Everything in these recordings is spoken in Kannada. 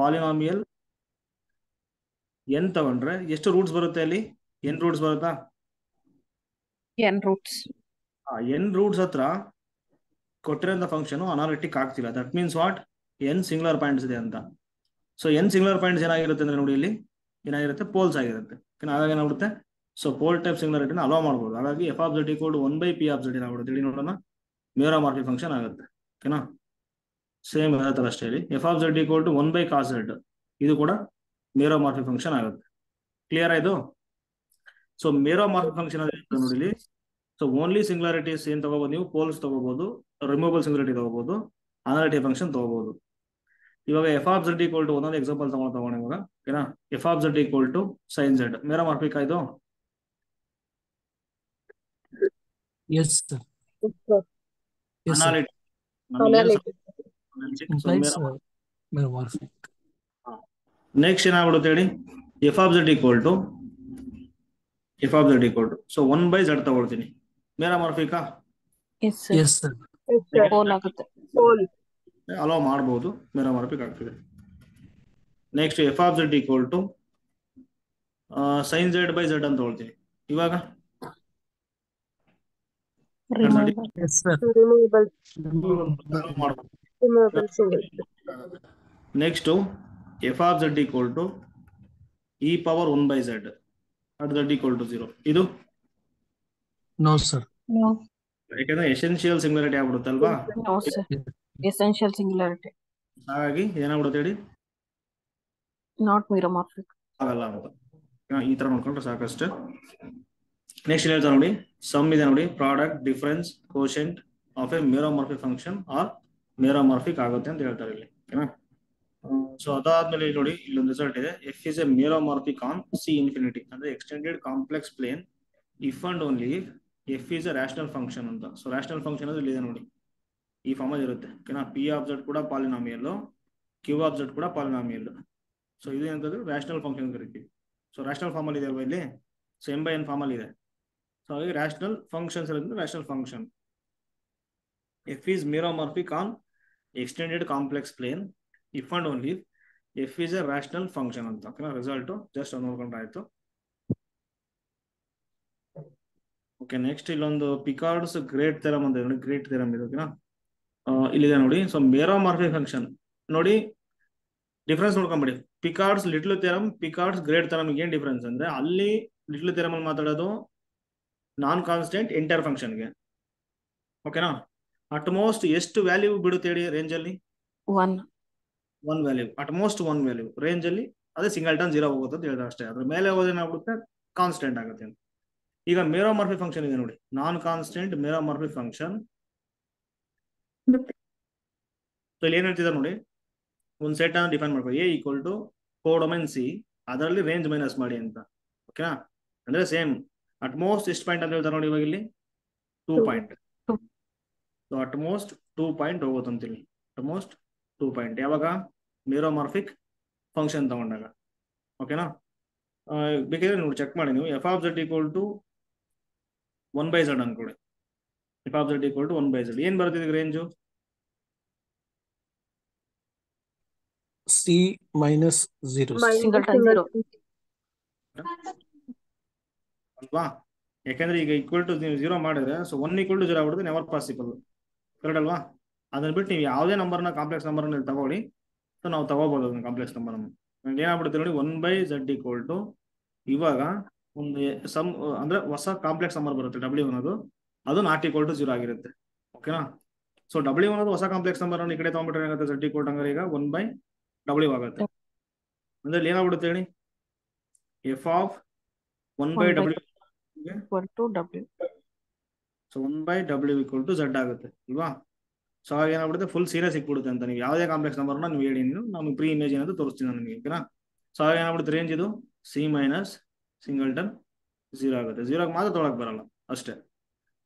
ಪಾಲಿನಾಮಿಯಲ್ n ತಗೊಂಡ್ರೆ ಎಷ್ಟು ರೂಟ್ಸ್ ಬರುತ್ತೆ ಅಲ್ಲಿ? n ರೂಟ್ಸ್ ಬರುತ್ತಾ? n roots. n ರೂಟ್ಸ್ ಹತ್ರ ಕೊಟ್ಟಿರೋಂಥ ಫಂಕ್ಷನ್ ಅನಾಲಿಟಿಕ್ ಆಗ್ತಿಲ್ಲ. That means what? n singular points ಇದೆ ಅಂತ. ಸೊ n ಸಿಂಗ್ಯುಲರ್ ಪಾಯಿಂಟ್ಸ್ ಏನಾಗಿರುತ್ತೆ ಅಂದ್ರೆ ನೋಡಿ, ಇಲ್ಲಿ ಏನಾಗಿರುತ್ತೆ? ಪೋಲ್ಸ್ ಆಗಿರುತ್ತೆ. ಹಾಗಾಗಿ ಏನಾಗುತ್ತೆ? ಸೊ ಪೋಲ್ ಟೈಪ್ ಸಿಂಗ್ಯುಲಾರಿಟಿನ ಅಲೋ ಮಾಡ್ಬೋದು. ಹಾಗಾಗಿ F of Z equal to 1/p of Z ಏನಾಗ್ಬಿಡುತ್ತೆ ಹೇಳಿ ನೋಡೋಣ? ಮಿಯೋರಾಮಾರ್ಫಿಕ್ ಫಂಕ್ಷನ್ ಆಗುತ್ತೆ. ಓಕೆನಾ? ಸೇಮ್ ಅದೇ ತರ ಅಷ್ಟೇ ಹೇಳಿ F of Z equal to 1/cos z, ಇದು ಕೂಡ ಮಿಯೋರಾಮಾರ್ಫಿಕ್ ಫಂಕ್ಷನ್ ಆಗುತ್ತೆ. ಕ್ಲಿಯರ್ ಆಯ್ತು? ಸೊ ಮಿಯೋರಾಮಾರ್ಫಿಕ್ ಫಂಕ್ಷನ್ ನೋಡಿ ಇಲ್ಲಿ. ಸೊ ಓನ್ಲಿ ಸಿಂಗ್ಯುಲಾರಿಟೀಸ್ ಏನ್ ತಗೋಬಹುದು ನೀವು? ಪೋಲ್ಸ್ ತಗೋಬಹುದು, ರಿಮೂವಬಲ್ ಸಿಂಗ್ಯುಲಾರಿಟಿ ತಗೋಬಹುದು, ಅನಾಲಿಟಿಕ್ ಫಂಕ್ಷನ್ ತಗೋಬಹುದು. ಇವಾಗ F of Z equal to ಒಂದೊಂದು ಎಕ್ಸಾಂಪಲ್ ತಗೋಣ ಇವಾಗ. ಓಕೆನಾ? F of Z equal to sine Z meromorphic ಆಯ್ತು? Yes, sir. Yes, sir. Analytic Implies meromorphic. Next ಏನಾಗ್ಬಿಡುತ್ತೆ ಹೇಳಿ? F of Z equal to so 1/z ತಗೊಳ್ತೀನಿ, ಮಿಯೋರಾಮಾರ್ಫಿಕಾ? Yes, sir. ಪೋಲ್ ಆಗುತ್ತೆ. ಅಲೋ ಮಾಡಬಹುದು, ಮಿಯೋರಾಮಾರ್ಫಿಕ್ ಆಗ್ತದೆ. Next F of Z equal to sine Z by Z ಅಂತ ತಗೊಳ್ತೀನಿ. ಇವಾಗ Yes, sir. Next F of Z equal to E power 1/z at Z equal to 0. ಇದು No, sir. ಯಾಕಂದ್ರೆ ಎಸೆನ್ಷಿಯಲ್ ಸಿಂಗ್ಯುಲಾರಿಟಿ ಆಗ್ಬಿಡುತ್ತಲ್ವಾ? ನೋ ಸರ್, ಎಸೆನ್ಷಿಯಲ್ ಸಿಂಗ್ಯುಲಾರಿಟಿ, ಹಾಗಾಗಿ ಏನಾಗ್ಬಿಡುತ್ತೆ ಹೇಳಿ? ನಾಟ್ ಮಿರೋಮಾರ್ಫಿಕ್ ಆಗಲ್ಲ ಅಂತ. ಈ ತರ ನೋಡ್ಕೊಂಡ್ರೆ ಸಾಕಷ್ಟು. ನೆಕ್ಸ್ಟ್ ಹೇಳ್ತಾರೆ ನೋಡಿ, ಸಮ್ ಇದೆ ನೋಡಿ, product difference quotient of a meromorphic function are meromorphic ಆಗುತ್ತೆ ಅಂತ ಹೇಳ್ತಾರೆ ಇಲ್ಲಿ. ಓಕೆನಾ? ಸೊ ಅದಾದ್ಮೇಲೆ ನೋಡಿ, ಇಲ್ಲೊಂದು ರಿಸಲ್ಟ್ ಇದೆ. F is a meromorphic on C infinity ಅಂದ್ರೆ extended complex plane if and only F is a rational function ಅಂತ. ಸೊ ರ್ಯಾಷನಲ್ ಫಂಕ್ಷನ್ ಅಂದ್ರೆ ಇದೆ ನೋಡಿ, ಈ ಫಾರ್ಮ್ ಅಲ್ಲಿ ಇರುತ್ತೆ. ಓಕೆನಾ? ಪಿ ಆಫ್ ಝೆಡ್ ಕೂಡ ಪಾಲಿನಾಮಿಯಲ್, ಕ್ಯೂ ಆಫ್ ಝೆಡ್ ಕೂಡ ಪಾಲಿನಾಮಿಯಲ್. ಸೊ ಇದು ಎಂತಂದ್ರೆ ರ್ಯಾಷನಲ್ ಫಂಕ್ಷನ್ ಕರಿತೀವಿ. ಸೊ ರ್ಯಾಷನಲ್ ಫಾರ್ಮ್ ಅಲ್ಲಿ ಇದೆ ಅಲ್ವಾ ಇಲ್ಲಿ? So M by N form ಅಲ್ಲಿ ಇದೆ. ಸೊ ಹಾಗಾಗಿ ರ್ಯಾಷನಲ್ ಫಂಕ್ಷನ್ಸ್ ಇರೋದ್ರಿಂದ rational function F is meromorphic on extended complex plane if and only F is a rational function ಅಂತ. ಓಕೆನಾ? ರಿಸಲ್ಟ್ ಜಸ್ಟ್ ನೋಡ್ಕೊಂಡ್ರೆ ಆಯ್ತು. ಓಕೆ, ನೆಕ್ಸ್ಟ್ ಇಲ್ಲೊಂದು ಪಿಕಾರ್ಡ್ಸ್ ಗ್ರೇಟ್ ಥೆರಮ್ ಅಂತ ಇದೆ ನೋಡಿ, ಗ್ರೇಟ್ ಥೆರಮ್ ಇದೆ. ಓಕೆನಾ? ಇಲ್ಲಿದೆ ನೋಡಿ. ಸೊ ಮಿಯೋರಾಮಾರ್ಫಿಕ್ ಫಂಕ್ಷನ್ ನೋಡಿ, ಡಿಫ್ರೆನ್ಸ್ ನೋಡ್ಕೊಂಬಿಡಿ. Picard's little theorem, Picard's great theorem ಏನ್ ಡಿಫ್ರೆನ್ಸ್ ಅಂದ್ರೆ, ಅಲ್ಲಿ ಲಿಟ್ಲ್ ಥೆರಮ್ ಅಲ್ಲಿ ಮಾತಾಡೋದು ನಾನ್ ಕಾನ್ಸ್ಟೆಂಟ್ ಎಂಟೈರ್ ಫಂಕ್ಷನ್ಗೆ. ಓಕೆನಾ? ಅಟ್ ಮೋಸ್ಟ್ ಎಷ್ಟು ವ್ಯಾಲ್ಯೂ ಬಿಡುತ್ತೆ ಹೇಳಿ ರೇಂಜ್ ಅಲ್ಲಿ? One value, at most one value range ಅಲ್ಲಿ. ಅದೇ ಸಿಂಗಲ್ಟನ್ 0 ಹೋಗುತ್ತೆ ಅಂತ ಹೇಳಿದ್ರೆ ಅಷ್ಟೇ. ಅದ್ರ ಮೇಲೆ ಹೋದೇನಾಗ್ಬಿಡುತ್ತೆ? ಕಾನ್ಸ್ಟೆಂಟ್ ಆಗುತ್ತೆ ಅಂತ. ಈಗ ಮಿಯೋರಾಮಾರ್ಫಿಕ್ ಫಂಕ್ಷನ್ ಇದೆ ನೋಡಿ, ನಾನ್ ಕಾನ್ಸ್ಟೆಂಟ್ ಮಿಯೋರಾಮಾರ್ಫಿಕ್ ಫಂಕ್ಷನ್. ಇಲ್ಲಿ ಏನ್ ಹೇಳ್ತಿದ್ದಾರೆ ನೋಡಿ, ಒಂದು ಸೆಟ್ ಅನ್ನು ಡಿಫೈನ್ ಮಾಡ್ಕೊ, A equal to codomain C, ಅದರಲ್ಲಿ ರೇಂಜ್ ಮೈನಸ್ ಮಾಡಿ ಅಂತ. ಓಕೆನಾ? ಅಂದ್ರೆ ಸೇಮ್ ಅಟ್ ಮೋಸ್ಟ್ ಎಷ್ಟು ಪಾಯಿಂಟ್ ಅಂತ ಹೇಳ್ತಾರೆ ನೋಡಿ, ಇವಾಗ ಇಲ್ಲಿ 2 point. So at most 2 point ಹೋಗುತ್ತಂತೀನಿ. ಅಟ್ ಮೋಸ್ಟ್ 2 ಪಾಯಿಂಟ್ ಯಾವಾಗ? ಮಿಯೋರಾಮಾರ್ಫಿಕ್ ಫಂಕ್ಷನ್ ತಗೊಂಡಾಗ. ಓಕೆನಾ? ಬೇಕಾದ್ರೆ ನೋಡಿ ಚೆಕ್ ಮಾಡಿ ನೀವು. F of Z equal to 1/z ಅನ್ಕೊಳ್ಳಿ. F of Z equal to 1/z ಏನ್ ಬರ್ತಿದೆ ರೇಂಜು? C minus 0. ಸಿಂಗಲ್ಟನ್ 0 ಅಲ್ವಾ? ಯಾಕಂದ್ರೆ ಈಗ ಈಕ್ವಲ್ ಟು ನೀವು 0 ಮಾಡಿದ್ರೆ, ಸೊ 1 ಈಕ್ವಲ್ ಟು 0 ಆಗ್ಬಿಡುತ್ತೆ, ನೆವರ್ ಪಾಸಿಬಲ್. ಕರೆಕ್ಟ್ ಅಲ್ವಾ? ಅದನ್ನ ಬಿಟ್ಟು ನೀವು ಯಾವುದೇ ನಂಬರ್ನ ಕಾಂಪ್ಲೆಕ್ಸ್ ನಂಬರ್ ತಗೊಳ್ಳಿ, ಸೊ ನಾವು ತಗೋಬಹುದು ಅದನ್ನ ಕಾಂಪ್ಲೆಕ್ಸ್ ನಂಬರ್. ಏನಾಗ್ಬಿಡುತ್ತೆ ನೋಡಿ, 1/z ಈಕ್ವಲ್ ಟು ಇವಾಗ ಒಂದು ಸಮ್ ಅಂದ್ರೆ ಹೊಸ ಕಾಂಪ್ಲೆಕ್ಸ್ ನಂಬರ್ ಬರುತ್ತೆ W ಅನ್ನೋದು, ಅದು ನಾಟ್ ಈಕ್ವಲ್ ಟು 0 ಆಗಿರುತ್ತೆ. ಓಕೆನಾ? ಸೊ W ಅನ್ನೋದು ಹೊಸ ಕಾಂಪ್ಲೆಕ್ಸ್ ನಂಬರ್ ಈ ಕಡೆ ತಗೊಂಡ್ಬಿಟ್ರೆ ಏನಾಗುತ್ತೆ? Z ಈಕ್ವಲ್ ಟು ಹಂಗಾರೆ ಈಗ 1/W ಆಗುತ್ತೆ. ಅಂದ್ರೆ ಏನಾಗ್ಬಿಡುತ್ತೆ ಹೇಳಿ? F of 1/W so 1/W equal to Z ಆಗುತ್ತೆ ಇಲ್ವಾ? ಸೊ ಆಗ ಏನಾಗ್ಬಿಡುತ್ತೆ? ಫುಲ್ ಸೀರಿಯಸ್ ಸಿಕ್ಬಿಡುತ್ತೆ ಅಂತ. ನೀವು ಯಾವುದೇ ಕಾಂಪ್ಲೆಕ್ಸ್ ನಂಬರ್ನ ನೀವು ಹೇಳಿ, ನಮ್ಗೆ ಪ್ರೀ ಇಮೇಜ್ ಏನಾದ್ರು ತೋರಿಸ್ತೀನಿ ನಾನು ನಿಮಗೆ. ಓಕೆನಾ? ಸೊ ಆಗ ಏನಾಗ್ಬಿಡುತ್ತೆ? ರೇಂಜ್ ಇದು ಸಿ ಮೈನಸ್ ಸಿಂಗಲ್ಟನ್ 0 ಆಗುತ್ತೆ. 0 ಮಾತ್ರ ತೊಗೊಳಕ್ ಬರಲ್ಲ ಅಷ್ಟೇ.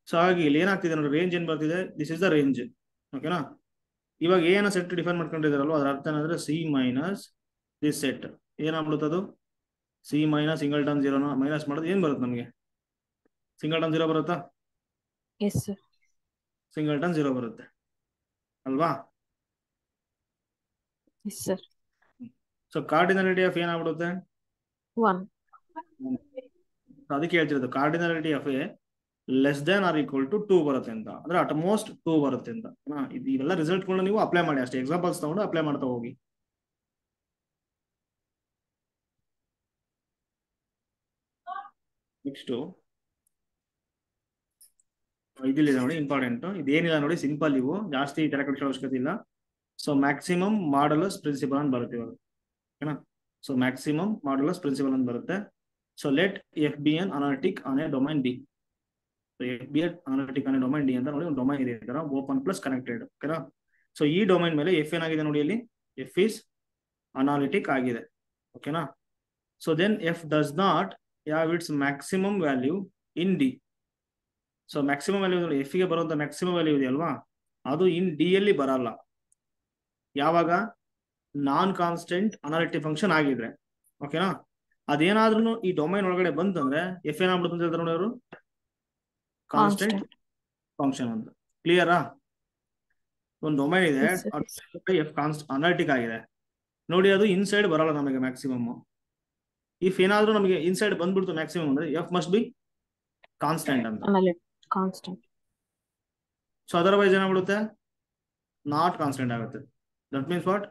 ಸೊ ಹಾಗಾಗಿ ಇಲ್ಲಿ ಏನಾಗ್ತಿದೆ ನೋಡಿ, ರೇಂಜ್ ಏನ್ ಬರ್ತಿದೆ? This is the range. ಓಕೆನಾ? ಇವಾಗ ಏನೋ ಸೆಟ್ ಡಿಫೈನ್ ಮಾಡ್ಕೊಂಡಿದಾರಲ್ವ, ಅದ್ರ ಅರ್ಥ ಏನಂದ್ರೆ ಸಿ ಮೈನಸ್ ದಿಸ್ ಸೆಟ್ ಏನಾಗ್ಬಿಡುತ್ತೆ? ಅದು ಸಿ ಮೈನಸ್ ಸಿಂಗಲ್ಟನ್ 0ನ ಮೈನಸ್ ಮಾಡೋದು ಏನ್ ಬರುತ್ತೆ ನಮಗೆ? ಸಿಂಗಲ್ಟನ್ 0 ಬರುತ್ತಾ? ಸಿಂಗಲ್ಟನ್ 0 ಬರುತ್ತೆ ಅಲ್ವಾ? ಸೊ ಕಾರ್ಡಿನಾಲಿಟಿ ಆಫ್ ಏನಾಗ್ಬಿಡುತ್ತೆ? 1. ಅದಕ್ಕೆ ಹೇಳ್ತಿರೋದು cardinality of A less than or equal to 2 ಬರುತ್ತೆ ಅಂತ, ಅಂದ್ರೆ ಅಟ್ ಮೋಸ್ಟ್ 2 ಬರುತ್ತೆ ಅಂತ. ಇವೆಲ್ಲ ರಿಸಲ್ಟ್ಗಳನ್ನ ನೀವು ಅಪ್ಲೈ ಮಾಡಿ ಅಷ್ಟೇ, ಎಕ್ಸಾಂಪಲ್ಸ್ ತಗೊಂಡು ಅಪ್ಲೈ ಮಾಡ್ತಾ ಹೋಗಿ. ನೆಕ್ಸ್ಟ್ ಇದಿಲ್ಲ ನೋಡಿ ಇಂಪಾರ್ಟೆಂಟ್, ಇದೇನಿಲ್ಲ ನೋಡಿ, ಸಿಂಪಲ್, ಇವು ಜಾಸ್ತಿ ತರ ಕಳಿಸೋ ಅವಶ್ಯಕತೆ ಇಲ್ಲ. ಸೊ ಮ್ಯಾಕ್ಸಿಮಮ್ ಮಾಡಲಸ್ ಪ್ರಿನ್ಸಿಪಲ್ ಅಂತ ಬರುತ್ತೆ ಇವಾಗ, ಓಕೆನಾ? ಸೊ ಮ್ಯಾಕ್ಸಿಮಮ್ ಮಾಡಲಸ್ ಪ್ರಿನ್ಸಿಪಲ್ ಅಂತ ಬರುತ್ತೆ. So let F be an analytic on a domain D. F be an analytic on a domain D ಅಂತ ನೋಡಿ, ಒಂದು ಡೊಮೈನ್ ಇದೆ ಈ ತರ ಓಪನ್ ಪ್ಲಸ್ ಕನೆಕ್ಟೆಡ್, ಓಕೆನಾ? ಸೊ ಈ ಡೊಮೈನ್ ಮೇಲೆ ಎಫ್ ಏನಾಗಿದೆ ನೋಡಿ, ಅಲ್ಲಿ ಎಫ್ ಇಸ್ ಅನಾಲಿಟಿಕ್ ಆಗಿದೆ, ಓಕೆನಾ? So then F does not have its maximum value in D. So maximum value ನೋಡಿ, ಎಫ್ ಗೆ ಬರುವಂತ ಮ್ಯಾಕ್ಸಿಮಮ್ ವ್ಯಾಲ್ಯೂ ಇದೆಯಲ್ವಾ, ಅದು ಇನ್ ಡಿ ಅಲ್ಲಿ ಬರಲ್ಲ. ಯಾವಾಗ? ನಾನ್ ಕಾನ್ಸ್ಟೆಂಟ್ ಅನಾಲಿಟಿಕ್ ಫಂಕ್ಷನ್ ಆಗಿದ್ರೆ, ಓಕೆನಾ? ಅದೇನಾದ್ರೂ ಈ ಡೊಮೈನ್ ಒಳಗಡೆ ಬಂತಂದ್ರೆ ಎಫ್ ಏನಾಗ್ಬಿಡುತ್ತೆ ಅಂತ ಹೇಳ್ತಾರೆ ನೋಡಿ ಅವರು, ಕಾನ್ಸ್ಟೆಂಟ್ ಫಂಕ್ಷನ್ ಅಂತ. ಕ್ಲಿಯರಾ? ಒಂದು ಡೊಮೈನ್ ಇದೆ, ಎಫ್ ಅನಾಲಿಟಿಕ್ ಆಗಿದೆ ನೋಡಿ, ಅದು ಇನ್ಸೈಡ್ ಬರಲ್ಲ ನಮಗೆ ಮ್ಯಾಕ್ಸಿಮಮ್. ಇಫ್ ಏನಾದ್ರೂ ನಮಗೆ ಇನ್ಸೈಡ್ ಬಂದ್ಬಿಡ್ತು ಮ್ಯಾಕ್ಸಿಮಮ್ ಅಂದ್ರೆ ಎಫ್ ಮಸ್ಟ್ ಬಿ ಕಾನ್ಸ್ಟೆಂಟ್ ಅಂತ. ಕಾನ್ಸ್ಟೆಂಟ್. ಸೊ ಅದರ್ವೈಸ್ ಏನಾಗ್ಬಿಡುತ್ತೆ? ನಾಟ್ ಕಾನ್ಸ್ಟೆಂಟ್ ಆಗುತ್ತೆ. That means what?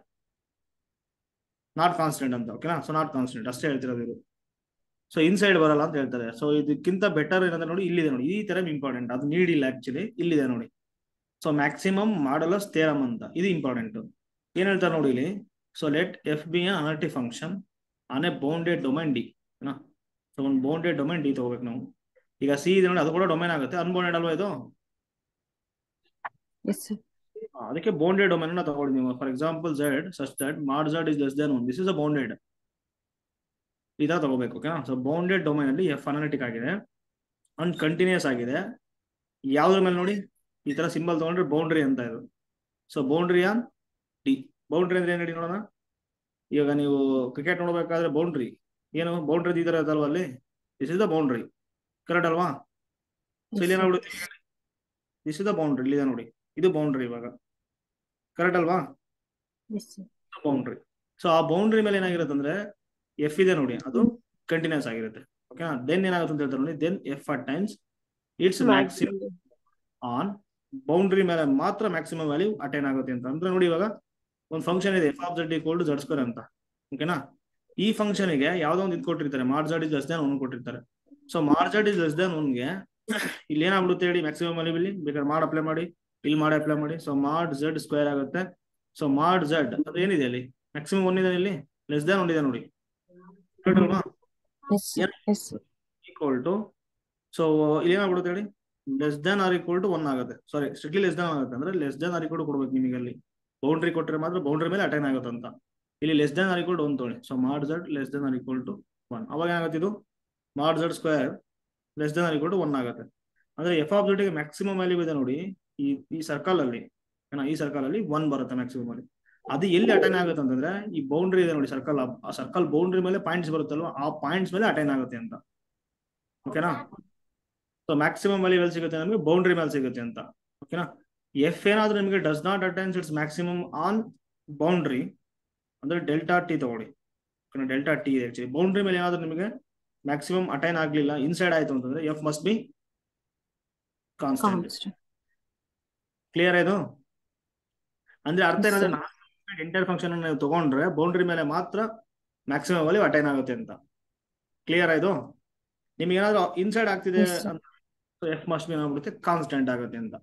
Not constant ಅಂತ, ಓಕೆನಾ? ಸೊ ನಾಟ್ ಕಾನ್ಸ್ಟೆಂಟ್ ಅಷ್ಟೇ ಹೇಳ್ತಿರೋದು ಇದು. ಸೊ ಇನ್ಸೈಡ್ ಬರಲ್ಲ ಅಂತ ಹೇಳ್ತಾರೆ. ಸೊ ಇದಕ್ಕಿಂತ ಬೆಟರ್ ಏನಂದ್ರೆ ನೋಡಿ, ಇಲ್ಲಿದೆ ನೋಡಿ, ಈ ತರ ಇಂಪಾರ್ಟೆಂಟ್, ಅದು ನೀಡಿಲ್ಲ ಆಕ್ಚುಲಿ, ಇಲ್ಲಿದೆ ನೋಡಿ. ಸೊ ಮ್ಯಾಕ್ಸಿಮಮ್ ಮಾಡಲಸ್ ಥಿಯರಮ್ ಅಂತ, ಇದು ಇಂಪಾರ್ಟೆಂಟ್. ಏನ್ ಹೇಳ್ತಾರೆ ನೋಡಿ ಇಲ್ಲಿ, so let F be an analytic function on a bounded domain D. So ಒಂದು ಬೌಂಡೆಡ್ ಡೊಮೈನ್ ಡಿ ತಗೋಬೇಕು ನಾವು. ಈಗ ಸಿ ಇದೆ ನೋಡಿ, ಅದು ಕೂಡ ಡೊಮೈನ್ ಆಗುತ್ತೆ, ಅನ್ಬೌಂಡೆಡ್ ಅಲ್ವಾ ಇದು? ಅದಕ್ಕೆ ಬೌಂಡೆಡ್ ಡೊಮೈನ್ ಅನ್ನ ತಗೊಳ್ಳಿ ನೀವು. For example Z such that mod Z is less than 1, this is a bounded, ಈ ತರ ತಗೋಬೇಕು, ಓಕೆನಾ? ಸೊ ಬೌಂಡೆಡ್ ಡೊಮೈನ್ ಅಲ್ಲಿ ಎಫ್ ಅನಾಲಿಟಿಕ್ ಆಗಿದೆ ಅಂಡ್ ಕಂಟಿನ್ಯೂಸ್ ಆಗಿದೆ. ಯಾವ್ದ್ರ ಮೇಲೆ ನೋಡಿ, ಈ ತರ ಸಿಂಬಲ್ ತಗೊಂಡ್ರೆ ಬೌಂಡ್ರಿ ಅಂತ ಇದು. So boundary on D. Boundary ಅಂದ್ರೆ ಏನ್ ಹೇಳಿ ನೋಡೋಣ. ಇವಾಗ ನೀವು ಕ್ರಿಕೆಟ್ ನೋಡ್ಬೇಕಾದ್ರೆ ಬೌಂಡ್ರಿ ಏನು, ಬೌಂಡ್ರಿ ಈ ತರ ಇರ್ತಲ್ವಾ ಅಲ್ಲಿ, this is the boundary, correct ಅಲ್ವಾ? ಸೊ ಇಲ್ಲಿ ಏನಾಗ್ಬಿಡುತ್ತೆ, ದಿಸ್ ಇಸ್ ದ ಬೌಂಡ್ರಿ, ಇಲ್ಲಿದೆ ನೋಡಿ, ಇದು ಬೌಂಡ್ರಿ ಇವಾಗ, ಕರೆಕ್ಟ್ ಅಲ್ವಾ? ಬೌಂಡ್ರಿ. ಸೊ ಆ ಬೌಂಡ್ರಿ ಮೇಲೆ ಏನಾಗಿರುತ್ತೆ ಅಂದ್ರೆ ಎಫ್ ಇದೆ ನೋಡಿ, ಅದು ಕಂಟಿನ್ಯೂಸ್ ಆಗಿರುತ್ತೆ, ಓಕೆನಾ? ದೆನ್ ಏನಾಗುತ್ತೆ ಅಂತ ಹೇಳ್ತಾರೆ ನೋಡಿ, then F attains its maximum on boundary ಮೇಲೆ ಮಾತ್ರ ಮ್ಯಾಕ್ಸಿಮಮ್ ವ್ಯಾಲ್ಯೂ ಅಟೈನ್ ಆಗುತ್ತೆ ಅಂತ. ಅಂದ್ರೆ ನೋಡಿ, ಇವಾಗ ಒಂದು ಫಂಕ್ಷನ್ ಇದೆ F of Z equal to Z square ಅಂತ, ಓಕೆನಾ? ಈ ಫಂಕ್ಷನ್ ಗೆ ಯಾವ್ದೋ ಒಂದು ಇದು ಕೊಟ್ಟಿರ್ತಾರೆ, ಮಾಡ್ ಝೆಡ್ ಇಸ್ ಲೆಸ್ ದೆನ್ 1 ಕೊಟ್ಟಿರ್ತಾರೆ. So mod Z is less than 1 ಗೆ ಇಲ್ಲಿ ಏನಾಗ್ಬಿಡುತ್ತೆ ಹೇಳಿ, ಮ್ಯಾಕ್ಸಿಮಮ್ ವ್ಯಾಲ್ಯೂ ಇಲ್ಲಿ ಬೇಕಾದ್ರೆ ಮಾಡ್ ಅಪ್ಲೈ ಮಾಡಿ, ಇಲ್ಲಿ ಮಾಡಿ ಅಪ್ಲೈ ಮಾಡಿ. ಸೊ ಮಾಡ್ ಝೆಡ್ ಸ್ಕ್ವೇರ್ ಆಗುತ್ತೆ. ಸೊ ಮಾಡ್ ಝೆಡ್ ಅದು ಏನಿದೆ ಅಲ್ಲಿ, ಮ್ಯಾಕ್ಸಿಮಮ್ 1 ಇದೆ, ಇಲ್ಲಿ ಲೆಸ್ ದೆನ್ 1 ಇದೆ ನೋಡಿ, ಈಕ್ವಲ್ ಟು. ಸೊ ಇಲ್ಲಿ ಏನಾಗ್ಬಿಡುತ್ತೆ ಹೇಳಿ, less than or equal to 1 ಆಗುತ್ತೆ. ಸಾರಿ, ಸ್ಟ್ರಿಕ್ಟ್ಲಿ ಲೆಸ್ ದೆನ್ ಆಗುತ್ತೆ, ಅಂದ್ರೆ less than or equal to ಕೊಡ್ಬೇಕು ನಿಮಗೆ. ಅಲ್ಲಿ ಬೌಂಡ್ರಿ ಕೊಟ್ಟರೆ ಮಾತ್ರ ಬೌಂಡ್ರಿ ಮೇಲೆ ಅಟೈನ್ ಆಗುತ್ತೆ ಅಂತ. ಇಲ್ಲಿ less than or equal to 1 ತೊಗೊಳ್ಳಿ. So mod Z less than or equal to 1, ಅವಾಗ ಏನಾಗುತ್ತೆ, ಇದು mod Z square less than or equal to 1 ಆಗುತ್ತೆ. ಅಂದ್ರೆ ಎಫ್ ಆಫ್ ಝೆಡ್ ಗೆ ಮ್ಯಾಕ್ಸಿಮಮ್ ವ್ಯಾಲ್ಯೂ ಇದೆ ನೋಡಿ, ಈ ಸರ್ಕಲ್ ಅಲ್ಲಿ, ಈ ಸರ್ಕಲ್ ಅಲ್ಲಿ 1 ಬರುತ್ತೆ ಮ್ಯಾಕ್ಸಿಮಮ್ ಅಲ್ಲಿ. ಅದು ಎಲ್ಲಿ ಅಟೈನ್ ಆಗುತ್ತೆ ಅಂತಂದ್ರೆ ಈ ಬೌಂಡ್ರಿ ಇದೆ ನೋಡಿ ಸರ್ಕಲ್, ಆ ಸರ್ಕಲ್ ಬೌಂಡ್ರಿ ಮೇಲೆ ಪಾಯಿಂಟ್ಸ್ ಬರುತ್ತಲ್ವ, ಆ ಪಾಯಿಂಟ್ಸ್ ಮೇಲೆ ಅಟೈನ್ ಆಗುತ್ತೆ ಅಂತ, ಓಕೆನಾ? ಸೊ ಮ್ಯಾಕ್ಸಿಮಮ್ ವ್ಯಾಲ್ಯೂ ಎಲ್ಲಿ ಸಿಗುತ್ತೆ ನಮಗೆ, ಬೌಂಡ್ರಿ ಮೇಲೆ ಸಿಗುತ್ತೆ ಅಂತ, ಓಕೆನಾ? ಎಫ್ ಏನಾದ್ರೂ ನಿಮಗೆ does not attains it's maximum on boundary ಅಂದ್ರೆ ಡೆಲ್ಟಾ ಟಿ ತಗೊಳ್ಳಿ, ಡೆಲ್ಟಾ ಟಿ ಇದೆ ಆಕ್ಚುಲಿ. ಬೌಂಡ್ರಿ ಮೇಲೆ ಏನಾದ್ರೂ ನಿಮಗೆ ಮ್ಯಾಕ್ಸಿಮಮ್ ಅಟೈನ್ ಆಗ್ಲಿಲ್ಲ, ಇನ್ಸೈಡ್ ಆಯ್ತು ಅಂತಂದ್ರೆ F must be constant. Clear ಇದು? ಅಂದ್ರೆ ಅರ್ಥ ಏನಂದ್ರೆ ಎಂಟೈರ್ ಫಂಕ್ಷನ್ ನೀವು ತಗೊಂಡ್ರೆ ಬೌಂಡ್ರಿ ಮೇಲೆ ಮಾತ್ರ ಮ್ಯಾಕ್ಸಿಮಮ್ ವ್ಯಾಲ್ಯೂ ಅಟೈನ್ ಆಗುತ್ತೆ ಅಂತ. ಕ್ಲಿಯರ್ ಆಯ್ತು? ನಿಮ್ಗೆ ಏನಾದ್ರು ಇನ್ಸೈಡ್ ಆಗ್ತಿದೆ ಎಫ್ ಮಸ್ಟ್ ಬಿ ಏನಾಗ್ಬಿಡುತ್ತೆ, ಕಾನ್ಸ್ಟೆಂಟ್ ಆಗುತ್ತೆ ಅಂತ.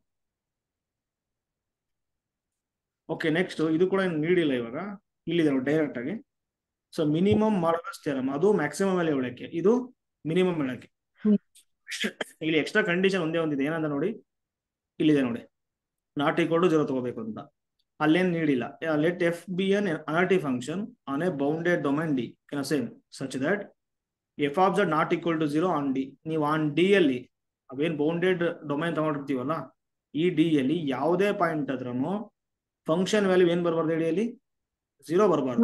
ಓಕೆ, ನೆಕ್ಸ್ಟ್ ಇದು ಕೂಡ ನೀಡಿಲ್ಲ ಇವಾಗ, ಇಲ್ಲಿದೆ ನೋಡಿ ಡೈರೆಕ್ಟ್ ಆಗಿ. ಸೊ ಮಿನಿಮಮ್ ಮಾಡಲಸ್ ಥಿಯರಮ್, ಅದು ಮ್ಯಾಕ್ಸಿಮಮ್ ವ್ಯಾಲ್ಯೂ ಹೇಳಕ್ಕೆ, ಇದು ಮಿನಿಮಮ್ ಹೇಳಕ್ಕೆ. ಇಲ್ಲಿ ಎಕ್ಸ್ಟ್ರಾ ಕಂಡೀಷನ್ ಒಂದೇ ಒಂದಿದೆ, ಏನಂತ ನೋಡಿ, ಇಲ್ಲಿದೆ ನೋಡಿ, ನಾಟ್ ಈಕ್ವಲ್ ಟು 0 ತಗೋಬೇಕು ಅಂತ. ಅಲ್ಲೇನ್ ನೀಡಿಲ್ಲ. Let F be an analytic function on a bounded domain D same such that F of Z not equal to 0 on D. ನೀವು ಆನ್ ಡಿ ಅಲ್ಲಿ ಅವೇನ್ ಬೌಂಡೆಡ್ ಡೊಮೈನ್ ತಗೊಂಡಿರ್ತೀವಲ್ಲ, ಈ ಡಿ ಅಲ್ಲಿ ಯಾವುದೇ ಪಾಯಿಂಟ್ ಆದ್ರೂ ಫಂಕ್ಷನ್ ವ್ಯಾಲ್ಯೂ ಏನ್ ಬರಬಾರ್ದು ಹೇಳಿ, ಅಲ್ಲಿ 0 ಬರಬಾರ್ದು.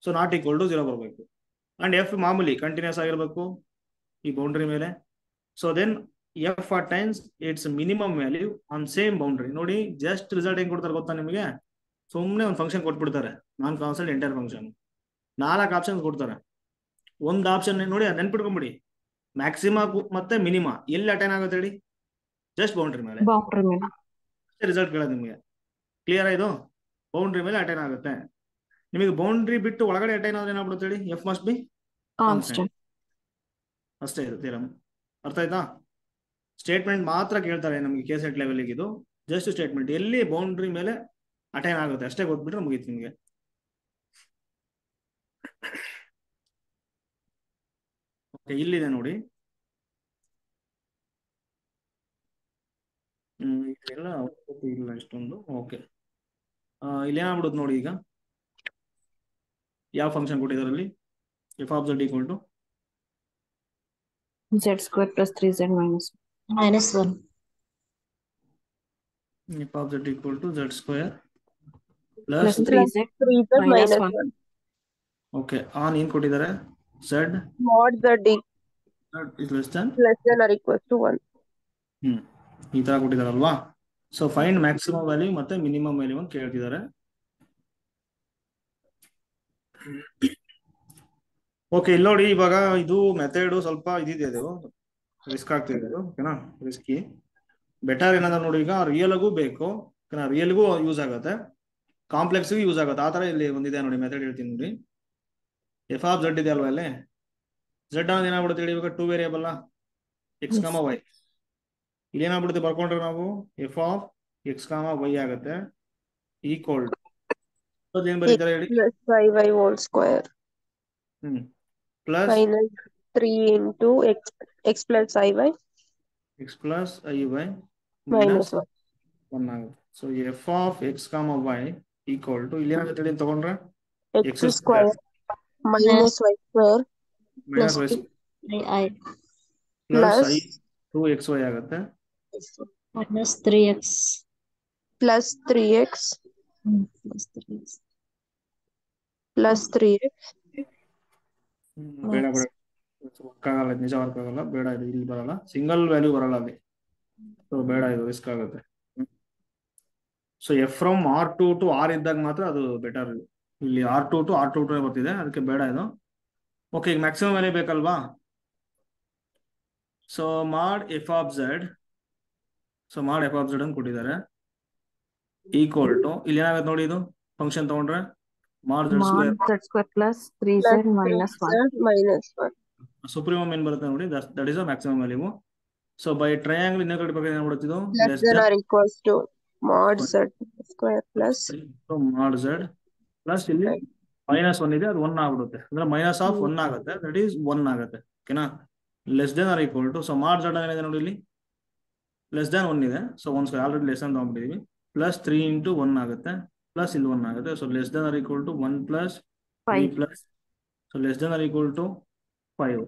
ಸೊ ನಾಟ್ ಈಕ್ವಲ್ ಟು 0 ಬರಬೇಕು. ಅಂಡ್ ಎಫ್ ಮಾಮೂಲಿ ಕಂಟಿನ್ಯೂಸ್ ಆಗಿರ್ಬೇಕು ಈ ಬೌಂಡ್ರಿ ಮೇಲೆ. So then F attains its minimum value on same boundary. ನೋಡಿ ಜಸ್ಟ್ ರಿಸಲ್ಟ್ ಹೆಂಗ್ ಕೊಡ್ತಾರೆ ಗೊತ್ತಾ ನಿಮಗೆ, ಸುಮ್ಮನೆ ಒಂದು ಫಂಕ್ಷನ್ ಕೊಟ್ಬಿಡ್ತಾರೆ, non constant entire function. 4 option ಕೊಡ್ತಾರೆ. ಒಂದು ಆಪ್ಷನ್ ನೋಡಿ, ಅದು ನೆನ್ಪಿಟ್ಕೊಂಬಿಡಿ, ಮ್ಯಾಕ್ಸಿಮಾ ಮತ್ತೆ ಮಿನಿಮಾ ಎಲ್ಲಿ ಅಟೈನ್ ಆಗುತ್ತೆ ಹೇಳಿ? ಜಸ್ಟ್ ಬೌಂಡ್ರಿ ಮೇಲೆ. ಬೌಂಡ್ರಿ ಮೇಲೆ. ರಿಸಲ್ಟ್ ಕೇಳೋದು ನಿಮಗೆ ಕ್ಲಿಯರ್ ಇದು? ಬೌಂಡ್ರಿ ಮೇಲೆ ಅಟೈನ್ ಆಗುತ್ತೆ. ನಿಮಗೆ ಬೌಂಡ್ರಿ ಬಿಟ್ಟು ಒಳಗಡೆ ಅಟೈನ್ ಆದ್ರೆ ಏನಾಗ್ಬಿಡುತ್ತೆ ಹೇಳಿ? F must be constant. ಅಷ್ಟೇ ಇದು ಥಿಯರಮ್. ಅರ್ಥ ಆಯ್ತಾ? ಸ್ಟೇಟ್ಮೆಂಟ್ ಮಾತ್ರ ಕೇಳ್ತಾರೆ ನಮಗೆ ಕೆ ಸೆಟ್ ಲೆವೆಲ್ಗೆ. ಇದು ಜಸ್ಟ್ ಸ್ಟೇಟ್ಮೆಂಟ್, ಎಲ್ಲಿ ಬೌಂಡ್ರಿ ಮೇಲೆ ಅಟೈನ್ ಆಗುತ್ತೆ ಅಷ್ಟೇ ಗೊತ್ಬಿಟ್ರೆ ಮುಗೀತು ನಿಮಗೆ. ಓಕೆ, ಇಲ್ಲಿದೆ ನೋಡಿ. ಇದೆಲ್ಲ ಇಲ್ಲ ಇಷ್ಟೊಂದು. ಓಕೆ, ಇಲ್ಲಿ ಏನಾಗ್ಬಿಡುತ್ತೆ ನೋಡಿ. ಈಗ ಯಾವ ಫಂಕ್ಷನ್ ಕೊಟ್ಟಿದ್ದಾರೆ ಅಲ್ಲಿ? F of Z equal to z² + 3z - 1. F of Z equal to z² Plus plus 3z - 1. Okay, on ಏನ್ ಕೊಟ್ಟಿದ್ದಾರೆ? Z mod z is less than less than or equal to 1. ಈ ತರ ಕೊಟ್ಟಿದಾರಲ್ವಾ? ಸೊ ಫೈಂಡ್ ಮ್ಯಾಕ್ಸಿಮಮ್ ವ್ಯಾಲ್ಯೂ ಮತ್ತೆ ಮಿನಿಮಮ್ ವ್ಯಾಲ್ಯೂ ಅಂತ ಕೇಳ್ತಿದ್ದಾರೆ. ಓಕೆ, ಇಲ್ಲಿ ನೋಡಿ, ಇವಾಗ ಇದು ಮೆಥಡ್ ಸ್ವಲ್ಪ ಇದಿದೆ, ಅದು ರಿಸ್ಕ್ ಆಗ್ತಿದೆ ಅದು. ಓಕೆನಾ? ರಿಸ್ಕಿ. ಬೆಟರ್ ಏನಾದ್ರು ನೋಡಿ, ಈಗ ರಿಯಲ್ಗೂ ಬೇಕು, ರಿಯಲ್ಗೂ ಯೂಸ್ ಆಗುತ್ತೆ, ಕಾಂಪ್ಲೆಕ್ಸ್ಗೂ ಯೂಸ್ ಆಗುತ್ತೆ. ಆ ತರ ಇಲ್ಲಿ ಒಂದಿದೆ ನೋಡಿ, ಮೆಥಡ್ ಹೇಳ್ತೀನಿ ನೋಡಿ. ಎಫ್ ಆಫ್ ಝಡ್ ಇದೆ ಅಲ್ವಾ ಅಲ್ಲಿ? ಝಡ್ ಅನ್ನೋದು ಏನಾಗ್ಬಿಡುತ್ತೆ ಹೇಳಿ? ಇವಾಗ 2 ವೇರಿಯೇಬಲ್ ಎಕ್ಸ್ ಕಾಮ ವೈ. ಇಲ್ಲಿ ಏನಾಗ್ಬಿಡುತ್ತೆ ಬರ್ಕೊಂಡ್ರೆ ನಾವು F of X comma Y ಆಗುತ್ತೆ ಈಕ್ವಲ್ ಟು ಏನ್ ಬರೀತಾರೆ ಹೇಳಿ? Plus 5y whole square plus minus 3 into x plus iy X plus I Y minus minus 1 ಆಗುತ್ತೆ. So F of X comma Y equal to ಇಲ್ಲಿ ಏನಾಗುತ್ತೆ ಹೇಳಿ ತಗೊಂಡ್ರೆ? x X square minus y square minus Y I plus I plus 2xy ಆಗುತ್ತೆ minus 3x plus 3x plus 3x plus 3x ಬೇಡ ಬೇಡ, ವರ್ಕ್ ಆಗಲ್ಲ, ನಿಜ ವರ್ಕ್ ಆಗಲ್ಲ, ಬೇಡ. ಇದು ಇಲ್ಲಿ ಬರಲ್ಲ, ಸಿಂಗಲ್ ವ್ಯಾಲ್ಯೂ ಬರಲ್ಲ ಅಲ್ಲಿ. ಸೊ ಬೇಡ, ಇದು ರಿಸ್ಕ್ ಆಗುತ್ತೆ. So F from R2 to R ಇದ್ದಾಗ ಮಾತ್ರ ಅದು ಬೆಟರ್. ಇಲ್ಲಿ R2 to R2 ಬರ್ತಿದೆ, ಅದಕ್ಕೆ ಬೇಡ ಇದು. ಓಕೆ, ಈಗ ಮ್ಯಾಕ್ಸಿಮಮ್ ವ್ಯಾಲ್ಯೂ ಬೇಕಲ್ವಾ? So mod F of Z, so mod F of Z ಅಂತ ಕೊಟ್ಟಿದ್ದಾರೆ ಈಕ್ವಲ್ ಟು ಇಲ್ಲಿ ಏನಾಗುತ್ತೆ ನೋಡಿ, ಇದು ಫಂಕ್ಷನ್ ತಗೊಂಡ್ರೆ ಮಾಡ್ Z square z² + 3z plus - 1. 3z minus 1. ಸುಪ್ರೀಮಮ್ ಏನ್ ಬರುತ್ತೆ ನೋಡಿ, that is a maximum value. So by triangle ಇನ್ನೊಂದು ಕಡೆ ಬಗ್ಗೆ ಏನ್ ಇದು Less than or equals to mod z square plus ಮಾಡ್ ಝಡ್ ಪ್ಲಸ್ ಇಲ್ಲಿ -1 ಇದೆ, ಅದು 1 ಆಗ್ಬಿಡುತ್ತೆ, ಅಂದ್ರೆ ಮೈನಸ್ ಆಫ್ 1 ಆಗುತ್ತೆ, ದಟ್ ಈಸ್ 1 ಆಗುತ್ತೆ. ಓಕೆನಾ? Less than or equal to, so mod Z ಏನಿದೆ ನೋಡಿ, ಇಲ್ಲಿ ಲೆಸ್ ದೆನ್ 1 ಇದೆ, so 1 square already less than ತಗೊಂಡ್ಬಿಟ್ಟಿದೀವಿ, ಪ್ಲಸ್ 3 into 1 ಆಗುತ್ತೆ, ಪ್ಲಸ್ ಇಲ್ಲಿ 1 ಆಗುತ್ತೆ. So less than or equal to 1 plus 3 plus, so less than or equal to 5.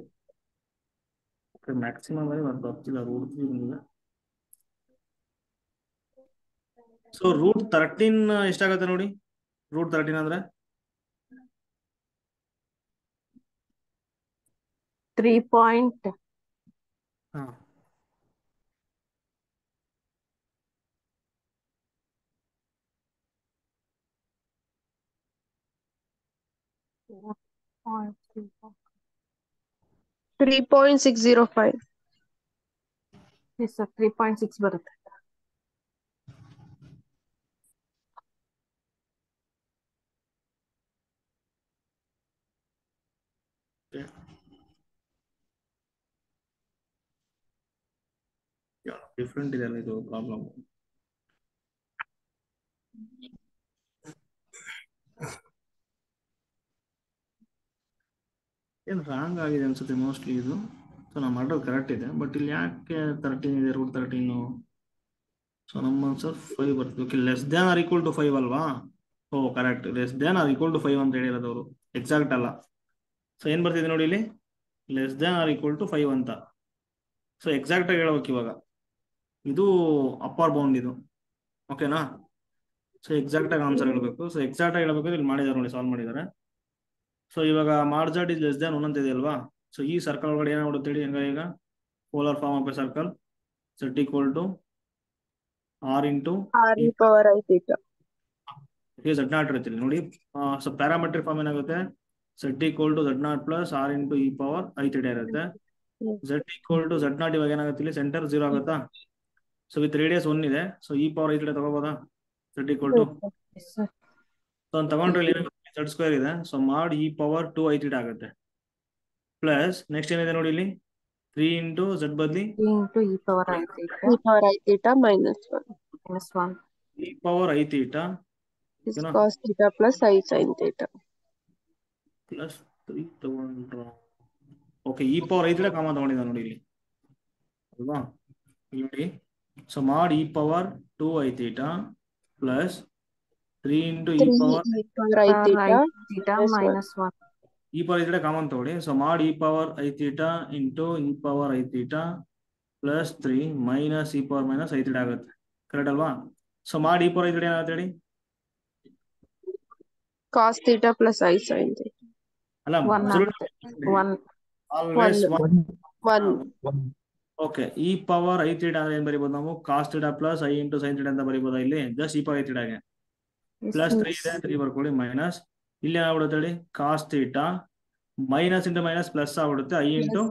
Maximum value ಅದು ಬರ್ತಿಲ್ಲ, ರೂಟ್ 3 ಬಂದಿದೆ. ಸೊ ರೂಟ್ 13 ಎಷ್ಟಾಗುತ್ತೆ ನೋಡಿ? ರೂಟ್ 13 ಅಂದ್ರೆ 3 point ಹಾ 3.605. Yes, sir. 3.6 ಬರುತ್ತೆ. ಡಿಫ್ರೆಂಟ್ ಇದೆ ಇದು ಪ್ರಾಬ್ಲಮ್. ಏನು ರಾಂಗ್ ಆಗಿದೆ ಅನ್ಸುತ್ತೆ ಮೋಸ್ಟ್ಲಿ ಇದು. ಸೊ ನಾವು ಮಾಡೋದು ಕರೆಕ್ಟ್ ಇದೆ, ಬಟ್ ಇಲ್ಲಿ ಯಾಕೆ 13 ಇದೆ, ರೂಟ್ 13? ಸೊ ನಮ್ಮ ಆನ್ಸರ್ 5 ಬರ್ತದೆ. Okay, less than or equal to 5 ಅಲ್ವಾ? Oh correct, less than or equal to 5 ಅಂತ ಹೇಳಿರೋದು ಅವರು, ಎಕ್ಸಾಕ್ಟ್ ಅಲ್ಲ. ಸೊ ಏನ್ ಬರ್ತಿದೆ ನೋಡಿ ಇಲ್ಲಿ, less than or equal to 5 ಅಂತ. ಸೊ ಎಕ್ಸಾಕ್ಟ್ ಆಗಿ ಹೇಳ್ಬೇಕು ಇವಾಗ, ಇದು ಅಪ್ಪರ್ ಬೌಂಡ್ ಇದು. ಓಕೆನಾ? ಸೊ ಎಕ್ಸಾಕ್ಟ್ ಆಗಿ ಆನ್ಸರ್ ಹೇಳ್ಬೇಕು. ಸೊ ಎಕ್ಸಾಕ್ಟ್ ಆಗಿ ಹೇಳ್ಬೇಕು, ಇಲ್ಲಿ ಮಾಡಿದ್ದಾರೆ ನೋಡಿ, ಸಾಲ್ವ್ ಮಾಡಿದ್ದಾರೆ. ಸೊ ಇವಾಗ ಮಾಡ್ ಝಡ್ ಇಸ್ ಲೆಸ್ ದ್ಯಾನ್ 1 ಅಂತ ಇದೆ ಅಲ್ವಾ? ಸೊ ಈ ಸರ್ಕಲ್ ಒಳಗಡೆ ಏನಾಗ್ಬಿಡುತ್ತೆ ಹೇಳಿ? ಹೆಂಗ ಈಗ polar form of a circle, z equal to r into R e power I theta. ಈಗ ಝಡ್ ನಾಟ್ ಇರುತ್ತೆ ನೋಡಿ. ಸೊ ಪ್ಯಾರಾಮೆಟ್ರಿಕ್ ಫಾರ್ಮ್ ಏನಾಗುತ್ತೆ, Z equal to Z naught plus R into E power I theta ಇರುತ್ತೆ. Z equal to Z naught ಇವಾಗ ಏನಾಗುತ್ತೆ, ಇಲ್ಲಿ ಸೆಂಟರ್ 0 ಆಗುತ್ತಾ. ಸೊ ವಿತ್ ರೇಡಿಯಸ್ 1 ಇದೆ. So E power I theta ತಗೋಬೋದಾ, Z equal to. Yes, sir. So ಒಂದು ತಗೊಂಡ್ರೆ ಇಲ್ಲಿ ಝಡ್ ಸ್ಕ್ವೇರ್ ಇದೆ. ಸೊ ಮಾಡಿ ಇ ಪವರ್ 2 ಐ ಥೀಟಾ ಆಗುತ್ತೆ. ಪ್ಲಸ್ ನೆಕ್ಸ್ಟ್ ಏನಿದೆ ನೋಡಿ ಇಲ್ಲಿ 3 ಇಂಟು ಝಡ್ ಬದ್ಲಿ 3 into e power I theta E power I theta minus 1 minus 1. E power I theta is cos theta plus I sin theta. Plus 3 ತಗೊಂಡ್ರ okay. E power I theta common ತಗೊಂಡಿದ್ದ ನೋಡಿ ಇಲ್ಲಿ ಅಲ್ವಾ, ಇಲ್ಲಿ ನೋಡಿ. ಸೊ ಮಾಡಿ E power 2 I theta plus 3 into E 3 power E power I Power theta I theta minus 1. E power I theta common ತಗೊಳ್ಳಿ. ಸೊ ಮಾಡಿ E power I theta into E power I theta plus 3 minus E power minus I theta ಆಗುತ್ತೆ. ಕರೆಕ್ಟ್ ಅಲ್ವಾ. ಸೊ ಮಾಡಿ ಇ ಪವರ್ ಐ ಥೀಟಾ ಏನಾಗುತ್ತೆ ಹೇಳಿ, cos theta plus I sin theta. ಅಲ್ಲ 1 ಆಗುತ್ತೆ. 1 always 1 okay. E power I theta ಅಂದ್ರೆ ಏನ್ ಬರೀಬಹುದು ನಾವು, cos theta plus I into sine theta ಅಂತ ಬರೀಬಹುದಾ. ಇಲ್ಲಿ ಜಸ್ಟ್ ಇ ಪವರ್ ಐ ಥೀಟಾಗೆ ಪ್ಲಸ್ 3 ಇದೆ, 3 ಬರ್ಕೊಳ್ಳಿ ಮೈನಸ್. ಇಲ್ಲಿ ಏನಾಗ್ಬಿಡುತ್ತೆ ಹೇಳಿ, cos theta minus into minus plus ಆಗ್ಬಿಡುತ್ತೆ, ಐ ಇಂಟು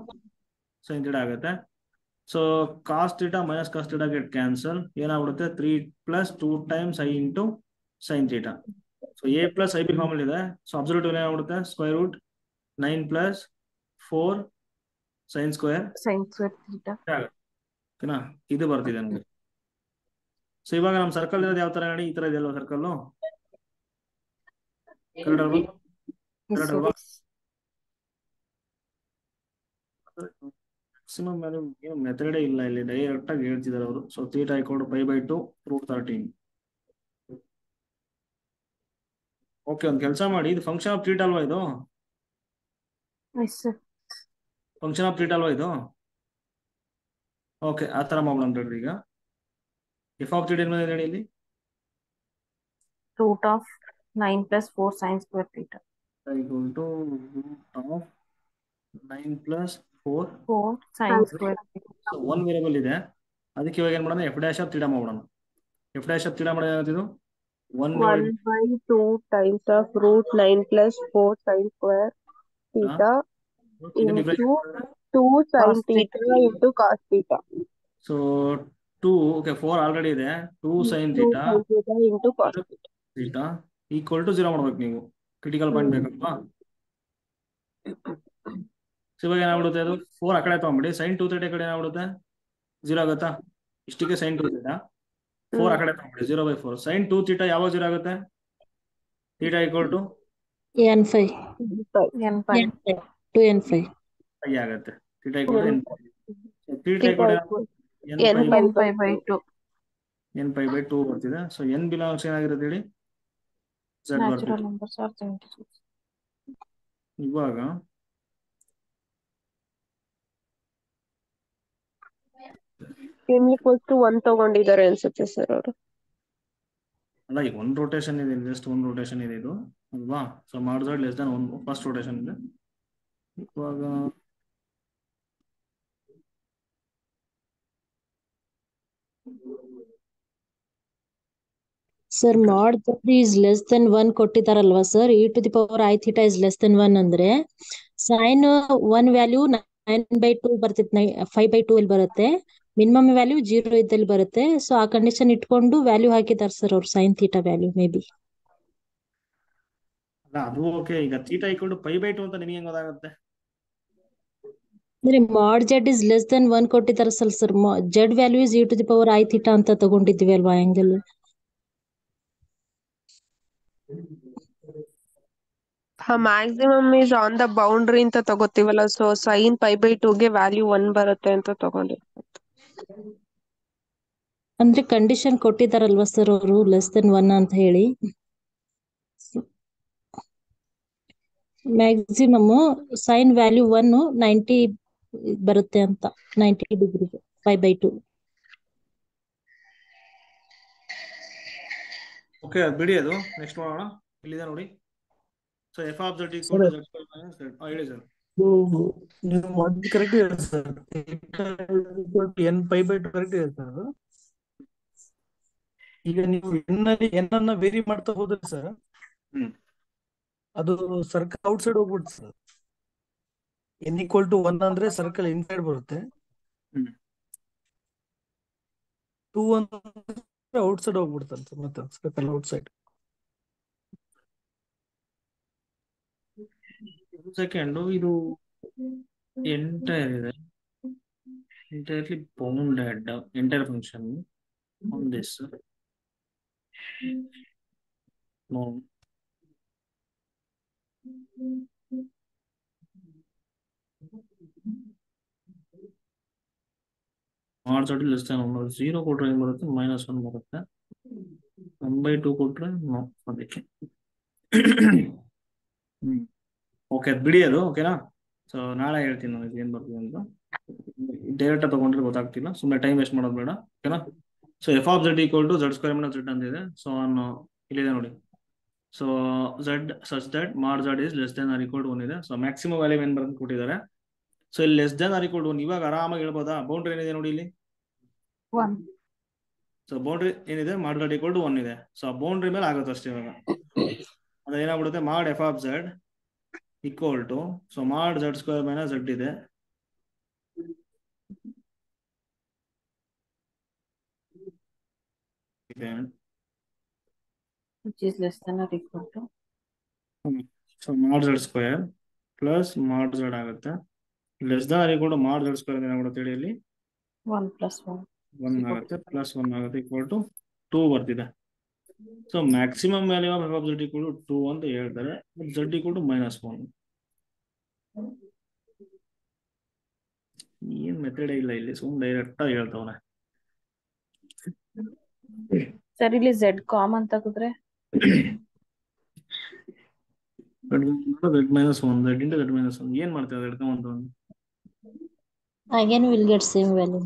ಸೈನ್ ಥೀಟಾ ಆಗುತ್ತೆ. So cos theta minus cos theta get cancel, ಏನಾಗ್ಬಿಡುತ್ತೆ 3 plus 2 times I into sine theta. So A plus I B formal ಇದೆ. ಸೊ ಅಬ್ಸಲ್ಯೂಟ್ ಏನಾಗ್ಬಿಡುತ್ತೆ square root 9 plus 4 sine square sin square theta. ಓಕೆನಾ. ಇದು ಬರ್ತಿದೆ ನಮಗೆ. ಸೊ ಇವಾಗ ನಮ್ಮ ಸರ್ಕಲ್ ಇರೋದು ಯಾವ ತರ ನೋಡಿ, ಈ ತರ ಇದೆ ಅಲ್ವಾ ಸರ್ಕಲ್. ಕರೆಕ್ಟ್ ಅಲ್ವಾ, Yes, ಕರೆಕ್ಟ್ sir. ಅಲ್ವಾ. ಮ್ಯಾಕ್ಸಿಮಮ್ ವ್ಯಾಲ್ಯೂ ಏನು ಮೆಥಡೇ ಇಲ್ಲ ಇಲ್ಲಿ, ಡೈರೆಕ್ಟ್ ಆಗಿ ಹೇಳ್ತಿದ್ದಾರೆ ಅವರು. So theta equal to π/2 √13. Okay, ಒಂದು ಕೆಲಸ ಮಾಡಿ, ಇದು ಫಂಕ್ಷನ್ ಆಫ್ ಥೀಟಾ ಅಲ್ವಾ, ಇದು Yes, sir. Function of theta ಅಲ್ವಾ ಇದು. ಓಕೆ, ಆ ತರ ಮಾಡೋಣ ಅಂತ ಈಗ. ಎಫ್ ಆಫ್ ಥೀಟಾ ಏನಿದೆ ಹೇಳಿ ಇಲ್ಲಿ, Root of 9 plus 4 sin square theta. Equal to root of 9 plus 4 4 sin square theta. So 1 variable ಇದೆ, ಅದಕ್ಕೆ ಇವಾಗ ಏನ್ ಮಾಡೋಣ, ಎಫ್ ಡ್ಯಾಶ್ ಆಫ್ ಥೀಟಾ ಮಾಡೋಣ. ಎಫ್ ಡ್ಯಾಶ್ ಆಫ್ ಥೀಟಾ ಮಾಡೋದು ಇದು 1/2 times of root 9 plus 4 sin square theta into 2 sin Cos theta into cos theta. So 2 okay 4 already ಇದೆ, 2 sine 2 theta sin theta into cos theta. Theta equal to 0 ಮಾಡ್ಬೇಕು ನೀವು, ಕ್ರಿಟಿಕಲ್ ಪಾಯಿಂಟ್ ಬೇಕಲ್ವಾ. ಸೊ ಇವಾಗ ಏನಾಗ್ಬಿಡುತ್ತೆ, ಅದು 4 ಆ ಕಡೆ ತಗೊಂಡ್ಬಿಡಿ, ಸೈನ್ 2 ಥೀಟಾ ಕಡೆ ಏನಾಗ್ಬಿಡುತ್ತೆ 0 ಆಗುತ್ತಾ. ಇಷ್ಟಕ್ಕೆ ಸೈನ್ 2 ಥೀಟಾ 4 ಆ ಕಡೆ ತಗೊಂಡ್ಬಿಡಿ, 0/4. ಸೈನ್ 2 ಥೀಟಾ ಯಾವಾಗ 0 ಆಗುತ್ತೆ, theta equal to n5 n5 2n5 5 ಆಗುತ್ತೆ. Theta equal to theta Theta equal equal n5/2 n π/2 ಬರ್ತಿದೆ. ಸೊ n ಬಿಲಾಂಗ್ಸ್ ಏನಾಗಿರುತ್ತೆ ಹೇಳಿ, z natural ಬರ್ತಿದೆ. numbers are 76. ಇವಾಗ n equals to 1 ತಗೊಂಡಿದ್ದಾರೆ ಅನ್ಸುತ್ತೆ ಸರ್ ಅವರು. ಅಲ್ಲ, ಈಗ 1 ರೊಟೇಷನ್ ಇದೆ, ಜಸ್ಟ್ 1 ರೊಟೇಷನ್ ಇದೆ ಇದು ಅಲ್ವಾ. ಸೊ ಮಾಡಿದ್ರೆ ಲೆಸ್ ದನ್ 1 ಫಸ್ಟ್ ರೊಟೇಷನ್ ಇದೆ. ಇವಾಗ sir mod z is less than 1 ಕೊಟ್ಟಿದಾರಲ್ವಾ sir, e to the power I theta is less than 1 ಅಂದ್ರೆ sin 1 ವ್ಯಾಲ್ಯೂ 9/2 ಬರ್ತಿತ್ತು, 5/2 ಇಲ್ಲಿ ಬರುತ್ತೆ, ಮಿನಿಮಮ್ ವ್ಯಾಲ್ಯೂ 0 ಇದ್ದಲ್ಲಿ ಬರುತ್ತೆ. ಸೊ ಆ ಕಂಡೀಷನ್ ಇಟ್ಕೊಂಡು ವ್ಯಾಲ್ಯೂ ಹಾಕಿದಾರೆ ಸರ್ ಅವ್ರು, sin theta value may be. ಅಲ್ಲ ಅದು ಓಕೆ. ಈಗ ಥೀಟಾ ಈಕ್ವಲ್ ಟು π/2 ಅಂತ ನಿಮಗೆ ಹೆಂಗ್ ಗೊತ್ತಾಗುತ್ತೆ, ಅಂದ್ರೆ mod z is less than 1 ಕೊಟ್ಟಿದ್ದಾರೆ sir. z value is e to the power I theta ಅಂತ ತಗೊಂಡಿದ್ವಿ ಅಲ್ವಾ angle. Maximum is on the boundary ಅಂತ ತಗೋತೀವಲ್ಲ, ಸೊ ಸೈನ್ π/2 ಗೆ ವ್ಯಾಲ್ಯೂ 1 ಬರುತ್ತೆ ಅಂತ ತಗೊಂಡಿರ್ತಾರೆ. ಅಂದ್ರೆ ಕಂಡೀಷನ್ ಕೊಟ್ಟಿದಾರಲ್ವಾ ಸರ್ ಅವರು, ಲೆಸ್ ದೆನ್ 1 ಅಂತ ಹೇಳಿ. ಮ್ಯಾಕ್ಸಿಮಮ್ ಸೈನ್ ವ್ಯಾಲ್ಯೂ 1 90 ಬರುತ್ತೆ ಅಂತ, 90 ಡಿಗ್ರಿ 5/2. ಓಕೆ ಅದು ಬಿಡಿ, ಅದು ನೆಕ್ಸ್ಟ್ ಮಾಡೋಣ. ಇಲ್ಲಿದೆ ನೋಡಿ. So F of z equal to z minus z. ಹೇಳಿ ಸರ್. ನೀವು ಅದು ಕರೆಕ್ಟ್ ಇದೆ ಸರ್, n π/2 ಕರೆಕ್ಟ್ ಇದೆ ಸರ್. ಈಗ ನೀವು ಎನ್ ಅನ್ನ ವೇರಿ ಮಾಡ್ತಾ ಹೋದ್ರೆ ಸರ್ ಹ್ಮ್ ಅದು ಸರ್ಕಲ್ ಔಟ್ ಸೈಡ್ ಹೋಗ್ಬಿಡುತ್ತೆ ಸರ್. n = 1 ಅಂದ್ರೆ ಸರ್ಕಲ್ ಇನ್ಸೈಡ್ ಬರುತ್ತೆ. ಹ್ಮ್ 2 ಅಂದ್ರೆ ಔಟ್ ಸೈಡ್ ಹೋಗ್ಬಿಡುತ್ತಂತೆ ಮತ್ತೆ ಸರ್ಕಲ್ ಔಟ್ ಸೈಡ್. ಸೆಕೆಂಡ್ ಇದು ಎಂಟೈರ್ ಇದೆ, entirely bounded entire function on this. No. Mod z less than 1 0 ಕೊಟ್ರೆ ಏನು ಬರುತ್ತೆ -1 ಬರುತ್ತೆ. 1/2 ಕೊಟ್ರೆ ನೋ ಅದಕ್ಕೆ. ಓಕೆ ಬಿಡಿ ಅದು ಓಕೆನಾ. ಸೊ ನಾಳೆ ಹೇಳ್ತೀನಿ ನಾನು ಏನ್ ಬರ್ತದೆ ಅಂತ. ಡೈರೆಕ್ಟ್ ತಗೊಂಡ್ರೆ ಗೊತ್ತಾಗ್ತಿಲ್ಲ, ಸುಮ್ಮನೆ ಟೈಮ್ ವೇಸ್ಟ್ ಮಾಡೋದು ಬೇಡ ಓಕೆನಾ. So f of z = z² - z ಅಂತಿದೆ. ಸೊ ಇಲ್ಲಿದೆ ನೋಡಿ. So z such that mod z is less than or equal to 1 ಇದೆ. ಸೊ ಮ್ಯಾಕ್ಸಿಮಮ್ ವ್ಯಾಲ್ಯೂ ಏನ್ ಬರುತ್ತೆ ಕೊಟ್ಟಿದ್ದಾರೆ. ಸೊ ಇಲ್ಲಿ less than or equal to 1 ಇವಾಗ ಆರಾಮಾಗಿ ಹೇಳ್ಬೋದಾ. ಬೌಂಡ್ರಿ ಏನಿದೆ ನೋಡಿ ಇಲ್ಲಿ. 1. ಸೊ ಬೌಂಡ್ರಿ ಏನಿದೆ mod z = 1 ಇದೆ. ಸೊ ಆ ಬೌಂಡ್ರಿ ಮೇಲೆ ಆಗುತ್ತೆ ಅಷ್ಟೇ ಇವಾಗ. ಅದ್ರ ಏನಾಗ್ಬಿಡುತ್ತೆ mod f of z equal to so mod z² - z ಇದೆ. Which is less than or equal to so mod z² plus mod z ಆಗುತ್ತೆ. Less than or equal to mod z² ಏನಾಗ್ಬಿಡುತ್ತೆ ಹೇಳಿ ಇಲ್ಲಿ 1 + 1. 1 ಆಗುತ್ತೆ ಪ್ಲಸ್ 1 ಆಗುತ್ತೆ ಈಕ್ವಲ್ ಟು 2 ಬರ್ತಿದೆ. So maximum value of f of z = 2 ಅಂತ ಹೇಳ್ತಾರೆ. z = -1. ಏನ್ ಮೆಥಡ್ ಇಲ್ಲ ಇಲ್ಲಿ, ಸುಮ್ಮನೆ ಡೈರೆಕ್ಟ್ ಆಗಿ ಹೇಳ್ತಾವನೆ. ಸರ್ ಇಲ್ಲಿ z ಕಾಮನ್ ತೆಗೆದ್ರೆ z -1 z into z -1 ಏನ್ ಮಾಡ್ತೀವಿ z ಅಂತ Again we'll get same value.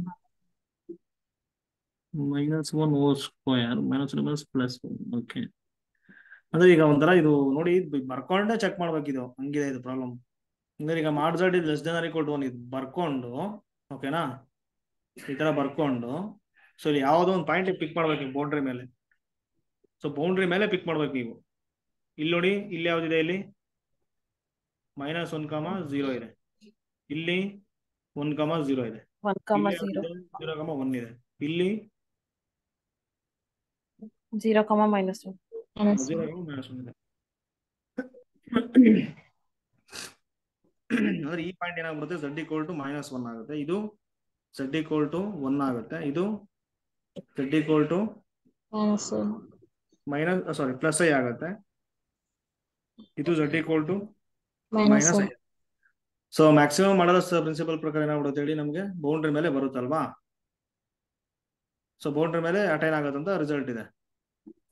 -1 whole square -1 okay. ಅಂದ್ರೆ ಈಗ ಒಂಥರ ಇದು ನೋಡಿ ಬರ್ಕೊಂಡೆ ಚೆಕ್ ಮಾಡ್ಬೇಕಿದು, ಹಂಗಿದೆ ಇದು ಪ್ರಾಬ್ಲಮ್. ಅಂದ್ರೆ ಈಗ mod z is less than or equal to 1 ಇದು ಬರ್ಕೊಂಡು ಓಕೆನಾ, ಈ ತರ ಬರ್ಕೊಂಡು ಸೊ ಇಲ್ಲಿ ಯಾವ್ದೋ ಒಂದು ಪಾಯಿಂಟ್ ಪಿಕ್ ಮಾಡ್ಬೇಕು ಬೌಂಡ್ರಿ ಮೇಲೆ. ಸೊ ಬೌಂಡ್ರಿ ಮೇಲೆ ಪಿಕ್ ಮಾಡ್ಬೇಕು ನೀವು. ಇಲ್ಲಿ ನೋಡಿ ಇಲ್ಲಿ ಯಾವ್ದಿದೆ, ಇಲ್ಲಿ -1, 0 ಇದೆ, ಇಲ್ಲಿ 1, 0 ಇದೆ, 1, 0. 0, 1 ಇದೆ, ಇಲ್ಲಿ 0, -1. -1. 0, -1 ಇದೆ. ಅಂದ್ರೆ ಈ ಪಾಯಿಂಟ್ ಏನಾಗ್ಬಿಡುತ್ತೆ z = -1 ಆಗುತ್ತೆ, ಇದು z = 1 ಆಗುತ್ತೆ, ಇದು z = ಪ್ಲಸ್ ಐ ಆಗುತ್ತೆ, ಇದು z = -i. ಸೊ ಮ್ಯಾಕ್ಸಿಮಮ್ ಮಾಡದ ಪ್ರಿನ್ಸಿಪಲ್ ಪ್ರಕಾರ ಏನಾಗ್ಬಿಡುತ್ತೆ ಹೇಳಿ, ನಮಗೆ ಬೌಂಡ್ರಿ ಮೇಲೆ ಬರುತ್ತಲ್ವಾ. ಸೊ ಬೌಂಡ್ರಿ ಮೇಲೆ ಅಟೈನ್ ಆಗುತ್ತಂತ ರಿಸಲ್ಟ್ ಇದೆ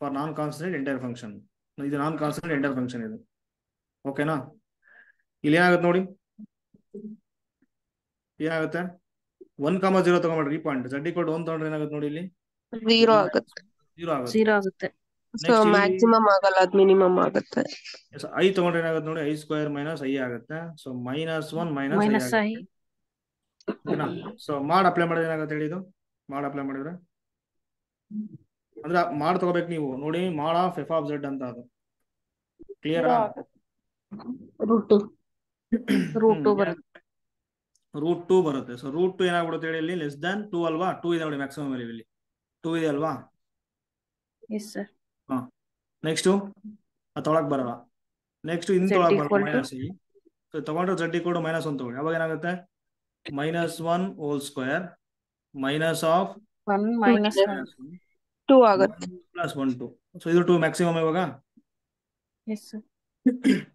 for non constant entire function. ಇದು ನಾನ್ ಕಾನ್ಸ್ಟೆಂಟ್ ಎಂಟೈರ್ ಫಂಕ್ಷನ್ ಇದು ಓಕೆನಾ. ಇಲ್ಲಿ ಏನಾಗುತ್ತೆ ನೋಡಿ, ಏನಾಗುತ್ತೆ 1, 0 ತಗೊಂಡ್ರಿ ಈ ಪಾಯಿಂಟ್ z = 1 ತಗೊಂಡ್ರೆ ಏನಾಗುತ್ತೆ ನೋಡಿ, ಇಲ್ಲಿ 0 ಆಗುತ್ತೆ. 0 ಆಗುತ್ತೆ. 0 ಆಗುತ್ತೆ. ಸೊ ಮ್ಯಾಕ್ಸಿಮಮ್ ಆಗಲ್ಲ, ಅದು ಮಿನಿಮಮ್ ಆಗುತ್ತೆ. i ತಗೊಂಡ್ರೆ ಏನಾಗುತ್ತೆ ನೋಡಿ, i² - i ಆಗುತ್ತೆ. So -1 - i -i. ಆಗುತ್ತೆ ಓಕೆನಾ. ಸೊ ಮಾಡ್ ಅಪ್ಲೈ ಮಾಡಿದ್ರೆ ಏನಾಗುತ್ತೆ ಹೇಳಿ, ಇದು ಮಾಡ್ ಅಪ್ಲೈ ಮಾಡಿದ್ರೆ ಅಂದ್ರೆ ಮಾಡ್ ತಗೋಬೇಕು ನೀವು ನೋಡಿ, ಮಾಡ್ ಆಫ್ f of z ಅಂತ ಅದು ಕ್ಲಿಯರ್. √2. √2 ಬರುತ್ತೆ. √2 ಬರುತ್ತೆ. ಸೊ √2 ಏನಾಗ್ಬಿಡುತ್ತೆ ಹೇಳಿ, ಇಲ್ಲಿ ಲೆಸ್ ದ್ಯಾನ್ 2 ಅಲ್ವಾ, 2 ಇದೆ ನೋಡಿ ಮ್ಯಾಕ್ಸಿಮಮ್ ವ್ಯಾಲ್ಯೂ ಇಲ್ಲಿ 2 ಇದೆ ಅಲ್ವಾ. Yes sir. ಹಾ ನೆಕ್ಸ್ಟ್ ತೊಳಕ್ ಬರಲ್ಲ, ನೆಕ್ಸ್ಟ್ ಇನ್ ತೊಳಕ್ ಬರಲ್ಲ -i. ಸೊ ತಗೊಂಡ್ರೆ z = -1 ತಗೊಳ್ಳಿ, ಅವಾಗ ಏನಾಗುತ್ತೆ -1 whole square -of 1 - 1. 2 ಆಗುತ್ತೆ. +1 2. ಸೊ ಇದು 2 ಮ್ಯಾಕ್ಸಿಮಮ್ ಇವಾಗ ಎಸ್ ಸರ್.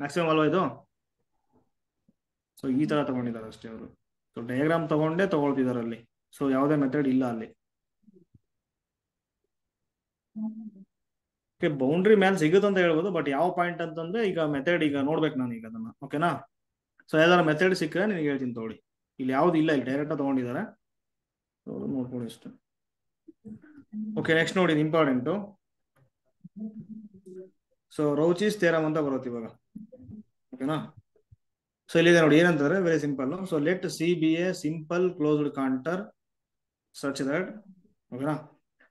ಮ್ಯಾಕ್ಸಿಮಮ್ ಅಲ್ವಾ ಇದು. ಸೊ ಈ ತರ ತಗೊಂಡಿದ್ದಾರೆ ಅಷ್ಟೇ ಅವರು. ಸೊ ಡಯಾಗ್ರಾಮ್ ತಗೊಂಡೇ ತಗೊಳ್ತಿದ್ದಾರೆ ಅಲ್ಲಿ. ಸೊ ಯಾವುದೇ ಮೆಥಡ್ ಇಲ್ಲ ಅಲ್ಲಿ. ಬೌಂಡ್ರಿ ಮೇಲೆ ಸಿಗುತ್ತೆ ಅಂತ ಹೇಳ್ಬೋದು, ಬಟ್ ಯಾವ ಪಾಯಿಂಟ್ ಅಂತಂದ್ರೆ ಈಗ ಮೆಥಡ್ ಈಗ ನೋಡ್ಬೇಕು ನಾನು ಈಗ ಅದನ್ನ ಓಕೆನಾ. ಸೊ ಯಾವ್ದಾರ ಮೆಥಡ್ ಸಿಕ್ಕರೆ ನಿನಗೆ ಹೇಳ್ತೀನಿ ತಗೊಳ್ಳಿ. ಇಲ್ಲಿ ಯಾವ್ದು ಇಲ್ಲ, ಇಲ್ಲಿ ಡೈರೆಕ್ಟ್ ತಗೊಂಡಿದ್ದಾರೆ, ನೋಡ್ಕೊಳ್ಳಿ ಇಷ್ಟು. ಓಕೆ ನೆಕ್ಸ್ಟ್ ನೋಡಿ ಇಂಪಾರ್ಟೆಂಟು. ಸೊ ರೌಚೀಸ್ ಥಿಯರಮ್ ಅಂತ ಬರುತ್ತೆ ಇವಾಗ ಓಕೆನಾ. ಸೊ ಇಲ್ಲಿದೆ ನೋಡಿ ಏನಂತಾರೆ, very simple. So let C be a simple closed contour such that ಓಕೆನಾ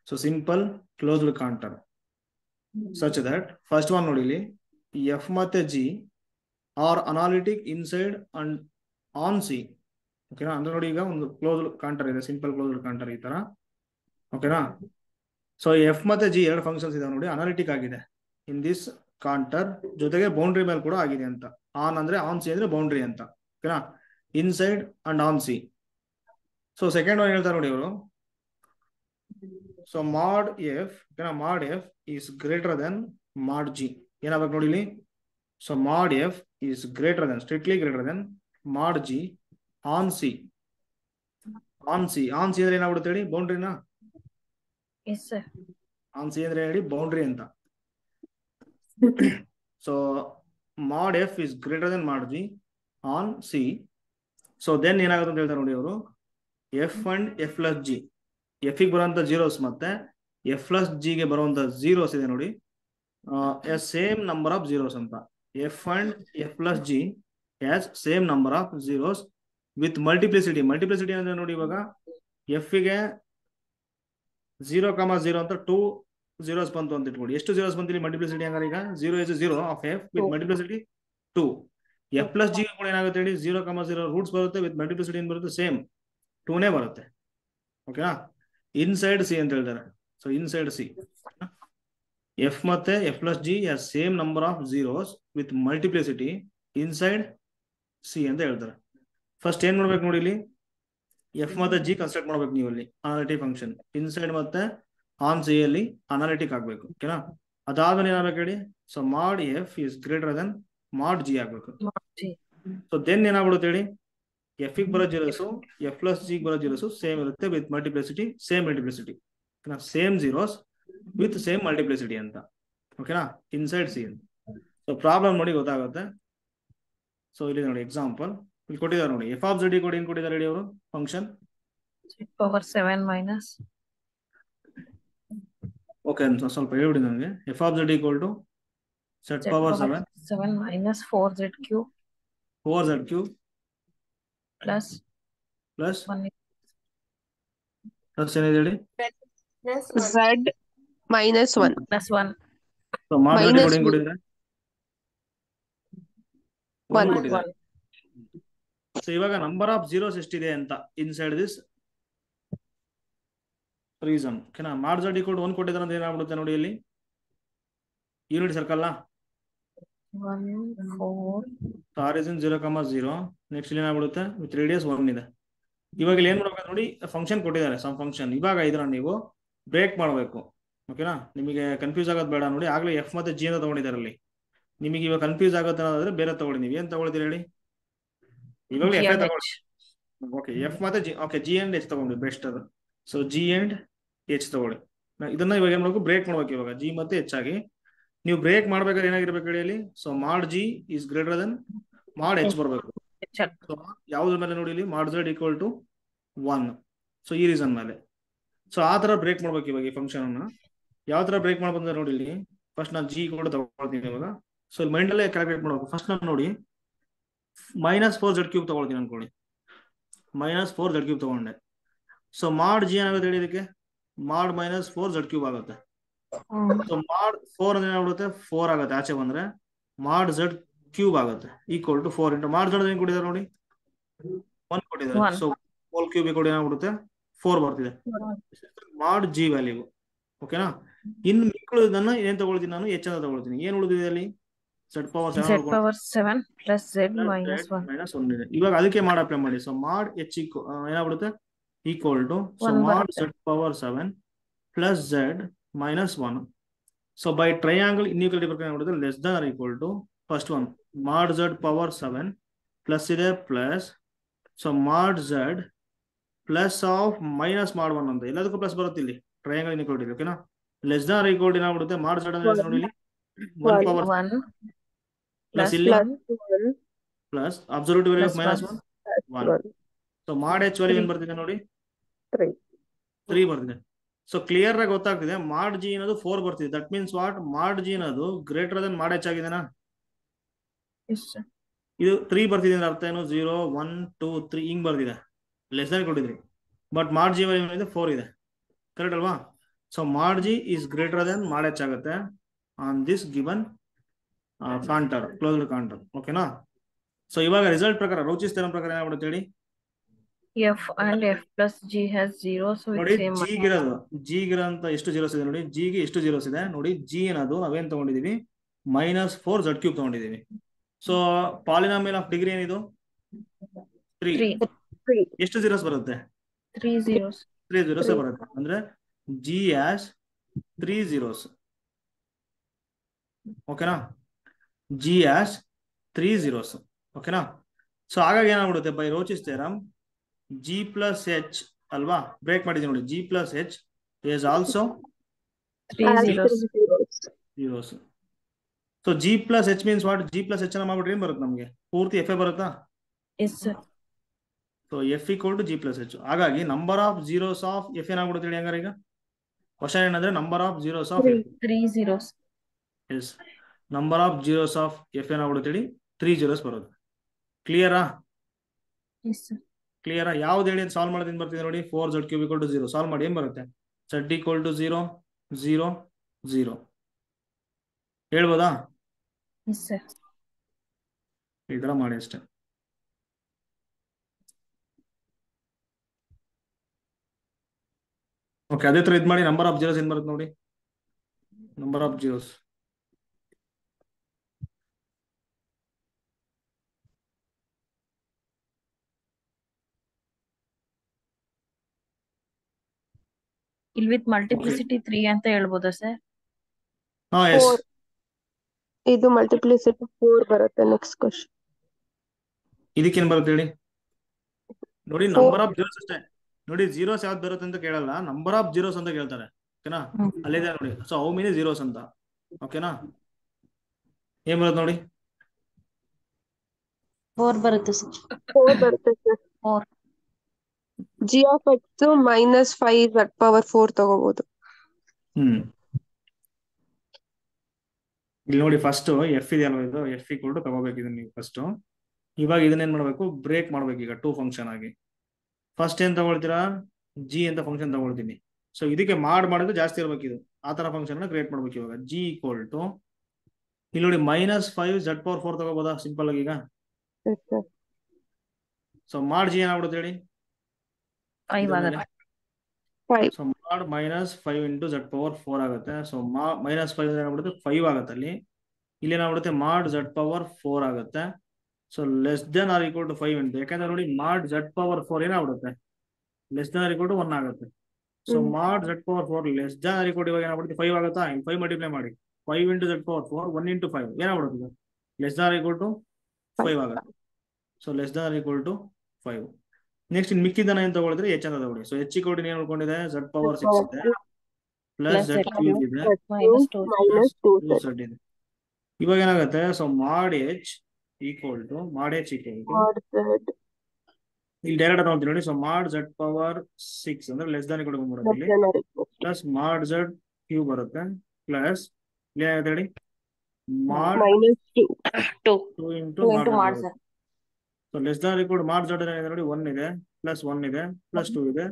so simple closed contour such that first one ನೋಡಿ ಇಲ್ಲಿ ಎಫ್ ಮತ್ತೆ G are analytic inside and on C. ಓಕೆನಾ, ಅಂದ್ರೆ ನೋಡಿ ಈಗ ಒಂದು ಕ್ಲೋಸ್ಡ್ ಕಾಂಟರ್ ಇದೆ, ಸಿಂಪಲ್ ಕ್ಲೋಸ್ಡ್ ಕಾಂಟರ್ ಈ ತರ. ಓಕೆನಾ, ಸೊ ಎಫ್ ಮತ್ತೆ ಜಿ ಎರಡು ಫಂಕ್ಷನ್ಸ್ ಇದಾವೆ ನೋಡಿ, ಅನಾಲಿಟಿಕ್ ಆಗಿದೆ ಇನ್ ದಿಸ್ ಕಾಂಟರ್, ಜೊತೆಗೆ ಬೌಂಡ್ರಿ ಮೇಲೆ ಕೂಡ ಆಗಿದೆ ಅಂತ. ಆನ್ ಅಂದ್ರೆ ಆನ್ ಸಿ ಅಂದ್ರೆ ಬೌಂಡ್ರಿ ಅಂತ. ಓಕೆನಾ, inside and on C. So second one ಹೇಳ್ತಾರೆ ನೋಡಿ ಇವರು, so mod F, mod F is greater than mod G. ಏನಾಗಬೇಕು ನೋಡಿ ಇಲ್ಲಿ, so mod F is greater than, strictly greater than mod G on C. On C ಅಂದ್ರೆ ಏನಾಗ್ಬಿಡುತ್ತೆ ಹೇಳಿ, ಬೌಂಡ್ರಿನಾ? Yes sir. ಆನ್ ಸಿ ಅಂದ್ರೆ ಹೇಳಿ ಬೌಂಡ್ರಿ ಅಂತ. So mod F is greater than mod G on C. So then ಏನಾಗುತ್ತೆ ಅಂತ ಹೇಳ್ತಾರೆ ನೋಡಿ ಅವರು, F and F plus G, F ಗೆ ಬರುವಂತ ಜೀರೋಸ್ ಮತ್ತೆ ಎಫ್ ಪ್ಲಸ್ ಜಿ ಗೆ ಬರುವಂತ ಜೀರೋಸ್ ಇದೆ ನೋಡಿ, a same number of zeros ಅಂತ. F and F plus G has same number of zeros with multiplicity. Multiplicity ಅಂದ್ರೆ ನೋಡಿ, ಇವಾಗ ಎಫ್ ಗೆ 0,0 ಅಂತ 2 zeros ಬಂತು ಅಂತ ಇಟ್ಕೊಳ್ಳಿ. ಎಷ್ಟು zeros ಬಂತು ಇಲ್ಲಿ ಮಲ್ಟಿಪ್ಲಿಸಿಟಿ? ಹಂಗಾರೆ ಈಗ 0 is 0 of F with multiplicity 2. F plus G ಕೂಡ ಏನಾಗುತ್ತೆ ಹೇಳಿ, 0,0 ರೂಟ್ಸ್ ಬರುತ್ತೆ, ವಿತ್ ಮಲ್ಟಿಪ್ಲಿಸಿಟಿ ಏನ್ ಬರುತ್ತೆ, ಸೇಮ್ 2ನೇ ಬರುತ್ತೆ. ಓಕೆನಾ, ಇನ್ಸೈಡ್ ಸಿ ಅಂತ ಹೇಳ್ತಾರೆ. ಸೊ ಇನ್ಸೈಡ್ ಸಿ ಎಫ್ ಮತ್ತೆ F plus G same number of zeros with multiplicity inside C ಅಂತ ಹೇಳ್ತಾರೆ. ಫಸ್ಟ್ ಏನ್ ಮಾಡ್ಬೇಕು ನೋಡಿ ಇಲ್ಲಿ, ಎಫ್ ಮತ್ತೆ ಜಿ ಕನ್ಸ್ಟ್ರಕ್ಟ್ ಮಾಡ್ಬೇಕು ನೀವು ಅಲ್ಲಿ ಅನಾಲಿಟಿಕ್ ಫಂಕ್ಷನ್. ಇನ್ಸೈಡ್ ಮತ್ತೆ ಆನ್ ಸಿ ಅಲ್ಲಿ ಅನಾಲಿಟಿಕ್ ಆಗ್ಬೇಕು. ಓಕೆನಾ, ಅದಾದ್ಮೇಲೆ ಏನಾಗಬೇಕು ಹೇಳಿ, so mod F is greater than mod G ಆಗ್ಬೇಕು. ಸೊ ದೆನ್ ಏನಾಗ್ಬಿಡುತ್ತೆ ಹೇಳಿ, ಎಫ್ ಗೆ ಬರೋ ಜೀರೋಸು ಎಫ್ ಪ್ಲಸ್ ಜಿ ಬರೋ ಜೀರೋಸು ಸೇಮ್ ಇರುತ್ತೆ with multiplicity, same multiplicity, same zeros with same multiplicity ಅಂತ. ಓಕೆನಾ, ಇನ್ಸೈಡ್ ಸಿ ಅಂತ. ಸೊ ಪ್ರಾಬ್ಲಮ್ ನೋಡಿ ಗೊತ್ತಾಗುತ್ತೆ. ಸೊ ಇಲ್ಲಿ ನೋಡಿ ಎಕ್ಸಾಂಪಲ್ ಇಲ್ಲಿ ಕೊಟ್ಟಿದ್ದಾರೆ ನೋಡಿ, ಎಫ್ ಆಫ್ ಜೆಡ್ ಕೂಡ ಏನ್ ಕೊಟ್ಟಿದ್ದಾರೆ ಹೇಳಿ ಅವರು, ಫಂಕ್ಷನ್ ಪವರ್ 7 ಮೈನಸ್. ಓಕೆ, ಸ್ವಲ್ಪ ಹೇಳ್ಬಿಡಿ ನನಗೆ. F of Z equal to z power 7 minus 4z cube 4z cube plus plus 1 plus ಏನಿದೆ ಹೇಳಿ, Z minus 1. Plus 1 so mod Z ಕೂಡ ಏನ್ ಕೊಟ್ಟಿದ್ದಾರೆ, 1 1. ಕೊಟ್ಟಿದ್ದಾರೆ. ಸೊ ಇವಾಗ ನಂಬರ್ ಆಫ್ ಜೀರೋಸ್ ಎಷ್ಟಿದೆ ಅಂತ ಇನ್ಸೈಡ್ ದಿಸ್ ರೀಸನ್. ಓಕೆನಾ, ಮಾಡ್ ಜೆಡ್ ಈಕ್ವಲ್ ಟು 1 ಕೊಟ್ಟಿದ್ದಾರೆ ಅಂತ ಏನಾಗ್ಬಿಡುತ್ತೆ ನೋಡಿ ಇಲ್ಲಿ, ಯೂನಿಟ್ ಸರ್ಕಲ್ ನಾ, 1 4 ಆರ್ ಇಸ್ ಇನ್ 0,0. ನೆಕ್ಸ್ಟ್ ಇಲ್ಲಿ ಏನಾಗ್ಬಿಡುತ್ತೆ, ವಿತ್ ರೇಡಿಯಸ್ 1 ಇದೆ. ಇವಾಗ ಇಲ್ಲಿ ಏನ್ ಮಾಡ್ಬೇಕು ನೋಡಿ, ಫಂಕ್ಷನ್ ಕೊಟ್ಟಿದ್ದಾರೆ ಸಮ್ ಫಂಕ್ಷನ್. ಇವಾಗ ಇದನ್ನ ನೀವು ಬ್ರೇಕ್ ಮಾಡಬೇಕು. ಓಕೆನಾ, ನಿಮಗೆ ಕನ್ಫ್ಯೂಸ್ ಆಗೋದು ಬೇಡ ನೋಡಿ, ಆಗ್ಲೇ ಎಫ್ ಮತ್ತೆ ಜಿ ಅಂತ ತಗೊಂಡಿದ್ದಾರೆ ಅಲ್ಲಿ. ನಿಮಗೆ ಇವಾಗ ಕನ್ಫ್ಯೂಸ್ ಆಗುತ್ತೆ ಅನ್ನೋದಾದ್ರೆ ಬೇರೆ ತಗೊಳ್ಳಿ. ನೀವು ಏನ್ ತಗೊಳ್ತೀರಿ ಹೇಳಿ, ಇವಾಗಲೇ ಎಫ್ ತಗೊಳ್ಳಿ. ಓಕೆ, ಎಫ್ ಮತ್ತೆ G, okay G and H ತಗೊಂಡ್ವಿ ಬೆಸ್ಟ್ ಅದು. ಸೊ ಜಿ ಅಂಡ್ ಎಚ್ ತಗೊಳ್ಳಿ. ಇದನ್ನ ಇವಾಗ ಏನ್ ಮಾಡ್ಬೇಕು, ಬ್ರೇಕ್ ಮಾಡ್ಬೇಕು. ಇವಾಗ ಜಿ ಮತ್ತೆ ಎಚ್ ಆಗಿ ನೀವು ಬ್ರೇಕ್ ಮಾಡ್ಬೇಕಾದ್ರೆ ಏನಾಗಿರ್ಬೇಕು ಹೇಳಿ ಅಲ್ಲಿ, ಸೊ ಮಾಡ್ ಜಿ ಇಸ್ ಗ್ರೇಟರ್ ದೆನ್ ಮಾಡ್ ಎಚ್ ಬರಬೇಕು. ಯಾವ್ದ್ರ ಮೇಲೆ ನೋಡಿ ಇಲ್ಲಿ, ಮಾಡ್ ಝೆಡ್ ಈಕ್ವಲ್ ಟು 1. ಸೊ ಈ ರೀಸನ್ ಮೇಲೆ. ಸೊ ಆ ತರ ಬ್ರೇಕ್ ಮಾಡ್ಬೇಕು ಇವಾಗ ಈ ಫಂಕ್ಷನ್ ಅನ್ನ. ಯಾವ ತರ ಬ್ರೇಕ್ ಮಾಡ್ಬಂದ್ರೆ ನೋಡಿ ಇಲ್ಲಿ, ಫಸ್ಟ್ ನಾನು ಜಿ ಕೂಡ ತಗೊಳ್ತೀನಿ ಇವಾಗ. ಸೊ ಇಲ್ಲಿ ಮೈಂಡ್ ಅಲ್ಲೇ ಕ್ಯಾಲ್ಕುಲೇಟ್ ಮಾಡ್ಬೇಕು. ಫಸ್ಟ್ ನಾನು ನೋಡಿ ಮೈನಸ್ 4z ಕ್ಯೂಬ್ ತಗೊಳ್ತೀನಿ ಅನ್ಕೊಳ್ಳಿ, ಮೈನಸ್ 4z ಕ್ಯೂಬ್ ತಗೊಂಡೆ. ಸೊ ಮಾಡ್ ಜಿ ಏನಾಗುತ್ತೆ ಹೇಳಿ, ಇದಕ್ಕೆ ಮಾಡ್ ಮೈನಸ್ 4z ಕ್ಯೂಬ್ ಆಗುತ್ತೆ. ಸೊ ಮಾಡ್ 4 ಅಂದ್ರೆ ಏನಾಗುತ್ತೆ, 4 ಆಗುತ್ತೆ ಆಚೆ ಬಂದ್ರೆ, ಮಾಡ್ ಝೆಡ್ ಕ್ಯೂಬ್ ಆಗುತ್ತೆ ಈಕ್ವಲ್ ಟು 4 ಇಂಟು ಮಾಡ್ ಝೆಡ್ ಏನ್ ಕೊಟ್ಟಿದ್ದಾರೆ ನೋಡಿ, 1 ಕೊಟ್ಟಿದ್ದಾರೆ. ಸೊ ಹೋಲ್ ಕ್ಯೂಬ್ ಕೂಡ ಏನಾಗ್ಬಿಡುತ್ತೆ, 4 ಬರ್ತಿದೆ. ಮಾಡ್ ಜಿ ವ್ಯಾಲ್ಯೂ. ಓಕೆನಾ, ಇನ್ನು ಮಿಕ್ಕುಳಿದನ್ನ ಏನ್ ತಗೊಳ್ತೀನಿ ನಾನು, ಎಚ್ ಅಂತ ತಗೊಳ್ತೀನಿ. ಏನ್ ಉಳಿದಿದೆ ಅಲ್ಲಿ, z power 7 plus z minus 1 ಇದೆ. ಇವಾಗ ಅದಕ್ಕೆ ಮಾಡ್ ಅಪ್ಲೈ ಮಾಡಿ. ಸೊ ಮಾಡ್ ಎಚ್ ಏನಾಗ್ಬಿಡುತ್ತೆ, equal to so mod z power 7 plus z minus 1. So by triangle inequality ಪ್ರಕಾರ ಏನಾಗ್ಬಿಡುತ್ತೆ, less than or equal to first one mod z power 7 plus ಇದೆ plus, so mod z plus of minus mod 1 ಅಂತ ಎಲ್ಲದಕ್ಕೂ ಪ್ಲಸ್ ಬರುತ್ತೆ ಇಲ್ಲಿ ಟ್ರಯಾಂಗಲ್ ಇನ್ಇಕ್ವಾಲಿಟಿ. ಓಕೆನಾ, less than or equal to ಏನಾಗ್ಬಿಡುತ್ತೆ, ಮಾಡ್ z ಅಂದ್ರೆ ನೋಡಿ ಇಲ್ಲಿ 1 ಪವರ್ 1 ಪ್ಲಸ್ ಇಲ್ಲಿ plus absolute value of minus 1. So mod H value ಏನ್ ಬರ್ತಿದೆ ನೋಡಿ, 3 ಬರ್ತಿದೆ. ಸೊ ಕ್ಲಿಯರ್ ಆಗಿ ಗೊತ್ತಾಗ್ತಿದೆ, ಮಾಡ್ ಜಿ ಅನ್ನೋದು 4 ಬರ್ತಿದೆ. ದಟ್ ಮೀನ್ಸ್ ವಾಟ್, ಮಾಡ್ ಜಿ ಅನ್ನೋದು ಗ್ರೇಟರ್ ದನ್ ಮಾಡ್ ಎಚ್ ಆಗಿದೆನಾ. ಇದು 3 ಬರ್ತಿದೆ ಅಂದ್ರೆ ಅರ್ಥ ಏನು, 0 1 2 3 ಹಿಂಗ್ ಬರ್ತಿದೆ, ಲೆಸ್ ದನ್ ಕೊಟ್ಟಿದ್ರಿ. ಬಟ್ ಮಾಡ್ ಜಿ ವ್ಯಾಲ್ಯೂ 4 ಇದೆ, ಕರೆಕ್ಟ್ ಅಲ್ವಾ. ಸೊ ಮಾಡ್ ಜಿ ಈಸ್ ಗ್ರೇಟರ್ ದೆನ್ ಮಾಡ್ ಎಚ್ ಆಗುತ್ತೆ on this given canter closed canter. ಓಕೆನಾ? ಸೊ ಇವಾಗ ರಿಸಲ್ಟ್ ಪ್ರಕಾರ ರೋಚಿಸ್ ಥಿಯರಂ ಪ್ರಕಾರ ಏನಾಗ್ಬಿಡುತ್ತೆ ಹೇಳಿ? F and F plus G has 0, so ನೋಡಿ it's same. ಜಿಗಿರೋಂತ ಎಷ್ಟು ಜೀರೋಸ್ ಇದೆ ನೋಡಿ, ಜಿಗೆ ಎಷ್ಟು ಜೀರೋಸ್ ಇದೆ ನೋಡಿ. ಜಿ ಏನದು ನಾವೇನ್ ತಗೊಂಡಿದೀವಿ -4 z³ ತಗೊಂಡಿದೀವಿ. ಸೊ ಪಾಲಿನಾಮಿಯಲ್ ಆಫ್ ಡಿಗ್ರಿ ಏನಿದು 3. 3. ಎಷ್ಟು ಜೀರೋಸ್ ಬರುತ್ತೆ? 3 zeros. 3 ಜೀರೋಸ್ ಬರುತ್ತೆ. ಅಂದ್ರೆ ಜಿ ಹ್ಯಾಸ್ 3 zeros. ಓಕೆನಾ? G has 3 zeros. ಓಕೆನಾ? ಸೊ ಹಾಗಾಗಿ ಏನಾಗ್ಬಿಡುತ್ತೆ by Rouché's theorem G plus H ಅಲ್ವಾ, ಬ್ರೇಕ್ ಮಾಡಿದೀವಿ ನೋಡಿ. G plus H is also 3 zeros. zeros. So G plus H means what? G plus H ಅನ್ನ ಮಾಡ್ಬಿಟ್ರೆ ಏನ್ ಬರುತ್ತೆ ನಮಗೆ? ಪೂರ್ತಿ ಎಫ್ ಎ ಬರುತ್ತಾ? Yes, sir. So F equal to G plus H. ಹಾಗಾಗಿ number of zeros of F ಏನಾಗ್ಬಿಡುತ್ತೆ ಹೇಳಿ ಹಂಗಾರೆ? ಈಗ ಕ್ವಶನ್ ಏನಂದ್ರೆ number of zeros of 3 zeros. Yes, number of zeros of F ಏನಾಗ್ಬಿಡುತ್ತೆ ಹೇಳಿ? 3 zeros ಬರುತ್ತೆ. ಕ್ಲಿಯರಾ? Yes, sir. ಕ್ಲಿಯರಾ? ಯಾವ್ದು ಹೇಳಿ ಸಾಲ್ವ್ ಮಾಡೋದೇನು ಬರ್ತಿದೆ ನೋಡಿ? 4z³ = 0 ಸಾಲ್ವ್ ಮಾಡಿ ಏನ್ ಬರುತ್ತೆ? z = 0 0 0 ಹೇಳ್ಬೋದಾ? Yes, sir. ಈ ತರ ಮಾಡಿ ಅಷ್ಟೇ. ಓಕೆ, ಅದೇ ತರ ಇದ್ ಮಾಡಿ. ನಂಬರ್ ಆಫ್ ಜೀರೋಸ್ ಏನ್ ಬರುತ್ತೆ ನೋಡಿ? ನಂಬರ್ ಆಫ್ ಜೀರೋಸ್ ಇಲ್ಲಿ ವಿತ್ ಮಲ್ಟಿಪ್ಲಿಸಿಟಿ 3 ಅಂತ ಹೇಳ್ಬೋದಾ ಸರ್? ಹಾ ಎಸ್. ಇದು ಮಲ್ಟಿಪ್ಲಿಸಿಟಿ 4 ಬರುತ್ತೆ. ನೆಕ್ಸ್ಟ್ ಕ್ವಶನ್ ಇದಕ್ಕೇನ್ ಬರುತ್ತೆ ಹೇಳಿ ನೋಡಿ? ನಂಬರ್ ಆಫ್ ಜೀರೋಸ್ ಅಷ್ಟೇ ನೋಡಿ. ಜೀರೋಸ್ ಯಾವ್ದು ಬರುತ್ತೆ ಅಂತ ಕೇಳಲ್ಲ, ನಂಬರ್ ಆಫ್ ಜೀರೋಸ್ ಅಂತ ಕೇಳ್ತಾರೆ. ಓಕೆನಾ? ಅಲ್ಲಿದೆ ನೋಡಿ. ಸೊ ಹೌ ಮೆನಿ ಜೀರೋಸ್ ಅಂತ. ಓಕೆನಾ? ಏನ್ ಬರುತ್ತೆ ನೋಡಿ? 4 ಬರುತ್ತೆ ಸರ್. 4 ಬರುತ್ತೆ ಸರ್. 4. ಜಿ ಆಫ್ ಎಕ್ಸ್ -5 ತಗೋಬಹುದು. ಇಲ್ಲಿ ನೋಡಿ ಫಸ್ಟ್ ಎಫ್ ಇದೆ ಅಲ್ವಾ, ಇದು ಎಫ್ ಈಕ್ವಲ್ ಟು ತಗೋಬೇಕು ಇದನ್ನ ನೀವು ಫಸ್ಟ್. ಇವಾಗ ಇದನ್ನೇನ್ ಮಾಡ್ಬೇಕು? ಬ್ರೇಕ್ ಮಾಡ್ಬೇಕು ಈಗ 2 ಫಂಕ್ಷನ್ ಆಗಿ. ಫಸ್ಟ್ ಏನ್ ತಗೊಳ್ತೀರಾ? ಜಿ ಅಂತ ಫಂಕ್ಷನ್ ತಗೊಳ್ತೀನಿ. ಸೊ ಇದಕ್ಕೆ ಮಾಡಿದ್ರೆ ಜಾಸ್ತಿ ಇರ್ಬೇಕು ಇದು. ಆ ತರ ಫಂಕ್ಷನ್ ಕ್ರಿಯೇಟ್ ಮಾಡ್ಬೇಕು ಇವಾಗ. ಜಿ ಈಕ್ವಲ್ ಟು ಇಲ್ಲಿ ನೋಡಿ -5 z⁴ ತಗೋಬೋದಾ ಸಿಂಪಲ್ ಆಗಿ ಈಗ? ಸೊ ಮಾಡ್ ಜಿ ಏನಾಗ್ಬಿಡುತ್ತೆ ಹೇಳಿ? 5 ಆಗುತ್ತೆ. ಸೊ ಮಾಡ್ -5 × z⁴ ಆಗುತ್ತೆ. ಸೊ -5 ಏನಾಗ್ಬಿಡುತ್ತೆ? 5 ಆಗುತ್ತೆ ಅಲ್ಲಿ. ಇಲ್ಲಿ ಏನಾಗ್ಬಿಡುತ್ತೆ? ಮಾಡ್ z⁴ ಆಗುತ್ತೆ. So less than or equal to 5 ಅಂತ. ಯಾಕಂದ್ರೆ ನೋಡಿ ಮಾಡ್ z⁴ ಏನಾಗ್ಬಿಡುತ್ತೆ? Less than or equal to 1 ಆಗುತ್ತೆ. So mod z⁴ less than or equal to ಇವಾಗ ಏನಾಗ್ಬಿಡುತ್ತೆ? 5 ಆಗುತ್ತಾ? 5 ಮಲ್ಟಿಪ್ಲೈ ಮಾಡಿ. 5 × z⁴ 1 × 5 ಏನಾಗ್ಬಿಡುತ್ತೆ? Less than or equal to 5 ಆಗುತ್ತೆ. So less than or equal to 5. Next ಇನ್ ಮಿಕ್ಕಿದನ್ನ ಏನ್ ತಗೊಳಿದ್ರೆ ಎಚ್ ಅಂತ ತಗೊಳ್ಳಿ. ಸೊ ಎಚ್ ಈಕ್ವಲ್ ಟು ಏನ್ ಉಳ್ಕೊಂಡಿದೆ? z⁴ 6 ಇದೆ ಪ್ಲಸ್ z³ ಇದೆ -2 z ಇದೆ. ಇವಾಗ ಏನಾಗುತ್ತೆ? So mod H equal to ಇಲ್ಲಿ ಡೈರೆಕ್ಟ್ ತಗೊಂತೀನಿ ನೋಡಿ. ಸೊ ಮಾಡ್ z⁴ 6 ಅಂದ್ರೆ ಲೆಸ್ ದನ್ ಈಕ್ವಲ್ ಟು ಬರುತ್ತೆ ಪ್ಲಸ್ ಮಾಡ್ z³ ಬರುತ್ತೆ ಪ್ಲಸ್ ಏನಾಗುತ್ತೆ ಹೇಳಿ? ಮಾಡ್ -2 × mod z. So less than equal to mod z ಏನಿದೆ ನೋಡಿ? 1 ಇದೆ ಪ್ಲಸ್ 1 ಇದೆ ಪ್ಲಸ್ 2 ಇದೆ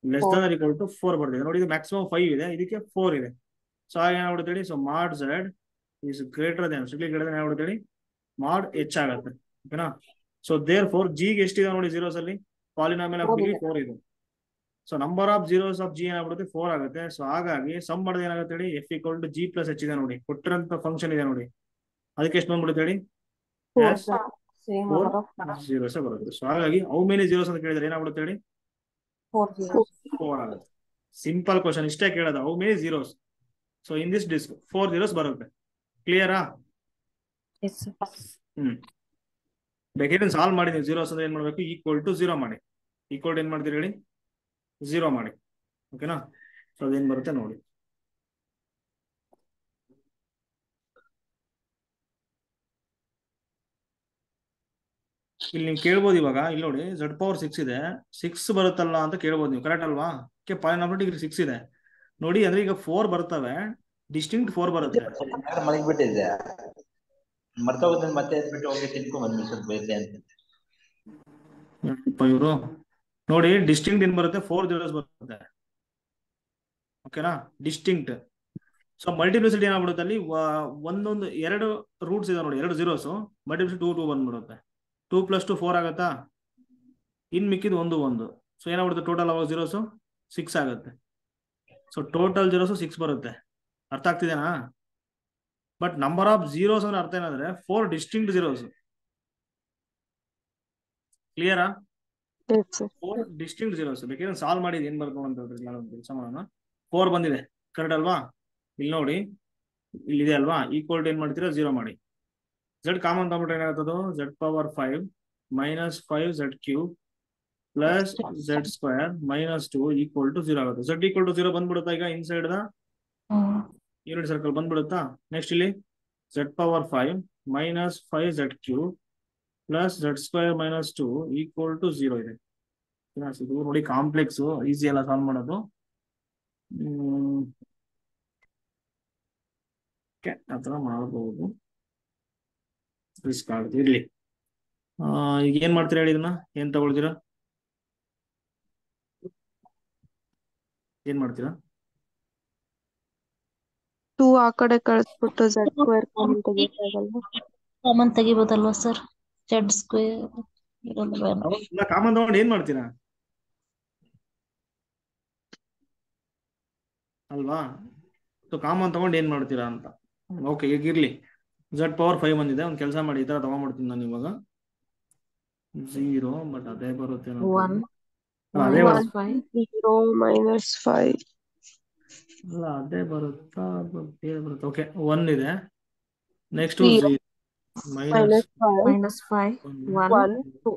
ಲೆಸ್ ದನ್ ಈಕ್ವಲ್ ಟು 4 ಬರ್ತಿದೆ ನೋಡಿ. ಇದು ಮ್ಯಾಕ್ಸಿಮಮ್ 5 ಇದೆ, ಇದಕ್ಕೆ 4 ಇದೆ. ಸೊ ಹಾಗೆ ಏನಾಗ್ಬಿಡುತ್ತೆ ಹೇಳಿ? So mod z is greater then ಏನಾಗ್ಬಿಡುತ್ತೆ ಹೇಳಿ? ಮಾಡ್ ಎಚ್ ಆಗುತ್ತೆ. ಓಕೆನಾ? ಸೊ ದೇರ್ ಫೋರ್ ಜಿಗೆ ಎಷ್ಟಿದೆ ನೋಡಿ ಜೀರೋಸ್ ಅಲ್ಲಿ? ಪಾಲಿನಾಮಿಯಲ್ ಆಫ್ ಡಿಗ್ರಿ 4 ಇದೆ. So number of zeros of G ಏನಾಗ್ಬಿಡುತ್ತೆ? 4 ಆಗುತ್ತೆ. ಸೊ ಹಾಗಾಗಿ ಸಮ್ ಮಾಡಿದ್ರೆ ಏನಾಗುತ್ತೆ ಹೇಳಿ? F equal to G plus H ಇದೆ ನೋಡಿ. ಕೊಟ್ಟಿರೋಂಥ ಫಂಕ್ಷನ್ ಇದೆ ನೋಡಿ, ಅದಕ್ಕೆ ಎಷ್ಟು ಬಂದ್ಬಿಡುತ್ತೆ ಹೇಳಿ? 4 ಜೀರೋಸ್ ಬರುತ್ತೆ. ಸೊ ಹಾಗಾಗಿ ಹೌ ಮೆನಿ ಜೀರೋಸ್ ಅಂತ ಕೇಳಿದ್ರೆ ಏನಾಗ್ಬಿಡುತ್ತೆ ಹೇಳಿ? 4 ಆಗುತ್ತೆ. ಸಿಂಪಲ್ ಕ್ವಶನ್ ಇಷ್ಟೇ ಕೇಳೋದು, how many zeros. So in this disk 4 zeros ಬರುತ್ತೆ. ಕ್ಲಿಯರಾ? ಬೇಕಾದ್ರೆ ಸಾಲ್ವ್ ಮಾಡಿ ನೀವು. ಜೀರೋಸ್ ಅಂದ್ರೆ ಏನ್ ಮಾಡ್ಬೇಕು? ಈಕ್ವಲ್ ಟು 0 ಮಾಡಿ. ಈಕ್ವಲ್ ಟು ಏನ್ ಮಾಡ್ತೀರಿ ಹೇಳಿ? 0 ಮಾಡಿ. ಓಕೆನಾ? ಸೊ ಅದೇನ್ ಬರುತ್ತೆ ನೋಡಿ. ಇಲ್ಲಿ ನೀವು ಕೇಳ್ಬೋದು ಇವಾಗ. ಇಲ್ಲಿ ನೋಡಿ z⁴ ಇದೆ, 6 ಬರುತ್ತಲ್ಲ ಅಂತ ಕೇಳ್ಬೋದು ನೀವು. ಕರೆಕ್ಟ್ ಅಲ್ವಾ? ಪಾಲಿನಾಮಿಯಲ್ ಡಿಗ್ರಿ 6 ಇದೆ ನೋಡಿ. ಅಂದ್ರೆ ಈಗ 4 ಬರ್ತವೆ, ಡಿಸ್ಟಿಂಕ್ಟ್ 4 ಬರುತ್ತೆ. ಮಲಗಿಬಿಟ್ಟಿದ್ದೆ, ಮರ್ತೋಗೋದನ್ನ ಮತ್ತೆ ಬಿಟ್ಟು ಹೋಗಿ ತಿನ್ಕೊಂಡ್ ಬಂದ್ವಿ ಸ್ವಲ್ಪ ಬೈತೆ ಅಂತ. ಇವರು ನೋಡಿ ಡಿಸ್ಟಿಂಕ್ಟ್ ಏನ್ ಬರುತ್ತೆ? 4 ಜೀರೋಸ್ ಬರುತ್ತೆ. ಓಕೆನಾ, ಡಿಸ್ಟಿಂಕ್ಟ್. ಸೊ ಮಲ್ಟಿಪ್ಲಿಸಿಟಿ ಏನಾಗ್ಬಿಡುತ್ತೆ ಅಲ್ಲಿ ಒಂದೊಂದು ಎರಡು ರೂಟ್ಸ್ ಇದೆ ನೋಡಿ, ಎರಡು ಜೀರೋಸ್, ಮಲ್ಟಿಪ್ಲಿಸಿಟಿ 2 ಬಂದ್ಬಿಡುತ್ತೆ. 2 + 2 4 ಆಗತ್ತಾ, ಇನ್ ಮಿಕ್ಕಿದ್ 1 1. ಸೊ ಏನಾಗ್ಬಿಡುತ್ತೆ ಟೋಟಲ್ ಅವಾಗ ಜೀರೋಸ್ 6 ಆಗುತ್ತೆ. ಸೊ ಟೋಟಲ್ ಜೀರೋಸ್ 6 ಬರುತ್ತೆ. ಅರ್ಥ ಆಗ್ತಿದೇನಾ? ಬಟ್ ನಂಬರ್ ಆಫ್ ಜೀರೋಸ್ ಅಂದ್ರೆ ಅರ್ಥ ಏನಂದ್ರೆ 4 ಡಿಸ್ಟಿಂಕ್ಟ್ ಜೀರೋಸ್. ಕ್ಲಿಯರಾ? 4 ಡಿಸ್ಟಿಂಕ್ಟ್ ಜೀರೋಸ್. ಬೇಕಾದ್ರೆ ಸಾಲ್ವ್ ಮಾಡಿದ್ ಏನ್ ಬರ್ಕೊಂಡು ಅಂತ ಹೇಳ್ರಿ, ನಾನು ಕೆಲಸ ಮಾಡೋಣ. 4 ಬಂದಿದೆ, ಕರೆಕ್ಟ್ ಅಲ್ವಾ? ಇಲ್ಲಿ ನೋಡಿ, ಇಲ್ಲಿದೆ ಅಲ್ವಾ, ಈಕ್ವಲ್ ಟು ಏನ್ ಮಾಡ್ತೀರಾ 0 ಮಾಡಿ. Z ಕಾಮನ್ ತಗೊಂಡ್ಬಿಟ್ರೆ ಏನಾಗ್ತದೆ, Z⁴ minus 5Z³ plus Z² minus 2 equal to 0 ಆಗುತ್ತೆ. Z ಈಕ್ವಲ್ ಟು 0 ಬಂದ್ಬಿಡುತ್ತಾ ಈಗ ಇನ್ಸೈಡ್ ದ ಯೂನಿಟ್ ಸರ್ಕಲ್ ಬಂದ್ಬಿಡುತ್ತಾ. ನೆಕ್ಸ್ಟ್ ಇಲ್ಲಿ Z⁴ minus 5Z³ plus Z² minus 2 equal to 0 ಇದೆ. ಇದು ನೋಡಿ ಕಾಂಪ್ಲೆಕ್ಸ್, ಈಸಿ ಎಲ್ಲ ಸಾಲ್ವ್ ಮಾಡೋದು. ಆತರ ಮಾಡಬಹುದು, ರಿಸ್ಕ್ ಆಗುತ್ತೆ. ಇರ್ಲಿ, ಈಗ ಏನ್ ಮಾಡ್ತೀರಾ ಹೇಳಿ, ಇದನ್ನ ಏನ್ ತಗೊಳ್ತೀರಾ, ಏನ್ ಮಾಡ್ತೀರಾ? 2 ಆ ಕಡೆ ಕಳಿಸ್ಬಿಟ್ಟು Z² ಕಾಮನ್ ತೆಗಿಯಕ್ಕಾಗಲ್ವಾ? ಕಾಮನ್ ತೆಗಿಬೋದಲ್ವಾ ಸರ್? Z² ಇಲ್ಲ, ಕಾಮನ್ ತಗೊಂಡು ಏನ್ ಮಾಡ್ತೀರಾ ಅಲ್ವಾ? ಸೊ ಕಾಮನ್ ತಗೊಂಡು ಏನ್ ಮಾಡ್ತೀರಾ ಅಂತ. ಓಕೆ, ಈಗ ಇರ್ಲಿ, Z⁴ ಬಂದಿದೆ. ಒಂದ್ ಕೆಲಸ ಮಾಡಿ, ಈ ತರ ತಗೊಂಡ್ಬಿಡ್ತೀನಿ ನಾನು ಇವಾಗ. 0, ಬಟ್ ಅದೇ ಬರುತ್ತೆ, ಅದೇ ಬರುತ್ತೆ. 0 ಮೈನಸ್ 5 ಅಲ್ಲ, ಅದೇ ಬರುತ್ತಾ, ಬೇರೆ ಬರುತ್ತೆ. ಓಕೆ, 1 ಇದೆ. ನೆಕ್ಸ್ಟ್ 0 ಮೈನಸ್ -5 1 2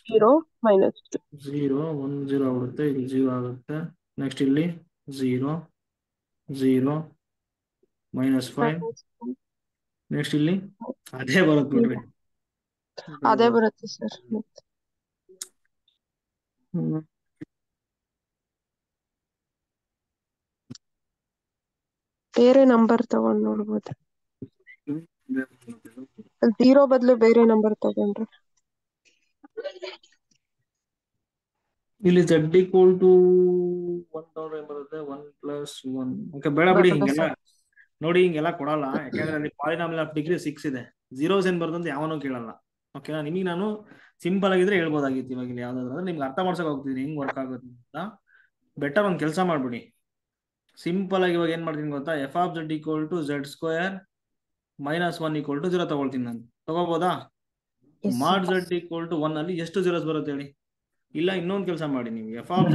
0 ಮೈನಸ್ 2 0 1 0 ಆಗುತ್ತೆ, ಇಲ್ಲಿ 0 ಆಗುತ್ತೆ. ನೆಕ್ಸ್ಟ್ ಇಲ್ಲಿ 0 0 ಮೈನಸ್ 5. ನೆಕ್ಸ್ಟ್ ಇಲ್ಲಿ ಅದೇ ಬರುತ್ತೆ ನೋಡ್ರಿ, ಅದೇ ಬರುತ್ತೆ ಸರ್. ಬೇರೆ ನಂಬರ್ ತಗೊಂಡ್ ನೋಡ್ಬೋದು. 0 ಬದಲು ಬೇರೆ ನಂಬರ್ ತಗೊಂಡ್ರೆ ಇಲ್ಲಿ Z ಈಕ್ವಲ್ ಟು 1 ತಗೊಂಡ್ರೆ ಏನ್ ಬರುತ್ತೆ, 1 + 1. ಓಕೆ, ಬೇಡ ಬಿಡಿ ಹಿಂಗೆಲ್ಲ ನೋಡಿ, ಹಿಂಗೆಲ್ಲ ಕೊಡಲ್ಲ. ಯಾಕಂದ್ರೆ ಅಲ್ಲಿ ಪಾಲಿನಾಮಿಯಲ್ ಆಫ್ ಡಿಗ್ರಿ 6 ಇದೆ. ಜೀರೋಸ್ ಏನ್ ಬರುತ್ತೆ ಅಂತ ಯಾವನೂ ಕೇಳಲ್ಲ. ಓಕೆನಾ, ನಿಮಗೆ ನಾನು ಸಿಂಪಲ್ ಆಗಿದ್ರೆ ಹೇಳ್ಬೋದಾಗಿತ್ತು. ಇವಾಗ ಇಲ್ಲಿ ಯಾವ್ದಾದ್ರು ಅಂದ್ರೆ ನಿಮ್ಗೆ ಅರ್ಥ ಮಾಡ್ಸಕ್ ಹೋಗ್ತಿದ್ದೀನಿ ಹೆಂಗ್ ವರ್ಕ್ ಆಗುತ್ತೆ ಅಂತ. ಬೆಟರ್ ಒಂದ್ ಕೆಲಸ ಮಾಡ್ಬಿಡಿ, ಸಿಂಪಲ್ ಆಗಿ ಇವಾಗ ಏನ್ ಮಾಡ್ತೀನಿ ಗೊತ್ತಾ, f(z) = Z² ಮೈನಸ್ 1 = 0 ತಗೊಳ್ತೀನಿ ನಾನು. ತಗೋಬೋದಾ? ಮಾಡ್ Z = 1 ಅಲ್ಲಿ ಎಷ್ಟು ಜೀರೋಸ್ ಬರುತ್ತೆ ಹೇಳಿ? ಇಲ್ಲ, ಇನ್ನೊಂದು ಕೆಲಸ ಮಾಡಿ, ನೀವು f(z)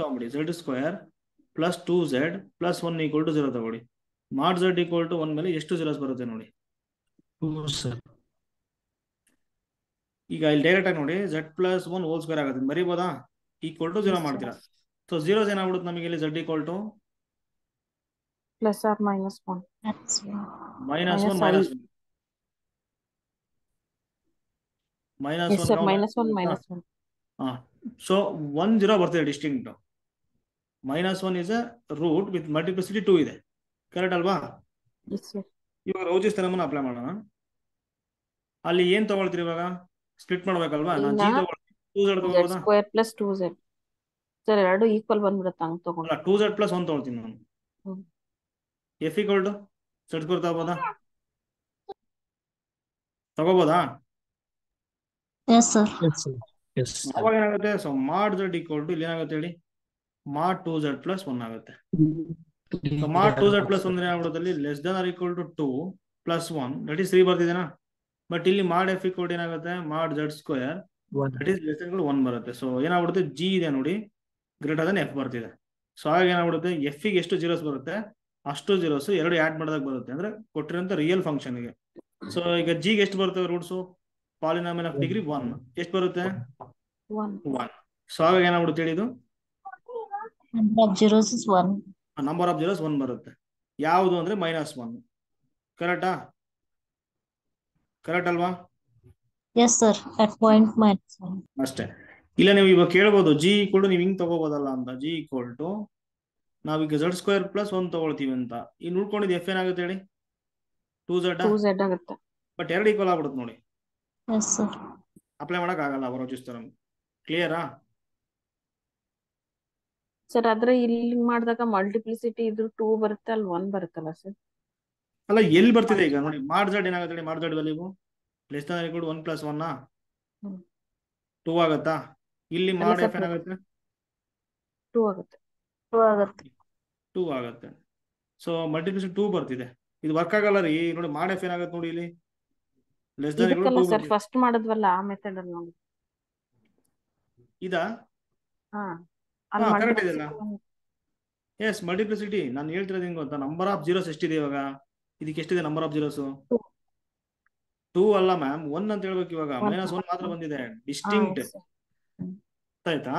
ತಗೊಂಬಿಡಿ, Z² plus 2Z plus 1 = 0 ತಗೊಳ್ಳಿ. ಮಾಡ್ Z = 1 ಮೇಲೆ ಎಷ್ಟು ಜೀರೋಸ್ ಬರುತ್ತೆ ನೋಡಿ. 2 ಸರ್. ಈಗ ಇಲ್ಲಿ ಡೈರೆಕ್ಟ್ ಆಗಿ ನೋಡಿ, Z+1² ಆಗುತ್ತೆ, ಬರೀಬೋದಾ? ಈಕ್ವಲ್ ಟು 0 ಮಾಡ್ತೀರಾ. ಸೊ ಜೀರೋಸ್ ಏನಾಗ್ಬಿಡುತ್ತೆ ನಮಗೆ ಇಲ್ಲಿ, Z = +or -1 -1 -1 ಸೊ 1 0 ಬರ್ತದೆ distinct. -1 is a root with multiplicity 2 ಇದೆ, ಕರೆಕ್ಟ್ ಅಲ್ವಾ? ಇವಾಗ ರೋಜಿಸ್ ಥಿಯರಮ್ ಅಪ್ಲೈ ಮಾಡೋಣ. ಅಲ್ಲಿ ಏನ್ ತಗೊಳ್ತೀರಿ ಇವಾಗ? ಸ್ಪ್ಲಿಟ್ ಮಾಡ್ಬೇಕಲ್ವಾ? ನಾನು G ತಗೊಳ್ತೀನಿ, 2Z ತಗೋಬೋದಾ? Z² + 2Z ಸರ್, ಎರಡು ಈಕ್ವಲ್ ಬಂದ್ಬಿಡುತ್ತೆ ಹಂಗ್ ತಗೊಂಡು. ಅಲ್ಲ, 2Z + 1 ತಗೊಳ್ತೀನಿ ನಾನು. F = Z² ತಗೋಬೋದಾ? ತಗೋಬೋದಾ? Yes sir. ಅವಾಗ ಏನಾಗುತ್ತೆ, ಸೊ ಮಾಡ್ Z = ಇಲ್ಲಿ ಏನಾಗುತ್ತೆ ಹೇಳಿ, ಮಾಡ್ 2Z + 1 ಆಗುತ್ತೆ. ಸೊ ಮಾಡ್ 2Z + 1 ಏನಾಗ್ಬಿಡುತ್ತೆ ಅಲ್ಲಿ, <= 2 + 1 ದಟ್ ಈಸ್ 3 ಬರ್ತಿದೇನಾ? ಬಟ್ ಇಲ್ಲಿ ಮಾಡ್ F = ಏನಾಗುತ್ತೆ, ಮಾಡ್ Z² ದಟ್ ಈಸ್ <= 1 ಬರುತ್ತೆ. ಸೊ ಏನಾಗ್ಬಿಡುತ್ತೆ, G ಇದೆ ನೋಡಿ, ಗ್ರೇಟರ್ F ಬರ್ತಿದೆ. ಸೊ ಹಾಗೆ ಏನಾಗ್ಬಿಡುತ್ತೆ, F ಗೆ ಎಷ್ಟು ಜೀರೋಸ್ ಬರುತ್ತೆ ಅಷ್ಟು ಜೀರೋಸ್ ಎರಡು ಆಡ್ ಮಾಡಿದಾಗ ಬರುತ್ತೆ, ಅಂದ್ರೆ ಕೊಟ್ಟಿರೋಂಥ ರಿಯಲ್ ಫಂಕ್ಷನ್ಗೆ. ಸೊ ಈಗ G ಗೆ ಎಷ್ಟು ಬರುತ್ತೆ ರೂಟ್ಸು? ಪಾಲಿನಾಮಿಯಲ್ ಆಫ್ ಡಿಗ್ರಿ 1 ಎಷ್ಟು ಬರುತ್ತೆ? 1. ಸೊ ಹಾಗಾಗಿ ಏನಾಗ್ಬಿಡುತ್ತೆ ಹೇಳಿ, ಇದು number of zeros is 1. Number of zeros 1 ಬರುತ್ತೆ. ಯಾವುದು ಅಂದ್ರೆ -1. ಕರೆಕ್ಟಾ? ಕರೆಕ್ಟ್ ಅಲ್ವಾ? ಎಸ್ ಸರ್, ಅಟ್ ಪಾಯಿಂಟ್ -1 ಅಷ್ಟೇ. ಇಲ್ಲ, ನೀವು ಇವಾಗ ಕೇಳ್ಬೋದು G = ನೀವು ಹಿಂಗ್ ತಗೋಬೋದಲ್ಲ ಅಂತ. G = ನಾವೀಗ Z² + 1 ತಗೊಳ್ತೀವಿ ಅಂತ. ಇನ್ನು ಉಳ್ಕೊಂಡಿದ್ದು F ಏನಾಗುತ್ತೆ ಹೇಳಿ? 2Z ಆಗುತ್ತೆ. ಬಟ್ 2 ಈಕ್ವಲ್ ಆಗ್ಬಿಡುತ್ತೆ ನೋಡಿ. Yes sir. ಅಪ್ಲೈ ಮಾಡಕ್ ಆಗಲ್ಲ ರೋಜಿಸ್ ಥಿಯರಮ್. ಕ್ಲಿಯರಾ? ಸರ್ ಆದ್ರೆ ಇಲ್ಲಿ ಮಾಡಿದಾಗ ಮಲ್ಟಿಪ್ಲಿಸಿಟಿ ಇದ್ರು 2 ಬರುತ್ತೆ ಅಲ್ಲಿ 1 ಬರುತ್ತಲ್ಲ ಸರ್. ಅಲ್ಲ ಎಲ್ಲಿ ಬರ್ತಿದೆ ಈಗ ನೋಡಿ, ಮಾಡ್ ಝಡ್ ಏನಾಗುತ್ತೆ ಹೇಳಿ, ಮಾಡ್ Z value less than equal 1 + 1 ಹ್ಮ್. 2 ಆಗುತ್ತಾ? ಇಲ್ಲಿ ಅಲ್ಲ ಮಾಡ್ ಸರ್ ಎಫ್ ಏನಾಗುತ್ತೆ? 2 ಆಗುತ್ತೆ. 2 ಆಗುತ್ತೆ. 2 ಆಗುತ್ತೆ. ಸೊ ಮಲ್ಟಿಪ್ಲಿಸಿಟಿ 2 ಬರ್ತಿದೆ. ಇದು ವರ್ಕ್ ಆಗಲ್ಲ ರೀ. ನೋಡಿ ಮಾಡ್ ಎಫ್ ಏನಾಗುತ್ತೆ ನೋಡಿ, ಇಲ್ಲಿ ಲೆಸ್ ದನ್ ಈಕ್ವಲ್ ಇದಕ್ಕಲ್ಲ 2 ಸರ್ ಬರ್ತಿದೆ. ಫಸ್ಟ್ ಮಾಡಿದ್ವಲ್ಲ ಆ ಮೆಥಡ್ ಅಲ್ಲಿ ನೋಡಿ. ಇದಾ? ಹಾ ಅಲ್ಲಿ ಕರೆಕ್ಟ್ ಇದೆಯಲ್ಲ. Multiplicity yes multiplicity. ನಾನು ಹೇಳ್ತಿರೋದು ಹೆಂಗ್ ಗೊತ್ತಾ, ನಂಬರ್ ಆಫ್ ಜೀರೋಸ್ ಎಷ್ಟಿದೆ ಇವಾಗ? ಇದಕ್ಕೆ ಎಷ್ಟಿದೆ ನಂಬರ್ ಆಫ್ ಜೀರೋಸ್? 2 ಅಲ್ಲ ಮ್ಯಾಮ್, 1 ಅಂತ ಹೇಳ್ಬೇಕು ಇವಾಗ. -1 ಮಾತ್ರ ಬಂದಿದೆ, ಡಿಸ್ಟಿಂಕ್ಟ್. ಆಯ್ತಾ?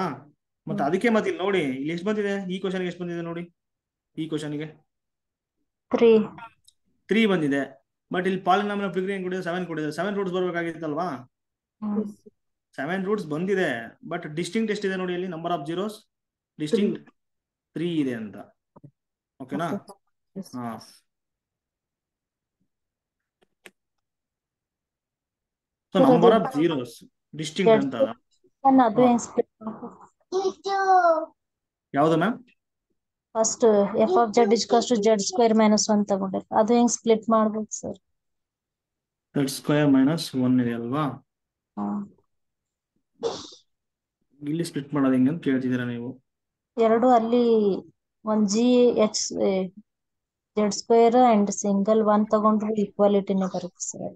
ಮತ್ತೆ ಅದಕ್ಕೆ ಮತ್ತೆ ಇಲ್ಲಿ ನೋಡಿ, ಇಲ್ಲಿ ಎಷ್ಟು ಬಂದಿದೆ? ಈ ಕ್ವಶನ್ಗೆ ಎಷ್ಟು ಬಂದಿದೆ ನೋಡಿ, ಈ ಕ್ವಶನ್ಗೆ 3 ಬಂದಿದೆ. ಬಟ್ ಇಲ್ಲಿ ಪಾಲಿನಾಮಿಯಲ್ ಆಫ್ ಡಿಗ್ರಿ ಹೆಂಗ್ ಕೊಟ್ಟಿದೆ? 7 ಕೊಟ್ಟಿದೆ. 7 ರೂಟ್ಸ್ ಬರ್ಬೇಕಾಗಿತ್ತಲ್ವಾ? 7 ರೂಟ್ಸ್ ಬಂದಿದೆ. ಬಟ್ ಡಿಸ್ಟಿಂಕ್ಟ್ ಎಷ್ಟಿದೆ ನೋಡಿ, ಇಲ್ಲಿ ನಂಬರ್ ಆಫ್ ಜೀರೋಸ್ ಡಿಸ್ಟಿಂಕ್ಟ್ 3 ಇದೆ ಅಂತ. ಓಕೆನಾ? ಹಾ. So number of zeros distinct ಅಂತ ಅದು ಹೆಂಗ್ ಸ್ಪ್ಲಿಟ್ ಯಾವ್ದು ma'am? First F of Z equals to Z square -1 ತಗೊಂಡೆ, ಅದು ಹೆಂಗ್ ಸ್ಪ್ಲಿಟ್ ಮಾಡ್ಬೇಕು ಸರ್? z² - 1 ಇದೆ ಅಲ್ವಾ? ಇಲ್ಲಿ ಸ್ಪ್ಲಿಟ್ ಮಾಡೋದು ಹೆಂಗೆ ಅಂತ ಕೇಳ್ತಿದ್ದೀರಾ ನೀವು? ಎರಡು ಅಲ್ಲಿ ಒಂದ್ z² ಅಂಡ್ ಸಿಂಗಲ್ 1 ತಗೊಂಡ್ರೆ ಈಕ್ವಾಲಿಟಿನೇ ಬರುತ್ತೆ ಸರ್.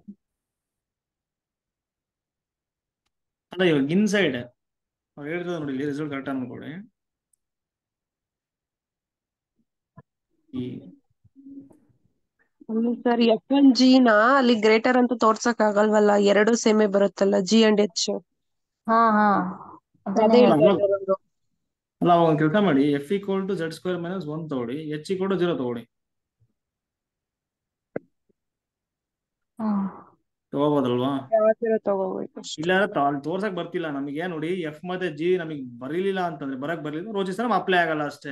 ಅಲ್ಲ ಇವಾಗ ಇನ್ಸೈಡ್ ಹೇಳ್ತದೆ ನೋಡಿ, ಇಲ್ಲಿ ರಿಸಲ್ಟ್ ಕರೆಕ್ಟ್ ಅನ್ಕೊಳ್ಳಿ. ಸರ್ F1G ನ ಅಲ್ಲಿ ಗ್ರೇಟರ್ ಅಂತ ತೋರ್ಸಕ್ ಆಗಲ್ವಲ್ಲ, ಎರಡು ಸೇಮೆ ಬರುತ್ತಲ್ಲ G and H. ಹಾ ಅದನ್ನೇ ಅದೇ ಹೇಳ್ದೆ. ಹೇಳ್ತಾ ಇರೋದು. ಅಲ್ಲ ಅವಾಗ ಕೆಲಸ ಮಾಡಿ, F = z² - 1 ತಗೊಳ್ಳಿ, H = 0 ತಗೊಳ್ಳಿ. ತಗೋಬೋದಲ್ವಾ? ತಗೋಬೇಕು. ಇಲ್ಲ ಅಲ್ಲಿ ತೋರ್ಸಕ್ ಬರ್ತಿಲ್ಲ ನಮಗೆ ನೋಡಿ. F ಮತ್ತೆ G ನಮಗೆ ಬರೀಲಿಲ್ಲ ಅಂತಂದ್ರೆ, ಬರಕ್ ಬರ್ಲಿಲ್ಲ ರೋಚಿಸ್ತಾರ ಅಪ್ಲೈ ಆಗಲ್ಲ ಅಷ್ಟೇ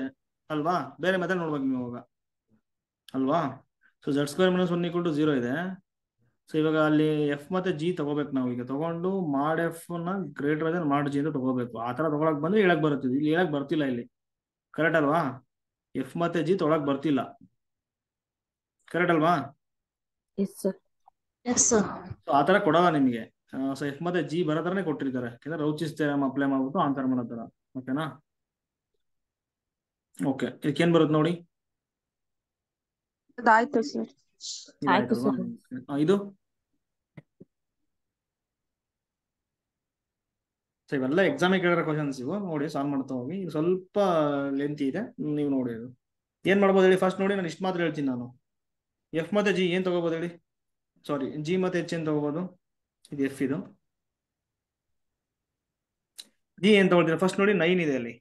ಅಲ್ವಾ? ಬೇರೆ ಮೆಥಡ್ ನೋಡ್ಬೇಕು ನೀವು ಅವಾಗ ಅಲ್ವಾ? ಸೊ z² - 1 = 0 ಇದೆ. ಸೊ ಇವಾಗ ಅಲ್ಲಿ F ಮತ್ತೆ G ತಗೋಬೇಕು ನಾವು. ಈಗ ತಗೊಂಡು ಮಾಡ್ F ನ ಗ್ರೇಟರ್ ದನ್ ಮಾಡ್ G ಅಂತ ತಗೋಬೇಕು. ಆ ತರ ತಗೊಳಕ್ ಬಂದ್ರೆ ಹೇಳಕ್ ಬರುತ್ತೆ. ಇಲ್ಲಿ ಹೇಳಕ್ ಬರ್ತಿಲ್ಲ ಇಲ್ಲಿ. ಕರೆಕ್ಟ್ ಅಲ್ವಾ? F ಮತ್ತೆ G ತೊಗೊಳಕ್ ಬರ್ತಿಲ್ಲ. ಕರೆಕ್ಟ್ ಅಲ್ವಾ? ಸೊ ಆ ತರ ಕೊಡಲ್ಲ ನಿಮಗೆ. ಸೊ F ಮತ್ತೆ G ಬರೋ ತರನೇ ಕೊಟ್ಟಿರ್ತಾರೆ. ಯಾಕಂದ್ರೆ ರೌಚಿಸ್ ಥಿಯರಮ್ ಅಪ್ಲೈ ಮಾಡ್ಬಿಟ್ಟು ಆನ್ಸರ್ ಮಾಡೋ ತರ. ಓಕೆನಾ? ಓಕೆ, ಇದಕ್ಕೇನ್ ಬರುತ್ತೆ ನೋಡಿ. ಅದಾಯ್ತು ಸರ್. ಆಯ್ತು ಸರ್. ಇದು ಸೊ ಇವೆಲ್ಲ ಎಕ್ಸಾಮಿಗೆ ಕೇಳಿರೋ ಕ್ವಶನ್ಸ್ ಇವು. ನೋಡಿ ಸಾಲ್ವ್ ಮಾಡ್ತಾ ಹೋಗಿ. ಇದು ಸ್ವಲ್ಪ ಲೆಂತಿ ಇದೆ, ನೀವು ನೋಡಿ. ಇದು ಏನ್ ಮಾಡ್ಬೋದು ಹೇಳಿ? ಫಸ್ಟ್ ನೋಡಿ, ನಾನು ಇಷ್ಟು ಮಾತ್ರ ಹೇಳ್ತೀನಿ ನಾನು. F ಮತ್ತೆ G ಏನ್ ತಗೋಬಹುದು ಹೇಳಿ? ಸಾರಿ, G ಮತ್ತೆ H ಏನ್ ತಗೋಬಹುದು? ಇದು F, ಇದು G ಏನ್ ತಗೊಳ್ತೀರಾ? ಫಸ್ಟ್ ನೋಡಿ 9 ಇದೆ ಅಲ್ಲಿ,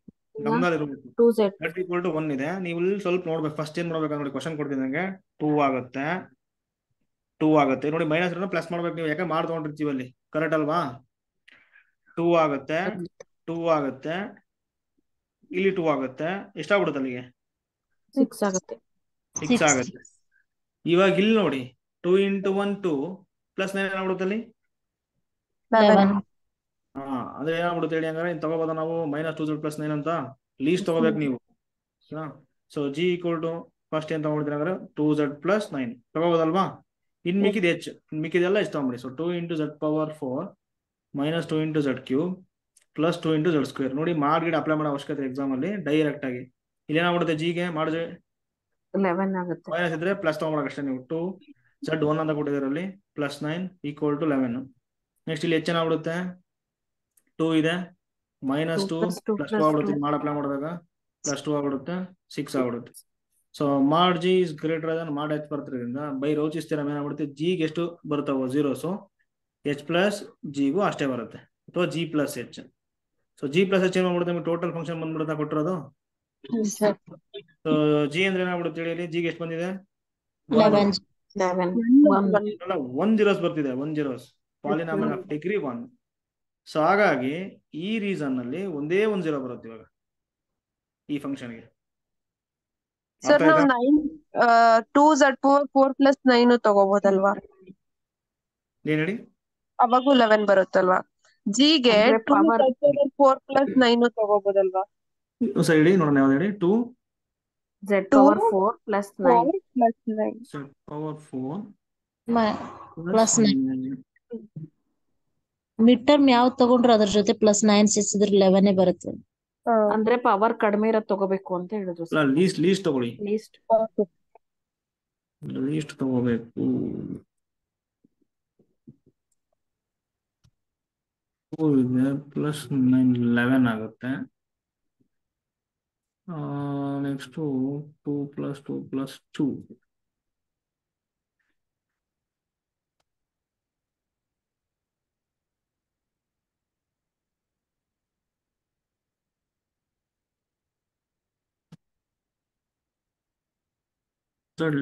ಗಮನದಲ್ಲಿರ್ಬೇಕು. 2z z = 1 ಇದೆ. ನೀವು ಇಲ್ಲಿ ಸ್ವಲ್ಪ ನೋಡ್ಬೇಕು. ಫಸ್ಟ್ ಏನ್ ಮಾಡ್ಬೇಕು ನೋಡಿ, ಕ್ವಶನ್ ಕೊಡ್ತೀನಿ ನಂಗೆ 2 ಆಗುತ್ತೆ. 2 ಆಗುತ್ತೆ ನೋಡಿ. ಮೈನಸ್ ಪ್ಲಸ್ ಮಾಡ್ಬೇಕು ನೀವು, ಯಾಕೆ ಮಾಡಿ ತಗೊಂಡಿರ್ತೀವಿ ಅಲ್ಲಿ. ಕರೆಕ್ಟ್ ಅಲ್ವಾ? 2 ಆಗುತ್ತೆ, 2 ಆಗುತ್ತೆ, ಇಲ್ಲಿ 2 ಆಗುತ್ತೆ. ಎಷ್ಟಾಗ್ಬಿಡುತ್ತೆ ಅಲ್ಲಿಗೆ? 6 ಆಗುತ್ತೆ. 6 ಆಗುತ್ತೆ. ಇವಾಗ ಇಲ್ಲಿ ನೋಡಿ, 2 × 1 2 + 9 ಏನಾಗ್ಬಿಡುತ್ತೆ ಅಲ್ಲಿ? 11. ಅದೇ ಏನಾಗ್ಬಿಡುತ್ತೆ ಹೇಳಿ? ಹಂಗಾರೆ ತಗೋಬೋದ ನಾವು -2z + 9 ಅಂತ? ಲೀಸ್ಟ್ ತಗೋಬೇಕು ನೀವು. ಸೊ G = ಫಸ್ಟ್ ಏನ್ ತಗೊಂಡಿದ್ರೆ ಅಂದ್ರೆ 2z + 9 ತಗೋಬೋದಲ್ವಾ? ಇನ್ ಮಿಕ್ಕಿದ H, ಮಿಕ್ಕಿದೆಲ್ಲ ಎಷ್ಟು ತಗೊಂಬಿಡಿ. So 2 × z⁴ -2 × z³ + 2 × z². ನೋಡಿ ಮಾಡ್ಗಿಡ ಅಪ್ಲೈ ಮಾಡೋ ಅವಶ್ಯಕತೆ ಎಕ್ಸಾಮ್ ಅಲ್ಲಿ ಡೈರೆಕ್ಟ್ ಆಗಿ. ಇಲ್ಲಿ ಏನಾಗ್ಬಿಡುತ್ತೆ? Gಗೆ ಮಾಡಿದ್ರೆ 11 ಆಗುತ್ತೆ. ಮೈನಸ್ ಇದ್ರೆ ಪ್ಲಸ್ ತಗೊಂಡ್ಬಿಡಕ್ಕೆ ಅಷ್ಟೇ ನೀವು. 2z1 ಅಂತ ಕೊಟ್ಟಿದ್ದೀರಲ್ಲಿ +9 = 11. ನೆಕ್ಸ್ಟ್ ಇಲ್ಲಿ H ಏನಾಗ್ಬಿಡುತ್ತೆ? 2 ಇದೆ, -2 +2 ಆಗ್ಬಿಡುತ್ತೆ. ಮಾಡಿ ಅಪ್ಲೈ ಮಾಡಿದಾಗ +2 ಆಗ್ಬಿಡುತ್ತೆ, 6 ಆಗ್ಬಿಡುತ್ತೆ. ಸೊ ಮಾಡ್ G = ಮಾಡ್ H ಬರ್ತಿರೋದ್ರಿಂದ ಬೈ ರೋಚಿಸ್ ಥಿಯರಮ್ ಏನಾಗ್ಬಿಡುತ್ತೆ? Gಗೆ ಎಷ್ಟು ಬರ್ತಾವೋ ಜೀರೋಸು, H + Gಗೂ ಅಷ್ಟೇ ಬರುತ್ತೆ, ಅಥವಾ G + H. So G + H ಏನ್ ಮಾಡ್ಬಿಡುತ್ತೆ? ನಿಮಗೆ ಟೋಟಲ್ ಫಂಕ್ಷನ್ ಬಂದ್ಬಿಡುತ್ತಾ ಕೊಟ್ಟಿರೋದು? ಸೊ G ಅಂದ್ರೆ ಏನಾಗ್ಬಿಡುತ್ತೆ ಹೇಳಿ? Gಗೆ ಎಷ್ಟು ಬಂದಿದೆ? 11. 1 ಜೀರೋಸ್ ಬರ್ತಿದೆ. 1 zeros polynomial of degree 1. So ಹಾಗಾಗಿ ಈ ರೀಸನ್ ಅಲ್ಲಿ ಒಂದೇ 1 ಜೀರೋ ಬರುತ್ತೆ ಇವಾಗ ಈ ಫಂಕ್ಷನ್ಗೆ. ಸರ್ ನಾವು 2z⁴ + 9 ತಗೋಬಹುದಲ್ವಾ? ಏನ್ ಹೇಳಿ? ಅವಾಗೂ 11 ಬರುತ್ತಲ್ವಾ? Gಗೆ ಅಂದ್ರೆ power 2z⁴ + 9 ತಗೋಬಹುದಲ್ವಾ? ಸರಿ ಹೇಳಿ ನೋಡೋಣ, ಯಾವ್ದು ಹೇಳಿ. 2 Z two power 4 plus 9. 4 plus 9. z power 4 plus plus 9. Mid term ಯಾವ್ದು ತಗೊಂಡ್ರು ಅದ್ರ ಜೊತೆ +9 ಸೇರಿಸಿದ್ರೆ 11 ಬರುತ್ತೆ. ಅಂದ್ರೆ ಪವರ್ ಕಡಿಮೆ ಇರೋದ್ ತಗೋಬೇಕು ಅಂತ ಹೇಳಿದ್ರು ಅಲ್ಲ, ಲೀಸ್ಟ್ ತಗೊಳ್ಳಿ. ಲೀಸ್ಟ್. ಲೀಸ್ಟ್ ತಗೋಬೇಕು. +9 11 ಆಗುತ್ತೆ. ನೆಕ್ಸ್ಟ್ 2 + 2 + 2.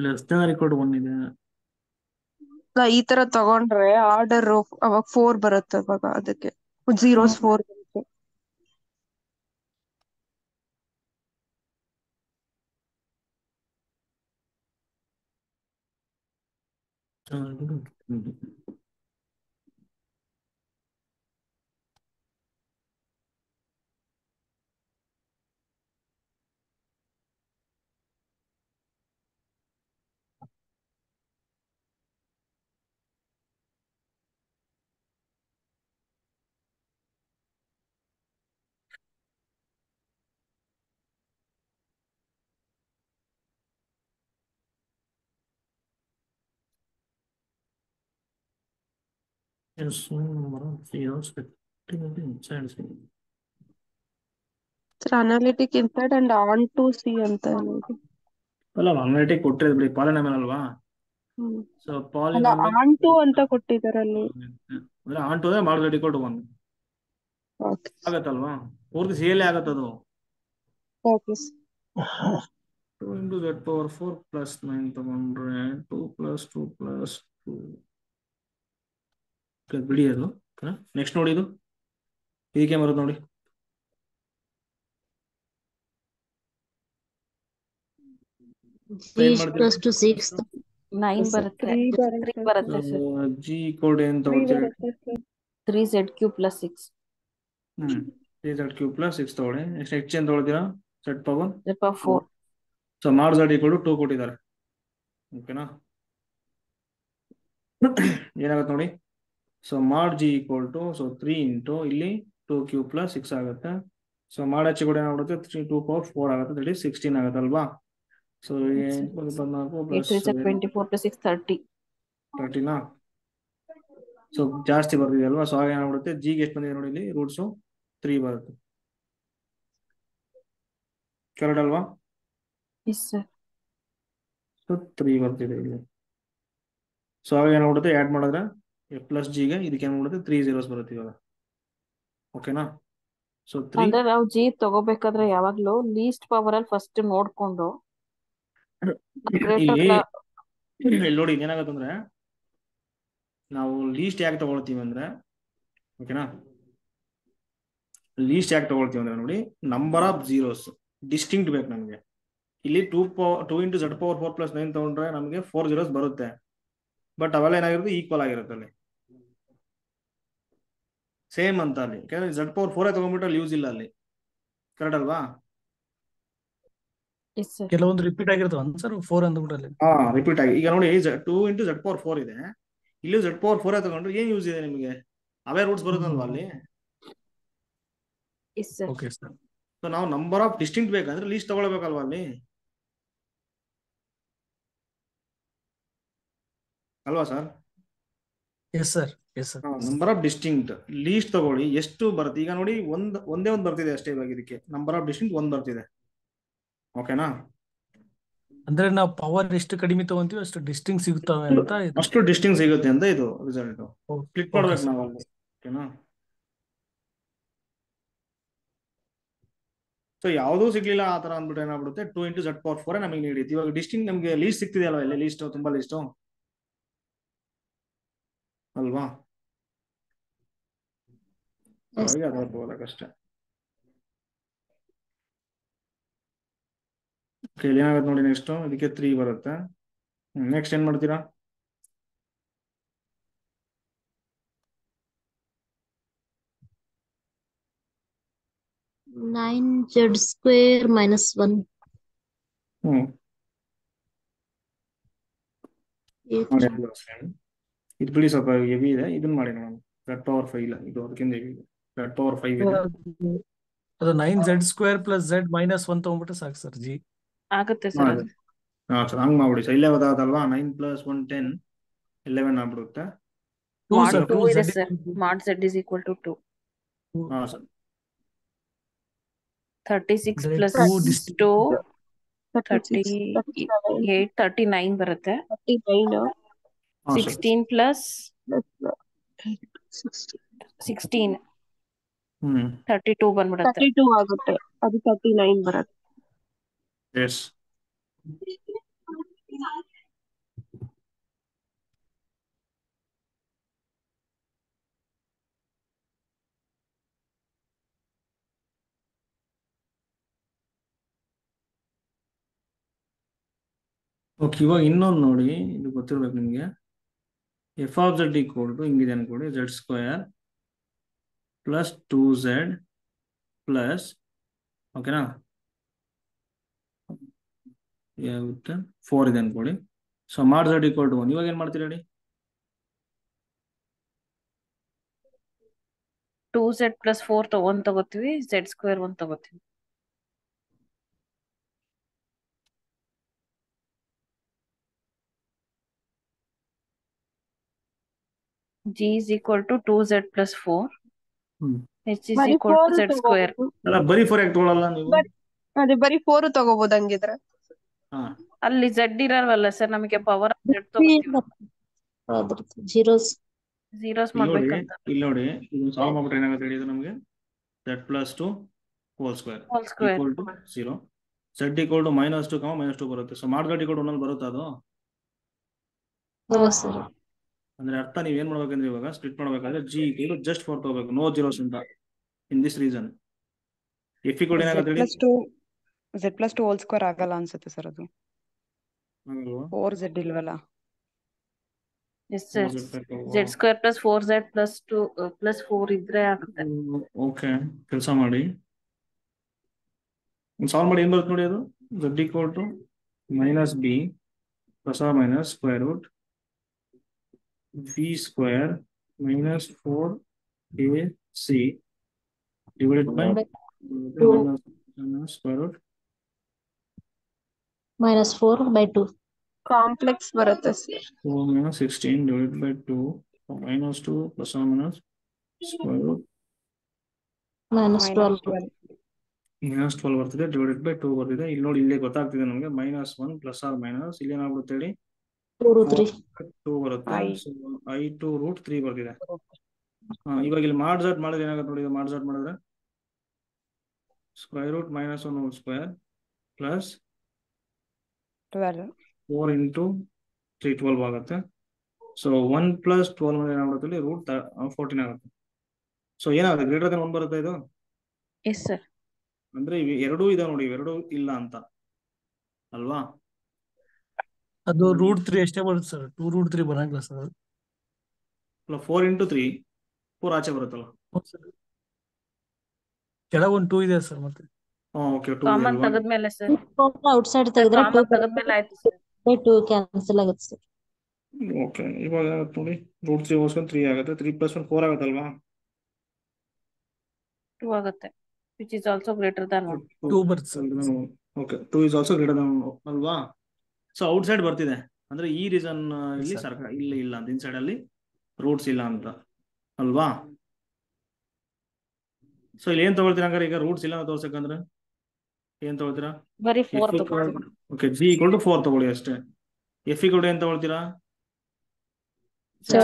ಲೆಸ್ 1 ಇದೆ. ಈ ತರ ತಗೊಂಡ್ರೆ ಆರ್ಡರ್ ಅವಾಗ 4 ಬರುತ್ತೆ, ಅವಾಗ ಅದಕ್ಕೆ 0s 4 ಬರುತ್ತೆ. Yes, number of zeros inside C. Analytic inside and on to C ಅಂತ ಹೇಳೋದು. ಅಲ್ಲ, ಅನಾಲಿಟಿಕ್ ಕೊಟ್ಟಿರೋದು ಬಿಡಿ, ಪಾಲಿನಾಮಿಯಲ್ ಅಲ್ವಾ. ಸೊ ಅಲ್ಲ, ಪಾಲಿನಾಮಿಯಲ್ ಆನ್ ಟು ಅಂತ ಕೊಟ್ಟಿದಾರಲ್ಲಿ. ಅಂದ್ರೆ ಆನ್ ಟು ಮಾಡಿದ್ರೆ = 1 ಆಗತ್ತಲ್ವಾ, ಪೂರ್ತಿ ಸಿ ಅಲ್ಲೇ ಆಗತ್ತದು. 2 × z⁴ +9 ತಗೊಂಡ್ರೆ 2 + 2 + 2 ಬಿಡಿ ಅದು. ನೆಕ್ಸ್ಟ್ ನೋಡಿ, ಇದಕ್ಕೆ ಬರೋದು ನೋಡಿ. ಏನ್ ಮಾಡ್ತೀರಾ? + 2 6 9 ಬರುತ್ತೆ. 3 ಬರುತ್ತೆ ಸರ್. G = ಏನು ತಗೊಳ್ತೀರಿ? 3z³ + 6. 3z³ + 6 ತಗೊಳ್ಳಿ. ನೆಕ್ಸ್ಟ್ h ಏನು ತಗೊಳ್ತೀರಾ? z power 4. ಸೊ ಮಾಡಿ z = 2 ಕೊಟ್ಟಿದ್ದಾರೆ. ಓಕೆನಾ? ಏನಾಗುತ್ತೆ ನೋಡಿ. ಸೊ ಮಾಡ್ G = 3 × ಇಲ್ಲಿ 2³ + 6 ಆಗುತ್ತೆ. ಸೊ ಮಾಡ್ h ಕೂಡ ಏನಾಗುತ್ತೆ? 2 ಪವರ್ 4 ಆಗುತ್ತೆ, 16 ಆಗುತ್ತೆ ಅಲ್ವಾ. ಸೊ 24 8 3 24 + 6 30. 30ನಾ? ಸೊ ಜಾಸ್ತಿ ಬರ್ತಿದೆ ಅಲ್ವಾ. ಸೊ ಹಾಗೆ ಏನಾಗ್ಬಿಡುತ್ತೆ, ಜಿಗೆ ಎಷ್ಟು ಬಂದಿದೆ ನೋಡಿ, ಇಲ್ಲಿ ರೂಟ್ಸು 3 ಬರುತ್ತೆ. ಕರೆಕ್ಟ್ ಅಲ್ವಾ? Yes sir. ಸೊ 3 ಬರ್ತಿದೆ ಇಲ್ಲಿ. ಸೊ ಹಾಗೆ ಏನಾಗ್ಬಿಡುತ್ತೆ, ಆ್ಯಡ್ ಮಾಡಿದ್ರೆ +Gಗೆ ಇದಕ್ಕೆ ಏನಾಗ್ಬಿಡುತ್ತೆ, 3 zeros ಬರುತ್ತೆ ಇವಾಗ. ಓಕೆನಾ? ಸೊ 3 ಅಂದ್ರೆ ನಾವು ಜಿ ತಗೋಬೇಕಾದ್ರೆ ಯಾವಾಗ್ಲೂ ಲೀಸ್ಟ್ ಪವರ್ ಅಲ್ಲಿ ಫಸ್ಟ್ ನೋಡ್ಕೊಂಡು ಇಲ್ಲಿ ನೋಡಿ ಏನಾಗತ್ತಂದ್ರೆ, ನಾವು ಲೀಸ್ಟ್ ಯಾಕೆ ತಗೊಳ್ತೀವಿ ಅಂದ್ರೆ, ಓಕೆನಾ, ಲೀಸ್ಟ್ ಯಾಕೆ ತಗೊಳ್ತೀವಿ ಅಂದ್ರೆ ನೋಡಿ, ನಂಬರ್ ಆಫ್ ಜೀರೋಸ್ ಡಿಸ್ಟಿಂಕ್ಟ್ ಬೇಕು ನಮಗೆ. ಇಲ್ಲಿ 2 × z⁴ + 9 ತಗೊಂಡ್ರೆ ನಮಗೆ 4 zeros ಬರುತ್ತೆ. ಬಟ್ ಅವೆಲ್ಲ ಏನಾಗಿರುತ್ತೆ, ಈಕ್ವಲ್ ಆಗಿರುತ್ತೆ ಅಲ್ಲಿ, ಸೇಮ್ ಅಂತ ಅಲ್ಲಿ. ಯಾಕಂದ್ರೆ z⁴ ತಗೊಂಡ್ಬಿಟ್ರೆ ಅಲ್ಲಿ ಯೂಸ್ ಇಲ್ಲ ಅಲ್ಲಿ. ಕರೆಕ್ಟ್ ಅಲ್ವಾ? ಕೆಲವೊಂದು ರಿಪೀಟ್ ಆಗಿರ್ತವೆ ಸರ್ 4 ಅಂದ್ಬಿಟ್ಟಲ್ಲಿ. ರಿಪೀಟ್ ಆಗಿ. ಈಗ ನೋಡಿ 2 × z⁴ ಇದೆ, ಇಲ್ಲಿ z⁴ ತಗೊಂಡ್ರೆ ಏನ್ ಯೂಸ್ ಇದೆ ನಿಮಗೆ? ಅವೇ ರೂಟ್ಸ್ ಬರುತ್ತಲ್ವಾ ಅಲ್ಲಿ. Okay sir. ಸೊ ನಾವು ನಂಬರ್ ಆಫ್ ಡಿಸ್ಟಿಂಕ್ಟ್ ಬೇಕಂದ್ರೆ ಲೀಸ್ಟ್ ತಗೊಳ್ಬೇಕಲ್ವಾ ಅಲ್ಲಿ, ಅಲ್ವಾ sir? Yes sir, yes sir. Number of distinct least ತಗೊಳ್ಳಿ, ಎಷ್ಟು ಬರುತ್ತೆ. ಈಗ ನೋಡಿ ಒಂದೇ ಒಂದು ಬರ್ತಿದೆ ಅಷ್ಟೇ ಇವಾಗ, ಇದಕ್ಕೆ ನಂಬರ್ ಆಫ್ ಡಿಸ್ಟಿಂಕ್ಟ್ 1 ಬರ್ತಿದೆ. ಓಕೆನಾ? ಅಂದ್ರೆ ನಾವು ಪವರ್ ಎಷ್ಟು ಕಡಿಮೆ ತಗೊಂತೀವಿ ಅಷ್ಟು ಡಿಸ್ಟಿಂಗ್ ಸಿಗುತ್ತವೆ ಅಂತ ಇದು. ಅಷ್ಟು ಡಿಸ್ಟಿಂಕ್ಟ್ ಸಿಗುತ್ತೆ ಅಂತ ಇದು ರಿಸಲ್ಟ್. ಕ್ಲಿಕ್ ಓಕೆ ಮಾಡ್ಬೇಕು ಸರ್. ನಾವು ಅಲ್ಲಿ. ಓಕೆನಾ? ಸೊ ಯಾವುದೂ ಸಿಗ್ಲಿಲ್ಲ ಆ ತರ ಅಂದ್ಬಿಟ್ಟು ಏನಾಗ್ಬಿಡುತ್ತೆ, 2 × z⁴ ನಮಗೆ ನೀಡಿತ್ತು. ಇವಾಗ ಡಿಸ್ಟಿಂಕ್ಟ್ ನಮಗೆ ಲೀಸ್ಟ್ ಸಿಗ್ತಿದೆ ಅಲ್ವಾ, ಇಲ್ಲಿ ಲೀಸ್ಟ್ ತುಂಬಾ ಲೀಸ್ಟು ಅಲ್ವಾ. ಹಾಗಾಗಿ ಅದ್ರ ಹೋಗಬೇಕಷ್ಟೇ. ಇಲ್ಲಿ ಏನಾಗುತ್ತೆ ನೋಡಿ, ನೆಕ್ಸ್ಟ್ ಇದಕ್ಕೆ 3 ಬರುತ್ತೆ. ನೆಕ್ಸ್ಟ್ ಏನ್ ಮಾಡ್ತೀರಾ? 9z² -1 ಹ್ಮ್ 8 ಮಾಡಿ ಇದು ಬಿಡಿ, ಸ್ವಲ್ಪ ಹೆವಿ ಇದೆ. ಇದನ್ನ ಮಾಡಿ ನೋಡೋಣ. Z⁴ ಇಲ್ಲ, ಇದು ಅದಕ್ಕಿಂತ ಹೆವಿ ಇದೆ. Z⁴ ಇದೆ. ಅದು 9z² + z - 1 ತಗೊಂಡ್ಬಿಟ್ರೆ ಸಾಕು ಸರ್. ಜಿ ಆಗುತ್ತೆ ಸರ್ ಅದು. ಹಾ ಸರ್, ಹಂಗ್ ಮಾಡ್ಬಿಡಿ ಸರ್. ಇಲ್ಲೇ ಗೊತ್ತಾಗತ್ತಲ್ವಾ? 9 + 1 10 11 ಆಗ್ಬಿಡುತ್ತೆ. 2 ಮಾಡ್ ಸರ್. 2 2 ಇದೆ z ಸರ್. ಮಾಡ್ z = 2. ಹಾ ಸರ್. 36 ಅಂದ್ರೆ + 2 2 distinct 38 39 ಬರುತ್ತೆ. 39 ಹಾ ಸರ್. 16 + 16 32 ಬಂದ್ಬಿಡುತ್ತೆ. 32 ಆಗುತ್ತೆ. ಅದು 39 ಬರುತ್ತೆ. ಎಸ್. ಓಕೆ, ಇವಾಗ ಇನ್ನೊಂದು ನೋಡಿ, ಇದು ಗೊತ್ತಿರ್ಬೇಕು ನಿಮ್ಗೆ. f(z) ಹಿಂಗಿದೆ ಅನ್ಕೊಡಿ. z² + 2z ಪ್ಲಸ್, ಓಕೆನಾ, 4 ಇದೆ ಅನ್ಕೊಡಿ. So mod z = 1. ಇವಾಗ ಏನ್ ಮಾಡ್ತೀರಿ ಹೇಳಿ? 2z + 4 1 ತಗೋತೀವಿ, z² 1 ತಗೋತೀವಿ. g = 2z + 4. h ಬರೀ = 4 z². ತಗೋಬಹುದು. ಅಲ್ಲ, ಬರೀ 4 ಯಾಕೆ ತಗೊಳಲ್ಲ ನೀವು? ಅದೇ ಬರೀ 4 ತಗೋಬಹುದು ಹಂಗಿದ್ರೆ. ಹಾ, ಅಲ್ಲಿ z ಇರಲ್ವಲ್ಲ ಸರ್, ನಮಗೆ ಪವರ್ z ತಗೋತೀವಿ. zeros zeros ಇಲ್ಲಿ ನೋಡಿ, ಮಾಡ್ಬೇಕಂತ. ಇದನ್ನ ಸಾಲ್ವ್ ಮಾಡ್ಬಿಟ್ರೆ ಏನಾಗುತ್ತೆ ಹೇಳಿ? ಇದು ನಮಗೆ z + 2 whole square whole square. = 0. z = -2, -2 ಬರುತ್ತೆ. ಸೊ ಮಾಡ್ z = 1 ಬರುತ್ತೆ ಅದು. ಸರ್. ಅಂದ್ರೆ ಅರ್ಥ ನೀವ್ ಏನ್ ಮಾಡ್ಬೇಕಂದ್ರೆ, ಇವಾಗ ಸ್ಪ್ಲಿಟ್ ಮಾಡ್ಬೇಕಾದ್ರೆ g = just 4 ತಗೋಬೇಕು, ನೋ ಜೀರೋಸ್ ಅಂತ. ಇನ್ ದಿಸ್ ರೀಸನ್ f = ಏನಾಗುತ್ತೆ ಹೇಳಿ? z + 2 ಹೋಲ್ ಸ್ಕ್ವೇರ್ ಆಗಲ್ಲ ಅನ್ಸುತ್ತೆ ಸರ್. ಅದು ಆಗಲ್ವಾ? 4z ಇಲ್ವಲ್ಲ. Yes sir. z² + 4z + 2 + 4 ಇದ್ರೆ ಆಗುತ್ತೆ. ಓಕೆ, ಕೆಲಸ ಮಾಡಿ, ಸಾಲ್ವ್ ಮಾಡಿ. ಏನ್ ಬರುತ್ತೆ ನೋಡಿ ಅದು? z = -b ± (√v² - 4ac) divided by -4/2 complex ಬರುತ್ತೆ ಸರ್. 4 - 16 divided by 2 -2 ± (√) -12 -12 ಬರ್ತಿದೆ, ಡಿವೈಡೆಡ್ ಬೈ 2 ಬರ್ತಿದೆ. ಇಲ್ಲಿ ನೋಡಿ, ಇಲ್ಲೇ ಗೊತ್ತಾಗ್ತಿದೆ ನಮಗೆ -1 ± ಇಲ್ಲಿ ಏನಾಗ್ಬಿಡುತ್ತೆ ಹೇಳಿ? 2√3 2 ಬರುತ್ತೆ. I ಸೊ I2 √3 ಬರ್ತಿದೆ. ಇವಾಗ ಇಲ್ಲಿ ಮಾಡ್ z ಮಾಡಿದ್ರೆ ಏನಾಗುತ್ತೆ ನೋಡಿ? ಮಾಡ್ z ಮಾಡಿದ್ರೆ √(-1 whole square) ಪ್ಲಸ್ 12 4 × 3 12 ಆಗುತ್ತೆ. ಸೊ 1 + 12 ಏನಾಗುತ್ತೆ? √14 ಆಗುತ್ತೆ. ಸೊ ಏನಾಗುತ್ತೆ? ಗ್ರೇಟರ್ ದನ್ 1 ಬರುತ್ತೆ ಇದು. Yes sir. ಅಂದ್ರೆ ಎರಡೂ ಇದೆ ನೋಡಿ, ಇವೆರಡೂ ಇಲ್ಲ ಅಂತ ಅಲ್ವಾ? ಅದು √3 ಎಷ್ಟೇ ಬರುತ್ತೆ ಸರ್. 2√3 ಬರಂಗಿಲ್ಲ ಸರ್. 4 × 3 4 ಆಚೆ ಬರುತ್ತಲ್ಲ. ಕೆಳಗೊಂದು 2 ಇದೆ ಸರ್. ಮತ್ತೆ ಓಕೆ, 2 ಇದೆ ಕಾಮನ್ ಅಲ್ವಾ? ತೆಗೆದ್ಮೇಲೆ ಸರ್. ಔಟ್ಸೈಡ್ ತೆಗೆದ್ರೆ 2 ಕಾಮನ್ ತೆಗೆದ್ಮೇಲೆ ಆಯ್ತು ಸರ್. 2 ಕ್ಯಾನ್ಸಲ್ ಆಗುತ್ತೆ ಸರ್. ಓಕೆ, ಇವಾಗ ನೋಡಿ, √3 ಹೋಗ್ಸ್ಕೊಂಡು 3 ಆಗುತ್ತೆ. 3 + 1 4 ಆಗುತ್ತಲ್ವಾ? 2 ಆಗುತ್ತೆ, which is also greater than 1. 2 ಬರುತ್ತೆ sir. Okay, 2 is also greater than 1 ಅಲ್ವಾ? ಸೊ ಔಟ್ಸೈಡ್ ಬರ್ತಿದೆ ಅಂದ್ರೆ ಈ ರೀಸನ್ ಇಲ್ಲಿ ಇಲ್ಲ ಅಂತ, ಇನ್ಸೈಡ್ ಅಲ್ಲಿ ರೂಟ್ಸ್ ಇಲ್ಲ ಅಂತ ಅಲ್ವಾ? ಸೊ ಇಲ್ಲಿ ಏನ್ ತಗೊಳ್ತೀರಾ ಹಂಗಾರೆ? ಈಗ ರೂಟ್ಸ್ ಇಲ್ಲ ಅಂತ ತೋರ್ಸಕ್ಕಂದ್ರೆ ಏನ್ ತಗೊಳ್ತೀರಾ? ಬರೀ 4 ತಗೊಳ್ತೀವಿ. ಓಕೆ, g = 4 ತಗೊಳ್ಳಿ ಅಷ್ಟೇ. f = ಏನ್ ತಗೊಳ್ತೀರಾ? z²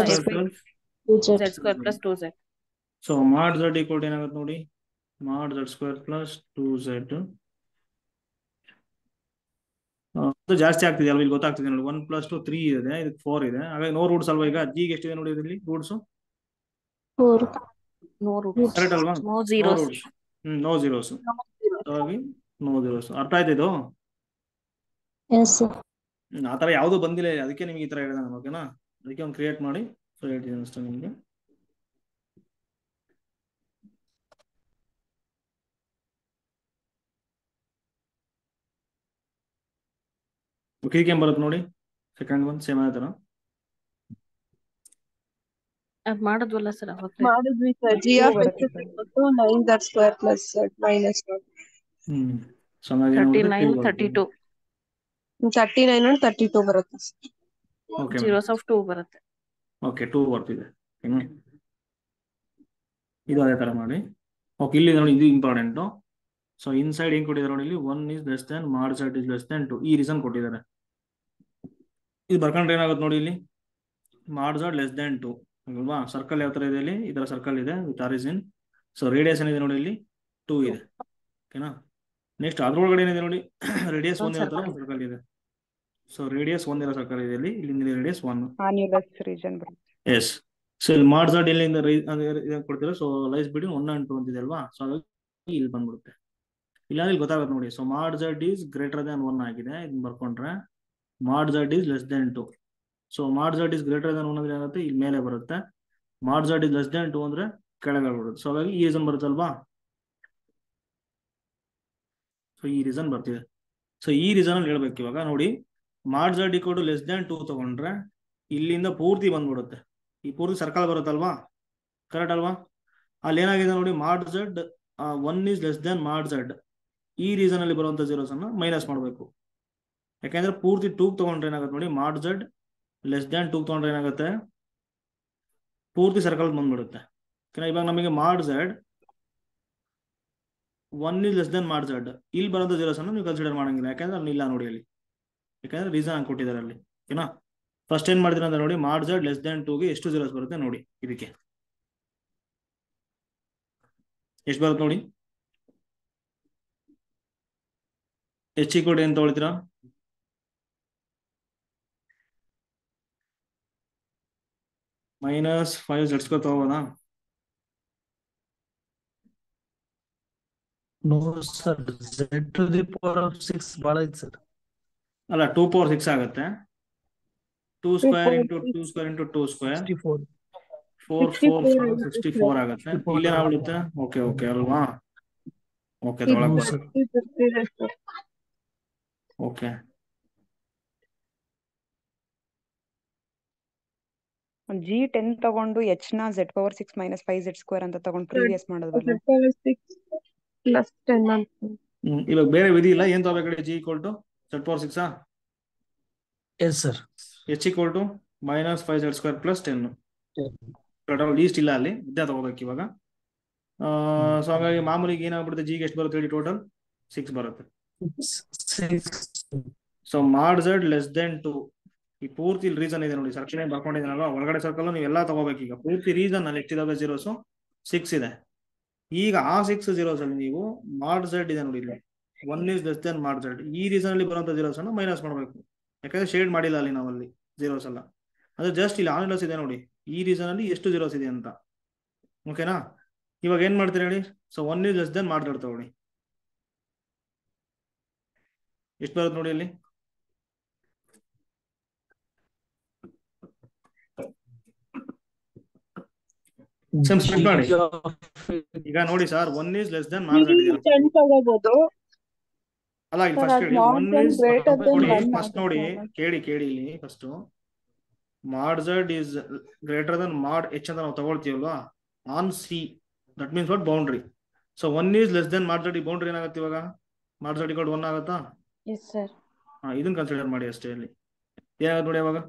+ 2z. So mod z = ಏನಾಗುತ್ತೆ ನೋಡಿ? ಮಾಡ್ z² + 2z. ಅದು ಜಾಸ್ತಿ ಆಗ್ತಿದೆ ಅಲ್ವಾ? ಇಲ್ಲಿ ಗೊತ್ತಾಗ್ತಿದೆ ನೋಡಿ, 1 + 2 3 ಇದೆ, ಇದಕ್ಕೆ 4 ಇದೆ. ಹಾಗಾಗಿ ನೋ ರೂಟ್ಸ್ ಅಲ್ವಾ? ಈಗ g ಎಷ್ಟಿದೆ ನೋಡಿ ಇದರಲ್ಲಿ ರೂಟ್ಸ್? 4 No roots. ಕರೆಕ್ಟ್ ಅಲ್ವಾ? No no zeros. Roots. No zeros. ಹಾಗಾಗಿ ನೋ ಜೀರೋಸ್. ಅರ್ಥ ಆಯ್ತು ಇದು? Yes sir. ಆ ತರ ಯಾವ್ದು ಬಂದಿಲ್ಲ, ಅದಕ್ಕೆ ನಿಮ್ಗೆ ಈ ತರ ಹೇಳಿದ ನಾನು. ಓಕೆನಾ? ಅದಕ್ಕೆ ಒಂದು ಕ್ರಿಯೇಟ್ ಮಾಡಿ ಸೊ ಹೇಳ್ತೀನಿ ಅಷ್ಟೇ ನಿಮ್ಗೆ. ಕ್ವಿಕ್ ಏನ್ ಬರುತ್ತೆ ನೋಡಿ, ಸೆಕೆಂಡ್ ಒನ್ ಸೇಮ್ ಆಯ್ತಾರ ಅದ್ ಮಾಡಿದ್ವಲ್ಲ ಸರ್ ಅವಾಗ. ಮಾಡಿದ್ವಿ sir. G of x is equal to 9z square plus z minus 1. So ಹಂಗಾಗಿ ಏನಾಗುತ್ತೆ 39 32 39 and 32 ಬರುತ್ತೆ. ಓಕೆ zeros of 2 ಬರುತ್ತೆ. ಓಕೆ 2 ಬರ್ತಿದೆ. ಇದು ಅದೇ ತರ ಮಾಡಿ. ಓಕೆ ಇಲ್ಲಿ ನೋಡಿ ಇದು ಇಂಪಾರ್ಟೆಂಟು. ಸೊ ಇನ್ಸೈಡ್ ಏನ್ ಕೊಟ್ಟಿದ್ದಾರೆ ನೋಡಿ, ಇಲ್ಲಿ 1 is less than mod z is less than 2 ಈ ರೀಸನ್ ಕೊಟ್ಟಿದ್ದಾರೆ. ಇದು ಬರ್ಕೊಂಡ್ರೆ ಏನಾಗುತ್ತೆ ನೋಡಿ, ಇಲ್ಲಿ mod z less than 2 ಅಲ್ವಾ. ಸರ್ಕಲ್ ಯಾವ ತರ ಇದೆ ಇಲ್ಲಿ, ಈ ತರ ಸರ್ಕಲ್ ಇದೆ ವಿತ್ ಆರಿಜಿನ್. ಸೊ ರೇಡಿಯಸ್ ಏನಿದೆ ನೋಡಿ ಇಲ್ಲಿ 2 ಇದೆ. ಓಕೆನಾ. ನೆಕ್ಸ್ಟ್ ಅದ್ರೊಳಗಡೆ ಏನಿದೆ ನೋಡಿ, ರೇಡಿಯಸ್ 1 ಇರೋ ತರ ಸರ್ಕಲ್ ಇದೆ. ಸೊ ರೇಡಿಯಸ್ 1 ಇರೋ ಸರ್ಕಲ್ ಇದೆ ಇಲ್ಲಿ, ಇಲ್ಲಿಂದ ರೇಡಿಯಸ್ 1. ಆನ್ಯುಲಸ್ ರೀಜನ್ ಬರುತ್ತೆ. ಎಸ್. ಸೊ ಇಲ್ಲಿ mod z ಎಲ್ಲಿಂದ ಕೊಡ್ತೀರಾ, ಸೊ ಲೈಸ್ ಬಿಟ್ವೀನ್ 1 and 2 ಅಂತಿದೆ ಅಲ್ವಾ. ಸೊ ಹಾಗಾಗಿ ಇಲ್ಲಿ ಬಂದ್ಬಿಡುತ್ತೆ. ಇಲ್ಲ ಇಲ್ಲಿ ಗೊತ್ತಾಗುತ್ತೆ ನೋಡಿ. So mod z is greater than 1 ಆಗಿದೆ, ಇದನ್ನ ಬರ್ಕೊಂಡ್ರೆ mod z is less than 2. So mod z is greater than 1 ಅಂದ್ರೆ ಏನಾಗುತ್ತೆ, ಇಲ್ಲಿ ಮೇಲೆ ಬರುತ್ತೆ. mod z is less than 2 ಅಂದ್ರೆ ಕೆಳಗೆ ಬರುತ್ತೆ. ಸೊ ಹಾಗಾಗಿ ಈ ರೀಸನ್ ಬರುತ್ತಲ್ವಾ. ಸೊ ಈ ರೀಸನ್ ಬರ್ತಿದೆ. ಸೊ ಈ ರೀಸನ್ ಅಲ್ಲಿ ಹೇಳ್ಬೇಕು ಇವಾಗ ನೋಡಿ, mod z equal to less than 2 ತಗೊಂಡ್ರೆ ಇಲ್ಲಿಂದ ಪೂರ್ತಿ ಬಂದ್ಬಿಡುತ್ತೆ. ಈ ಪೂರ್ತಿ ಸರ್ಕಲ್ ಬರುತ್ತಲ್ವಾ, ಕರೆಕ್ಟ್ ಅಲ್ವಾ. ಅಲ್ಲಿ ಏನಾಗಿದೆ ನೋಡಿ, mod z 1 is less than mod z ಈ ರೀಸನ್ ಅಲ್ಲಿ ಬರುವಂತ ಜೀರೋಸ್ ಅನ್ನ ಮೈನಸ್ ಮಾಡಬೇಕು. ಯಾಕಂದ್ರೆ ಪೂರ್ತಿ 2 ತಗೊಂಡ್ರೆ ಏನಾಗುತ್ತೆ ನೋಡಿ, mod z ಲೆಸ್ ದ್ಯಾನ್ 2 ತಗೊಂಡ್ರೆ ಏನಾಗುತ್ತೆ, ಪೂರ್ತಿ ಸರ್ಕಲ್ ಬಂದ್ಬಿಡುತ್ತೆ. ಇವಾಗ ನಮಗೆ mod z 1 is less than mod z ಇಲ್ಲಿ ಬರುವಂತ ಜೀರೋಸ್ ಅನ್ನು ನೀವು ಕನ್ಸಿಡರ್ ಮಾಡಂಗಿಲ್ಲ, ಯಾಕಂದ್ರೆ ಅಲ್ಲಿ ಇಲ್ಲ ನೋಡಿ ಅಲ್ಲಿ, ಯಾಕಂದ್ರೆ ರೀಸನ್ ಹಂಗೆ ಕೊಟ್ಟಿದ್ದಾರೆ ಅಲ್ಲಿ. ಓಕೆನಾ. ಫಸ್ಟ್ ಏನ್ ಮಾಡ್ತೀರಾ ಅಂತ ನೋಡಿ, mod z ಲೆಸ್ ದ್ಯಾನ್ 2 ಗೆ ಎಷ್ಟು ಜೀರೋಸ್ ಬರುತ್ತೆ ನೋಡಿ. ಇದಕ್ಕೆ ಎಷ್ಟು ಬರುತ್ತೆ ನೋಡಿ. h equal to ಏನು ತಗೊಳ್ತೀರಾ, -5 z ಸ್ಕ್ವೇರ್ ತಗೋಬೋದಾ. ನೋ ಸರ್, z⁴ ಬಹಳ ಐತೆ ಸರ್. ಅಲ್ಲ 2⁴ ಆಗುತ್ತೆ. 2 square into 2 square into 2 square 64 4 4 64 ಆಗುತ್ತೆ. ಇಲ್ಲಿ ಏನಾಗ್ಬಿಡುತ್ತೆ, ಓಕೆ ಓಕೆ ಅಲ್ವಾ. ಓಕೆ ಓಕೆ G10 ತಗೊಂಡು h ನ z⁴ - 5z² ಅಂತ ತಗೊಂಡು ಪ್ರೀವಿಯಸ್ ಮಾಡೋದಲ್ಲ. ಪ್ಲಸ್ 10 ಅಂತ. ಇವಾಗ ಬೇರೆ ವಿಧಿ ಇಲ್ಲ, ಏನ್ ತಗೋಬೇಕು, G equal to z⁴ yes sir. h equal to -5z² + 10 total least ಇಲ್ಲ ಅಲ್ಲಿ, ಇದ್ದೇ ತಗೋಬೇಕು ಇವಾಗ. ಸೊ ಹಾಗಾಗಿ ಮಾಮೂಲಿಗೆ ಏನಾಗ್ಬಿಡುತ್ತೆ, ಜಿಗೆ ಎಷ್ಟು ಬರುತ್ತೆ ಹೇಳಿ, ಟೋಟಲ್ 6 ಬರುತ್ತೆ. So mod z less than 2 ಈ ಪೂರ್ತಿ ರೀಸನ್ ಇದೆ ನೋಡಿ, ಸರ್ಕಲ್ ಏನ್ ಬರ್ಕೊಂಡಿದ್ದೀನಲ್ವಾ ಒಳಗಡೆ ಸರ್ಕಲ್ ನೀವು ಎಲ್ಲ ತಗೋಬೇಕು. ಈಗ ಪೂರ್ತಿ ರೀಸನ್ ಅಲ್ಲಿ ಎಷ್ಟಿದಾವೆ ಜೀರೋಸ್, 6 ಇದೆ. ಈಗ ಆ 6 ಜೀರೋಸ್ ಅಲ್ಲಿ ನೀವು mod z ಇದೆ ನೋಡಿ, ಇಲ್ಲಿ 1 is less than mod z ಈ ರೀಸನ್ ಅಲ್ಲಿ ಬರುವಂತ ಜೀರೋಸ್ ಅನ್ನು ಮೈನಸ್ ಮಾಡಬೇಕು. ಯಾಕಂದ್ರೆ ಶೇಡ್ ಮಾಡಿಲ್ಲ ಅಲ್ಲಿ ನಾವಲ್ಲಿ ಜೀರೋಸ್ ಎಲ್ಲ, ಅಂದ್ರೆ ಜಸ್ಟ್ ಇಲ್ಲಿ ಆನ್ಲಸ್ ಇದೆ ನೋಡಿ, ಈ ರೀಸನ್ ಅಲ್ಲಿ ಎಷ್ಟು ಜೀರೋಸ್ ಇದೆ ಅಂತ. ಓಕೆನಾ. ಇವಾಗ ಏನ್ ಮಾಡ್ತೀರಿ ಹೇಳಿ, so 1 is less than mod z ತಗೊಳ್ಳಿ, ಎಷ್ಟು ಬರುತ್ತೆ ನೋಡಿ ಇಲ್ಲಿ. ಮಾಡಿ ಈಗ ನೋಡಿ sir, 1 is less than mod z ತಗೋಬಹುದು. ಅಲ್ಲ ಇಲ್ಲಿ ಫಸ್ಟ್ ಹೇಳಿ, 1 is ನೋಡಿ, ಫಸ್ಟ್ ನೋಡಿ ಕೇಳಿ ಇಲ್ಲಿ first mod z is greater than mod h ಅಂತ ನಾವು ತಗೊಳ್ತೀವಲ್ವಾ on C, that means what, boundary. So 1 is less than mod z ಈ ಬೌಂಡ್ರಿ ಏನಾಗುತ್ತೆ ಇವಾಗ, mod z = 1 ಆಗುತ್ತಾ. Yes sir. ಇದನ್ನ ಕನ್ಸಿಡರ್ ಮಾಡಿ ಅಷ್ಟೇ. ಅಲ್ಲಿ ಏನಾಗುತ್ತೆ ನೋಡಿ ಅವಾಗ,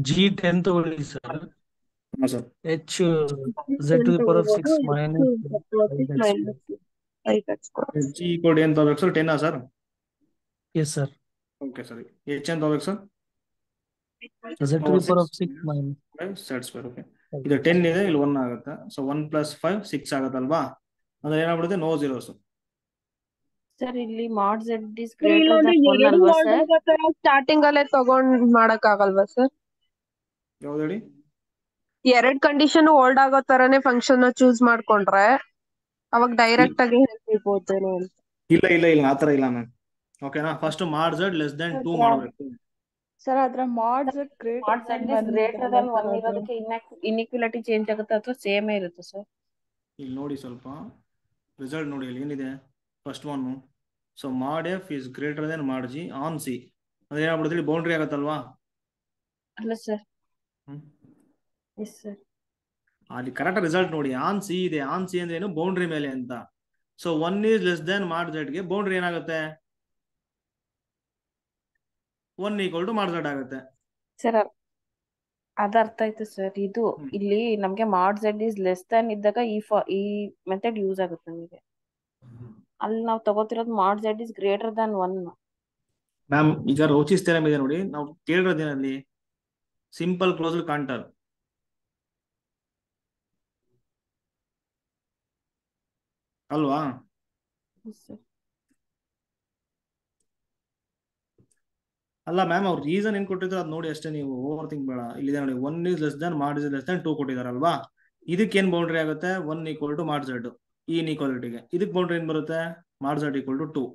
G10 ತಗೊಳ್ಳಿ ಸರ್. ಹಾಂ sir. h z⁴ - h equal ಏನು ತಗೋಬೇಕು sir, 10 sir. Yes sir. Okay ಸರಿ, h ಏನು ತಗೋಬೇಕು ಸರ್, z⁴ z². ಓಕೆ, ಇದು 10 ಇದೆ, ಇಲ್ಲಿ 1 ಆಗುತ್ತೆ. ಸೊ 1 + 5 6 ಆಗುತ್ತಲ್ವಾ, ಅಂದ್ರೆ ಏನಾಗ್ಬಿಡುತ್ತೆ, ನೋ ಜೀರೋಸ್. ಸರ್ ಇಲ್ಲಿ mod z is greater than 1 ಅಲ್ವಾ ಸರ್. ಸ್ಟಾರ್ಟಿಂಗ್ ಅಲ್ಲೇ ತಗೊಂಡ್ ಮಾಡಕ್ ಆಗಲ್ವಾ ಸರ್. ಯಾವ್ದು ಹೇಳಿ, ಎರಡ್ ಕಂಡೀಷನ್ ಹೋಲ್ಡ್ ಆಗೋ ತರನೇ ಫಂಕ್ಷನ್ ಚೂಸ್ ಮಾಡ್ಕೊಂಡ್ರೆ ಅವಾಗ ಡೈರೆಕ್ಟ್ ಆಗಿ ಹೇಳ್ಬೋದೇನೋ ಅಂತ. ಇಲ್ಲ ಆತರ ಇಲ್ಲ ಮ್ಯಾಮ್. ಓಕೆನಾ. First mod z less than 2 ಮಾಡಬೇಕು ಸರ್. ಅದ್ರ mod z ಗ್ರೇಟರ್ ದನ್ 1 ಇರೋದಕ್ಕೆ ಇನ್ಇಕ್ವಾಲಿಟಿ ಚೇಂಜ್ ಆಗುತ್ತೆ ಅಥವಾ ಸೇಮ್ ಇರುತ್ತೆ ಸರ್. ಇಲ್ಲಿ ನೋಡಿ ಸ್ವಲ್ಪ ರಿಸಲ್ಟ್ ನೋಡಿ, ಇಲ್ಲಿ ಏನಿದೆ first one. So mod F is greater than mod G on C ಅಂದ್ರೆ ಏನಾಗ್ಬಿಡುತ್ತೆ ಬೌಂಡ್ರಿ ಆಗತ್ತಲ್ವಾ? ಅಲ್ಲ ಸರ್. Yes sir. ಅಲ್ಲಿ ಕರೆಕ್ಟ್ ರಿಸಲ್ಟ್ ನೋಡಿ, ಆನ್ ಸಿ ಇದೆ. ಆನ್ ಸಿ ಅಂದ್ರೆ ಏನು? ಬೌಂಡ್ರಿ ಮೇಲೆ ಅಂತ. So 1 is less than mod Z ಗೆ ಬೌಂಡ್ರಿ ಏನಾಗುತ್ತೆ? 1 ಈಕ್ವಲ್ ಟು ಮಾಡ್ ಝೆಡ್ ಆಗುತ್ತೆ. ಸರ್ ಅದ ಅರ್ಥ ಆಯ್ತು ಸರ್. ಇದು ಇಲ್ಲಿ ನಮ್ಗೆ ಮಾಡ್ ಝೆಡ್ ಇಸ್ ಲೆಸ್ ದನ್ ಇದ್ದಾಗ ಈ ಮೆಥಡ್ ಯೂಸ್ ಆಗುತ್ತೆ ನಮಗೆ. ಅಲ್ಲಿ ನಾವು ತಗೋತಿರೋದು ಮಾಡ್ Z is greater Dhan 1. Ma'am ಈಗ ರೋಚಿಸ್ ಥಿಯರಮ್ ಇದೆ ನೋಡಿ, ನಾವು ಕೇಳಿರೋದೇನಲ್ಲಿ ಸಿಂಪಲ್ ಕ್ಲೋಸ್ಡ್ ಕಾಂಟರ್ ಅಲ್ವಾ? ಅಲ್ಲ ಮ್ಯಾಮ್, ಅವ್ರು ರೀಸನ್ ಏನ್ ಕೊಟ್ಟಿದ್ರು ಅದ್ ನೋಡಿ ಅಷ್ಟೇ, ನೀವು ಓವರ್ ಥಿಂಕ್ ಬೇಡ. ಇಲ್ಲಿದೆ ನೋಡಿ, 1 ಈಸ್ ಲೆಸ್ ದನ್ ಮಾಡ್ ಇಸ್ ಲೆಸ್ ದನ್ 2 ಕೊಟ್ಟಿದಾರಲ್ವಾ? ಇದಕ್ಕೆ ಏನ್ ಬೌಂಡ್ರಿ ಆಗುತ್ತೆ? 1 ಈಕ್ವಲ್ ಟು ಮಾಡ್ ಝೆಡ್ ಈ ಇನ್ಇಕ್ವಾಲಿಟಿಗೆ. ಇದಕ್ಕೆ ಬೌಂಡ್ರಿ ಏನ್ ಬರುತ್ತೆ? ಮಾಡ್ Z equal to 2.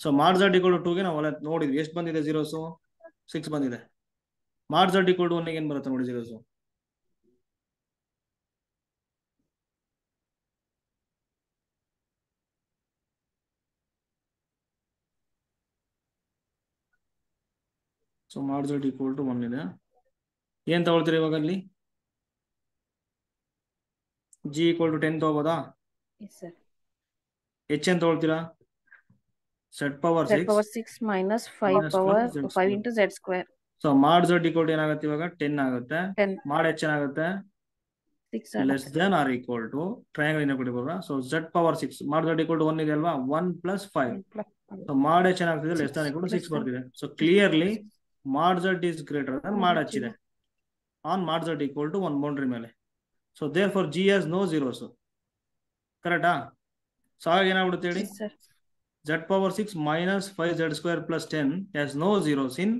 So mod Z equal to 2 ಗೆ ನಾವು ನೋಡಿದ್ವಿ ಎಷ್ಟು ಬಂದಿದೆ ಜೀರೋಸ್? 6 ಬಂದಿದೆ. ಮಾಡ್ ಝೆಡ್ ಈಕ್ವಲ್ ಟು 1 ಗೆ ಏನ್ ಬರುತ್ತೆ ನೋಡಿ zeros? So mod Z equal to 1 ಇದೆ. ಏನ್ ತಗೊಳ್ತೀರಿ ಇವಾಗ ಅಲ್ಲಿ? ಜಿ ಈಕ್ವಲ್ ಟು 10 ತಗೋಬೋದಾ? ಎಚ್ ಏನ್ ತಗೊಳ್ತೀರಾ? z power 6 minus 5 power 5 into Z square. So mod Z equal to ಏನಾಗುತ್ತೆ ಇವಾಗ? 10 ಆಗುತ್ತೆ. ಮಾಡ್ ಎಚ್ ಏನಾಗುತ್ತೆ? Less than or equal to triangle ಏನ ಕೊಟ್ಟಿಬೋದಾ? ಸೊ z ಪವರ್ 6 ಮಾಡ್ ಝೆಡ್ ಈಕ್ವಲ್ ಟು 1 ಇದೆ ಅಲ್ವಾ? 1 ಪ್ಲಸ್ 5. ಸೊ ಮಾಡ್ ಎಚ್ ಏನಾಗ್ತಿದೆ? ಲೆಸ್ ದೆನ್ ಈಕ್ವಲ್ ಟು 6 ಬರ್ತಿದೆ. So clearly mod Z is greater than mod H ಇದೆ on mod Z equal to 1 boundary ಮೇಲೆ. So therefore G has no zeros. ಕರೆಕ್ಟಾ? ಸೊ ಆಗ ಏನಾಗ್ಬಿಡುತ್ತೆ ಹೇಳಿ? z power 6 minus 5z square plus 10 has no zeros in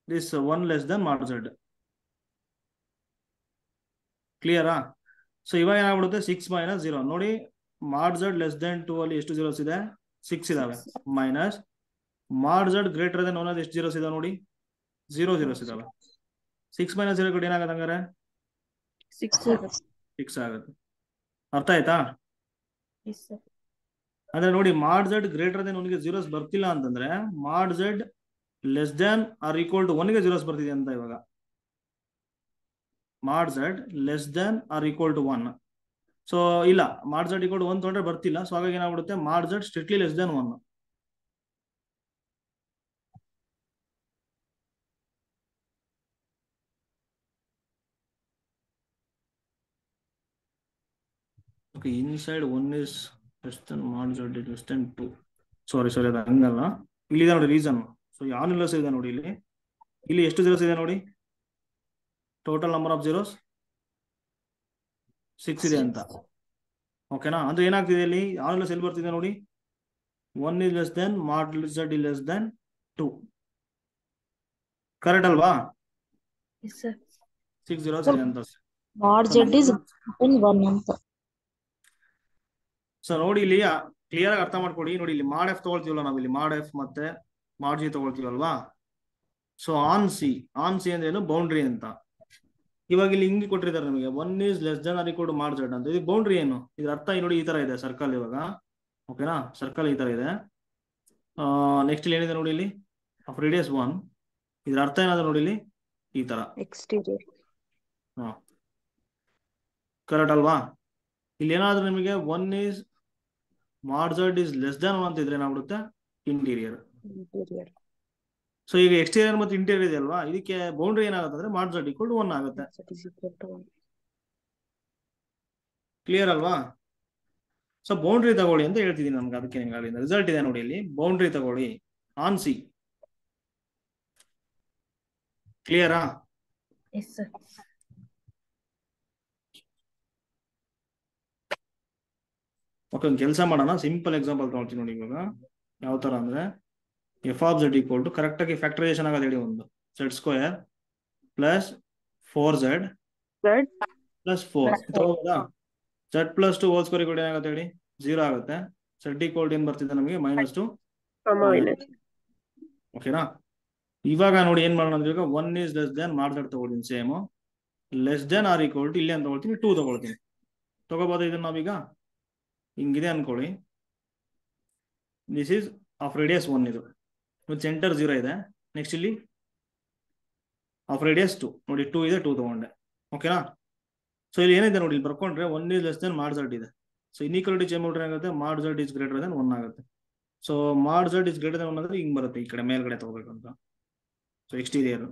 this 1 less than mod Z. ಕ್ಲಿಯರಾ? ಸೊ ಇವಾಗ ಏನಾಗ್ಬಿಡುತ್ತೆ? 6 ಮೈನಸ್ 0 ನೋಡಿ, ಮಾಡ್ ಝೆಡ್ ಲೆಸ್ ದೆನ್ 2 ಅಲ್ಲಿ ಎಷ್ಟು ಜೀರೋಸ್ ಇದೆ? 6 ಇದಾವೆ. ಮೈನಸ್ ಮಾಡ್ ಝೆಡ್ ಗ್ರೇಟರ್ ದೆನ್ 1 ಅಲ್ಲಿ ಎಷ್ಟು ಜೀರೋಸ್ ಇದಾವೆ ನೋಡಿ? 0 ಜೀರೋಸ್ ಇದಾವೆ. 6 ಮೈನಸ್ 0 ಕಡೆ ಏನಾಗುತ್ತೆ ಹಂಗಾರೆ? 6 ಆಗುತ್ತೆ. ಅರ್ಥ ಆಯ್ತಾ? ಅಂದ್ರೆ ನೋಡಿ, ಮಾಡ್ ಝೆಡ್ ಗ್ರೇಟರ್ ದೆನ್ 1 ಗೆ ಜೀರೋಸ್ ಬರ್ತಿಲ್ಲ ಅಂತಂದ್ರೆ mod Z less than or equal to 1 ಗೆ ಜೀರೋಸ್ ಬರ್ತಿದೆ ಅಂತ. ಇವಾಗ mod Z less than or equal to 1. So ಇಲ್ಲ, ಮಾಡ್ ಝೆಡ್ ಈಕ್ವಲ್ ಟು 1 ತೊಗೊಂಡ್ರೆ ಬರ್ತಿಲ್ಲ. ಸೊ ಹಾಗಾಗಿ ಏನಾಗ್ಬಿಡುತ್ತೆ? ಮಾಡ್ Z strictly less than 1. Okay, inside 1 is less than mod Z is less then 2. ಸಾರಿ ಅದು ಹಂಗಲ್ಲ. ಇಲ್ಲಿದೆ ನೋಡಿ ರೀಸನ್. ಸೊ ಯಾವ ಲೆಸ್ ಇದೆ ನೋಡಿ, ಇಲ್ಲಿ ಎಷ್ಟು ಜೀರೋಸ್ ಇದೆ ನೋಡಿ? ಟೋಟಲ್ ನಂಬರ್ ಆಫ್ ಜೀರೋಸ್ 6 ಇದೆ ಅಂತ. ಓಕೆನಾ? ಅಂದ್ರೆ ಏನಾಗ್ತಿದೆ ಇಲ್ಲಿ? ಯಾವ ಲೆಸ್ ಎಲ್ಲಿ ಬರ್ತಿದೆ ನೋಡಿ? 1 is less than mod Z is less then 2. Correct ಅಲ್ವಾ? 6 ಜೀರೋಸ್ ಇದೆ ಅಂತ. ಮಾಡ್ ಝೆಡ್ ಇಸ್ 1 ಅಂತ. ಸೊ ನೋಡಿ, ಇಲ್ಲಿ ಕ್ಲಿಯರ್ ಆಗಿ ಅರ್ಥ ಮಾಡ್ಕೊಡಿ. ನೋಡಿ, ಇಲ್ಲಿ ಮಾಡ್ ಎಫ್ ತಗೊಳ್ತೀವಲ್ಲ ನಾವು, ಇಲ್ಲಿ ಮಾಡ್ ಎಫ್ ಮತ್ತೆ ಮಾಡ್ ಜಿ ತಗೊಳ್ತೀವಲ್ವಾ? ಸೊ ಆನ್ ಸಿ ಅಂದ್ರೆ ಏನು? ಬೌಂಡ್ರಿ ಅಂತ. ಇವಾಗ ಇಲ್ಲಿ ಹಿಂಗೆ ಕೊಟ್ಟಿರ್ತಾರೆ ನಮಗೆ, 1 is less than or equal to mod Z ಅಂತ. ಇದು ಬೌಂಡ್ರಿ ಏನು? ಇದ್ರ ಅರ್ಥ ನೋಡಿ, ಈ ತರ ಇದೆ ಸರ್ಕಲ್. ಇವಾಗ ಓಕೆನಾ? ಸರ್ಕಲ್ ಈ ತರ ಇದೆ. ನೆಕ್ಸ್ಟ್ ಇಲ್ಲಿ ಏನಿದೆ ನೋಡಿ, ಇಲ್ಲಿ ಆಫ್ ರೇಡಿಯಸ್ 1. ಇದ್ರ ಅರ್ಥ ಏನಾದ್ರು ನೋಡಿ, ಇಲ್ಲಿ ಈ ತರ ಎಕ್ಸ್ಟೀರಿಯರ್. ಕರೆಕ್ಟ್ ಅಲ್ವಾ? ಇಲ್ಲಿ ಏನಾದ್ರೂ ನಿಮಗೆ 1 ಈಸ್ ಮಾಡ್ ಝೆಡ್ ಇಸ್ ಲೆಸ್ ದೆನ್ 1 ಅಂತ ಇದ್ರೆ ಏನಾಗ್ಬಿಡುತ್ತೆ? ಇಂಟೀರಿಯರ್. ಸೊ ಈಗ ಎಕ್ಸ್ಟೀರಿಯರ್ ಮತ್ತು ಇಂಟೀರಿಯರ್ ಇದೆ ಅಲ್ವಾ? ಇದಕ್ಕೆ ಬೌಂಡ್ರಿ ಏನಾಗುತ್ತೆ ಅಂದ್ರೆ ಮಾಡ್ ಝೆಡ್ ಈಕ್ವಲ್ ಟು 1 ಆಗುತ್ತೆ. ಕ್ಲಿಯರ್ ಅಲ್ವಾ? ಸೊ ಬೌಂಡ್ರಿ ತಗೊಳ್ಳಿ ಅಂತ ಹೇಳ್ತಿದ್ದೀನಿ ನಮ್ಗೆ. ಅದಕ್ಕೆ ನಿಮ್ಗೆ ರಿಸಲ್ಟ್ ಇದೆ ನೋಡಿ, ಇಲ್ಲಿ ಬೌಂಡ್ರಿ ತಗೊಳ್ಳಿ ಆನ್ ಸಿ. ಕ್ಲಿಯರಾ? ಓಕೆ, ಒಂದು ಕೆಲಸ ಮಾಡೋಣ. ಸಿಂಪಲ್ ಎಕ್ಸಾಂಪಲ್ ತಗೊಳ್ತೀನಿ ನೋಡಿ. ಇವಾಗ ಯಾವ ತರ ಅಂದ್ರೆ, F of Z equal to correct ಆಗಿ ಫ್ಯಾಕ್ಟರೈಸೇಷನ್ ಆಗೋದು ಹೇಳಿ. ಒಂದು Z square plus 4z plus 4 ತಗೋಬೋದಾ? ಝೆಡ್ ಪ್ಲಸ್ 2 ಹೋಲ್ ಸ್ಕ್ವೇರ್ ಕೂಡ ಏನಾಗುತ್ತೆ ಹೇಳಿ? 0 ಆಗುತ್ತೆ. ಝೆಡ್ ಈಕ್ವಲ್ ಟು ಏನ್ ಬರ್ತಿದೆ ನಮಗೆ? -2. ಓಕೆನಾ? ಇವಾಗ ನೋಡಿ ಏನ್ ಮಾಡೋಣ ಅಂದ್ರೆ, ಈಗ 1 is less than mod Z ತಗೊಳ್ತೀನಿ. Same less than or equal to ಇಲ್ಲಿ ಅಂತ ತಗೊಳ್ತೀನಿ, 2 ತಗೊಳ್ತೀನಿ. ತಗೋಬೋದಾ ಇದನ್ನ ನಾವೀಗ? ಹಿಂಗಿದೆ ಅನ್ಕೊಳ್ಳಿ. ದಿಸ್ ಈಸ್ ಆಫ್ ರೇಡಿಯಸ್ 1 ಇದು ಸೆಂಟರ್ 0 ಇದೆ. ನೆಕ್ಸ್ಟ್ ಇಲ್ಲಿ ಆಫ್ ರೇಡಿಯಸ್ 2 ನೋಡಿ 2 ಇದೆ 2 ತಗೊಂಡೆ. ಓಕೆನಾ? ಸೊ ಇಲ್ಲಿ ಏನಿದೆ ನೋಡಿ, ಇಲ್ಲಿ ಬರ್ಕೊಂಡ್ರೆ 1 is less than mod z ಇದೆ. ಸೊ ಇನ್ಇಕ್ವಾಲಿಟಿ ಚೇಂಜ್ ಮಾಡಿದ್ರೆ ಏನಾಗುತ್ತೆ, mod z is greater than 1 ಆಗುತ್ತೆ. So mod z is greater than 1 ಅಂದ್ರೆ ಹಿಂಗ್ ಬರುತ್ತೆ, ಈ ಕಡೆ ಮೇಲ್ಗಡೆ ತಗೋಬೇಕಂತ. ಸೊ ಎಕ್ಸ್ಟೀರಿಯರ್,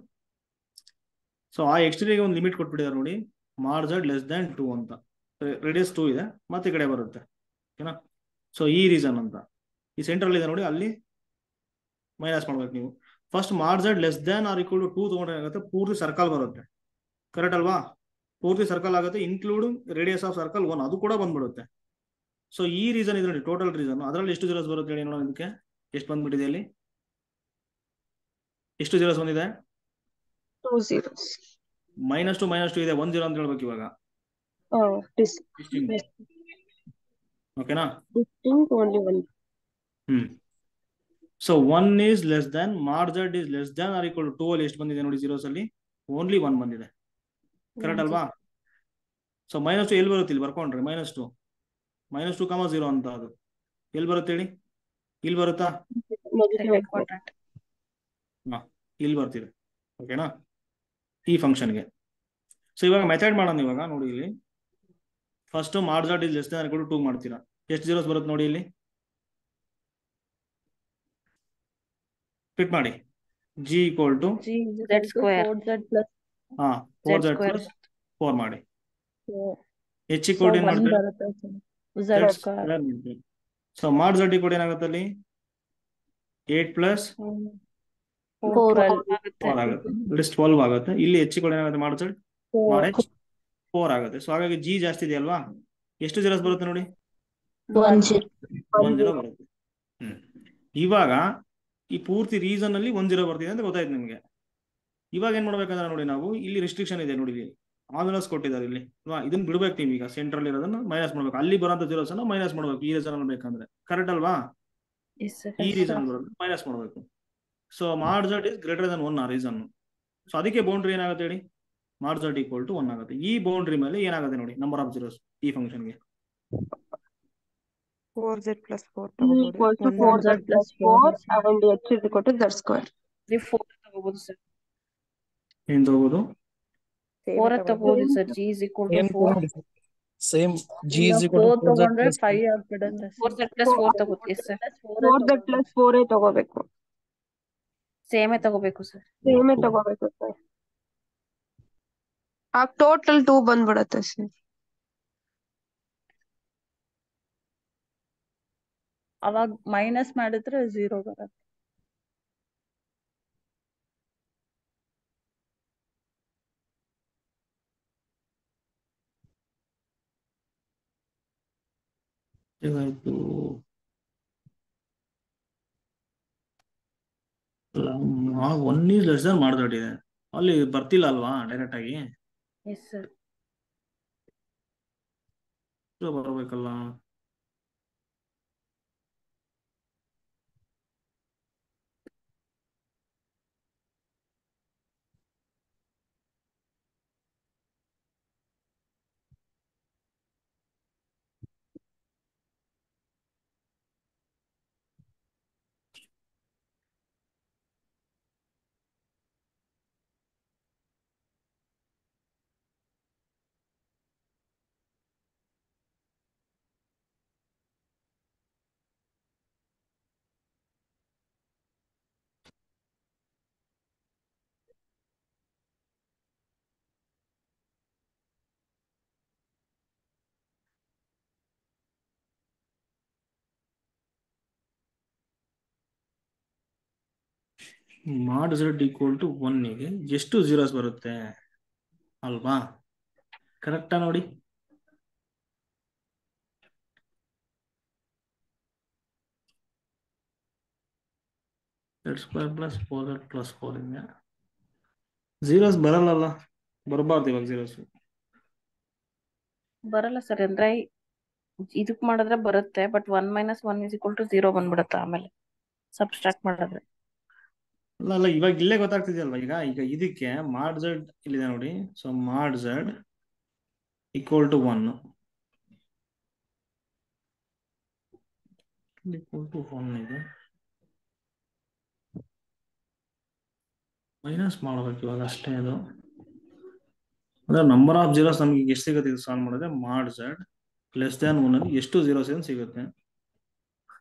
ಸೊ ಆ ಎಕ್ಸ್ಟೀರಿಯರ್ಗೆ ಒಂದು ಲಿಮಿಟ್ ಕೊಟ್ಬಿಟ್ಟಿದ್ದಾರೆ ನೋಡಿ, mod z less than 2 ಅಂತ. ರೇಡಿಯಸ್ 2 ಇದೆ, ಮತ್ತೆ ಈ ಕಡೆ ಬರುತ್ತೆ. ಓಕೆನಾ? ಸೊ ಈ ರೀಸನ್ ಅಂತ ಈ ಸೆಂಟ್ರಲ್ ಇದೆ ನೋಡಿ, ಅಲ್ಲಿ ಮೈನಸ್ ಮಾಡ್ಬೇಕು ನೀವು. First mod z less than or equal to 2 ತಗೊಂಡ್ರೆ ಏನಾಗುತ್ತೆ, ಪೂರ್ತಿ ಸರ್ಕಲ್ ಬರುತ್ತೆ. ಕರೆಕ್ಟ್ ಅಲ್ವಾ? ಪೂರ್ತಿ ಸರ್ಕಲ್ ಆಗುತ್ತೆ, ಇನ್ಕ್ಲೂಡಿಂಗ್ ರೇಡಿಯಸ್ ಆಫ್ ಸರ್ಕಲ್ 1 ಅದು ಕೂಡ ಬಂದ್ಬಿಡುತ್ತೆ. ಸೊ ಈ ರೀಸನ್ ಇದೆ ನೋಡಿ, ಟೋಟಲ್ ರೀಸನ್. ಅದರಲ್ಲಿ ಎಷ್ಟು ಜೀರೋಸ್ ಬರುತ್ತೆ ಹೇಳಿ ನೋಡೋಣ. ಇದಕ್ಕೆ ಎಷ್ಟು ಬಂದ್ಬಿಟ್ಟಿದೆ ಅಲ್ಲಿ, ಎಷ್ಟು ಜೀರೋಸ್ ಬಂದಿದೆ? 2 zeros. -2 ಇದೆ, 1 0 ಅಂತ ಹೇಳ್ಬೇಕು ಇವಾಗ. ಓಕೆನಾ? Distinct only one. So 1 is less than mod z is less than or equal to 2 ಅಲ್ಲಿ ಎಷ್ಟು ಬಂದಿದೆ ನೋಡಿ, ಜೀರೋಸ್ ಅಲ್ಲಿ ಓನ್ಲಿ 1 ಬಂದಿದೆ. ಕರೆಕ್ಟ್ ಅಲ್ವಾ? ಸೊ -2 ಎಲ್ಲಿ ಬರುತ್ತೆ, ಇಲ್ಲಿ ಬರ್ಕೊಂಡ್ರೆ -2 -2, 0 ಅಂತ ಅದು ಎಲ್ಲಿ ಬರುತ್ತೆ ಹೇಳಿ? ಇಲ್ಲಿ ಬರುತ್ತಾ? ಇಲ್ಲಿ ಬರ್ತಿದೆ. ಓಕೆನಾ? ಈ ಫಂಕ್ಷನ್ಗೆ. ಸೊ ಇವಾಗ ಮೆಥಡ್ ಮಾಡೋಣ. ಇವಾಗ ನೋಡಿ ಇಲ್ಲಿ first mod z is less than or equal to 2 ಮಾಡ್ತೀರಾ, ಎಷ್ಟು ಜೀರೋಸ್ ಬರುತ್ತೆ ನೋಡಿ, ಇಲ್ಲಿ ಫಿಟ್ ಮಾಡಿ. g equal to z square 4z plus 4z plus 4 ಮಾಡಿ. h equal to 1 ಬರುತ್ತೆ z square. So mod z equal to ಏನಾಗುತ್ತೆ ಅಲ್ಲಿ 8 plus 4 ಆಗುತ್ತೆ, ಇಟ್ 12 ಆಗುತ್ತೆ. ಇಲ್ಲಿ h equal to ಏನಾಗುತ್ತೆ, mod z mod h 4 ಆಗುತ್ತೆ. ಸೊ ಹಾಗಾಗಿ g ಜಾಸ್ತಿ ಇದೆ ಅಲ್ವಾ, ಎಷ್ಟು ಜೀರೋಸ್ ಬರುತ್ತೆ ನೋಡಿ, 1 0. 1 0 ಬರುತ್ತೆ. ಇವಾಗ ಈ ಪೂರ್ತಿ ರೀಸನ್ ಅಲ್ಲಿ 1 0 ಬರ್ತಿದೆ ಅಂತ ಗೊತ್ತಾಯ್ತು ನಿಮ್ಗೆ. ಇವಾಗ ಏನ್ ಮಾಡ್ಬೇಕಂದ್ರೆ ನೋಡಿ, ನಾವು ಇಲ್ಲಿ ರಿಸ್ಟ್ರಿಕ್ಷನ್ ಇದೆ ನೋಡಿ, ಇಲ್ಲಿ ಆನ್ಲಸ್ ಕೊಟ್ಟಿದ್ದಾರೆ ಇಲ್ಲಿ, ಇದನ್ನ ಬಿಡ್ಬೇಕು ನೀವು. ಈಗ ಸೆಂಟ್ರಲ್ ಇರೋದನ್ನ ಮೈನಸ್ ಮಾಡ್ಬೇಕು, ಅಲ್ಲಿ ಬರೋಂಥ ಜೀರೋಸ್ ಅನ್ನ ಮೈನಸ್ ಮಾಡ್ಬೇಕು ಈ ರೀಸನ್ ಅಲ್ಲಿ ಬೇಕಂದ್ರೆ. ಕರೆಕ್ಟ್ ಅಲ್ವಾ? ಈ ರೀಸನ್ ಬರೋದು ಮೈನಸ್ ಮಾಡ್ಬೇಕು. So mod z is greater than 1 ಆ ರೀಸನ್. ಸೊ ಅದಕ್ಕೆ ಬೌಂಡ್ರಿ ಏನಾಗುತ್ತೆ ಹೇಳಿ, mod z equal to 1 ಆಗುತ್ತೆ. ಈ ಬೌಂಡ್ರಿ ಮೇಲೆ ಏನಾಗುತ್ತೆ ನೋಡಿ, ನಂಬರ್ ಆಫ್ ಜೀರೋಸ್ ಈ ಫಂಕ್ಷನ್ಗೆ 4z plus 4 equal to 4z plus 4 and h is equal to z square. 4 ತಗೋಬಹುದು ಸರ್, ಏನ್ ತಗೋಬಹುದು? 4 ತಗೋಬಹುದು sir. g is equal to 4. Same g is equal to 4z ತಗೊಂಡ್ರೆ plus 5 ಆಗ್ಬಿಡುತ್ತೆ. 4z plus 4 ತಗೋತೀವಿ ಸರ್. 4z plus 4 ತಗೋಬೇಕು, ಸೇಮೇ ತಗೋಬೇಕು ಸರ್. ಸೇಮೇ ತಗೋಬೇಕು ಸರ್. ಆ ಟೋಟಲ್ 2 ಬಂದ್ಬಿಡತ್ತೆ ಸರ್. ಅವಾಗ ಮೈನಸ್ ಮಾಡಿದ್ರೆ 0 ಬರುತ್ತೆ. ಏನಾಯ್ತು? 1 is less than mod z ಇದೆ, ಅಲ್ಲಿ ಬರ್ತಿಲ್ಲ ಅಲ್ವಾ ಡೈರೆಕ್ಟ್ ಆಗಿ, ಎಸ್ ಸರ್. ಬರ್ಬೇಕಲ್ಲ. mod z equal to 1 ಗೆ ಎಷ್ಟು ಜೀರೋಸ್ ಬರುತ್ತೆ ಅಲ್ವಾ? ಕರೆಕ್ಟಾ ನೋಡಿ. z square plus 4z plus 4 ಇಂದ ಜೀರೋಸ್ ಬರಲ್ಲ, ಬರಬಾರ್ದು ಇವಾಗ ಜೀರೋಸ್ ಬರಲ್ಲ ಸರ್. ಅಂದ್ರೆ ಇದಕ್ ಮಾಡಿದ್ರೆ ಬರುತ್ತೆ, ಬಟ್ 1 - 1 is equal to 0 ಬಂದ್ಬಿಡುತ್ತೆ ಆಮೇಲೆ ಸಬ್ಸ್ಟ್ರಾಕ್ಟ್ ಮಾಡಿದ್ರೆ. ಅಲ್ಲ ಇವಾಗ ಇಲ್ಲೇ ಗೊತ್ತಾಗ್ತಿದೆಯಲ್ವಾ. ಈಗ ಇದಕ್ಕೆ mod z ಇಲ್ಲಿದೆ ನೋಡಿ. So mod z equal to 1. equal to 1 ಇದೆ ಮೈನಸ್ ಮಾಡ್ಬೇಕು ಇವಾಗ ಅಷ್ಟೇ ಅದು ಅಂದ್ರೆ ನಂಬರ್ ಆಫ್ ಜೀರೋಸ್ ನಮ್ಗೆ ಎಷ್ಟು ಸಿಗುತ್ತೆ ಇದು ಸಾಲ್ವ್ ಮಾಡಿದ್ರೆ ಮಾಡ್ ಝೆಡ್ ಲೆಸ್ ದ್ಯಾನ್ 1 ಅಲ್ಲಿ ಎಷ್ಟು ಜೀರೋಸ್ ಏನು ಸಿಗುತ್ತೆ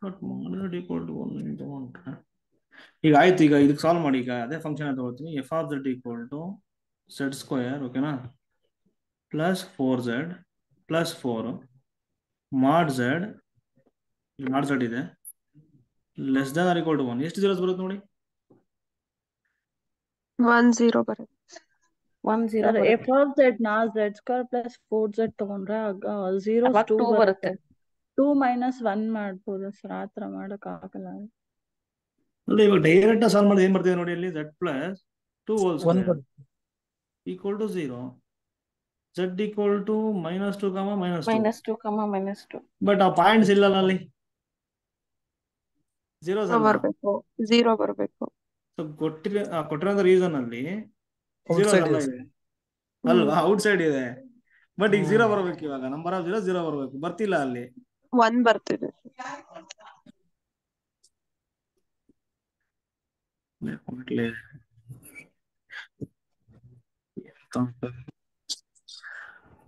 ಬಟ್ ಮಾಡ್ ಝೆಡ್ ಈಕ್ವಲ್ ಟು 1 ಅಂತ ತಗೊಂಡ್ರೆ ಈಗ ಆಯ್ತು ಈಗ ಇದಕ್ಕೆ ಸಾಲ್ವ್ ಮಾಡಿ ಈಗ ಅದೇ ಫಂಕ್ಷನ್ ತಗೋತೀನಿ F of Z equal to Z square ಓಕೆನಾ plus 4z plus 4 mod Z ಇದೆ less than or equal to 1 ಎಷ್ಟು ಜೀರೋಸ್ ಬರುತ್ತೆ ನೋಡಿ 1 0 ಬರುತ್ತೆ 1 0 ಸರ್ ಎಫ್ ಆಫ್ ಝೆಡ್ ನಾ ಝೆಡ್ ಸ್ಕ್ವೇರ್ ಪ್ಲಸ್ 4z ತಗೊಂಡ್ರೆ ಆಗ ಜೀರೋಸ್ ಅವಾಗ 2 2 ಬರುತ್ತೆ ಬರುತ್ತೆ 2 ಮೈನಸ್ 1 ಮಾಡ್ಬೋದು ಸರ್ ಆತರ ಮಾಡಕ್ ಆಗಲ್ಲ ಅಲ್ಲ ಇವಾಗ ಡೈರೆಕ್ಟ್ ಸಾಲ್ವ್ ಮಾಡಿದ್ರೆ ಏನ್ ಬರ್ತಿದೆ ನೋಡಿ ಅಲ್ಲಿ ಝೆಡ್ ಪ್ಲಸ್ 2 ಹೋಲ್ 1 ಸ್ಕ್ವೇರ್ ಬರುತ್ತೆ equal to 0 Z equal to -2 -2 -2 but ಆ ಪಾಯಿಂಟ್ಸ್ ಇಲ್ಲಲ್ಲ ಅಲ್ಲಿ ಜೀರೋಸ್ ಅಲ್ಲ ಬರ್ಬೇಕು 0 ಬರ್ಬೇಕು ಸೊ ಕೊಟ್ಟಿರೋ ರೀಸನ್ ಅಲ್ಲಿ ಜೀರೋಸ್ ಔಟ್ಸೈಡ್ ಅಲ್ಲ ಇದೆ ಇದೆ ಅಲ್ವಾ ಔಟ್ ಸೈಡ್ ಇದೆ ಬಟ್ ಈಗ 0 ಹ್ಮ್ ಬರ್ಬೇಕು ಇವಾಗ ನಂಬರ್ ಆಫ್ ಜೀರೋ ಬರ್ಬೇಕು ಬರ್ತಿಲ್ಲ ಅಲ್ಲಿ 1 ಬರ್ತಿದೆ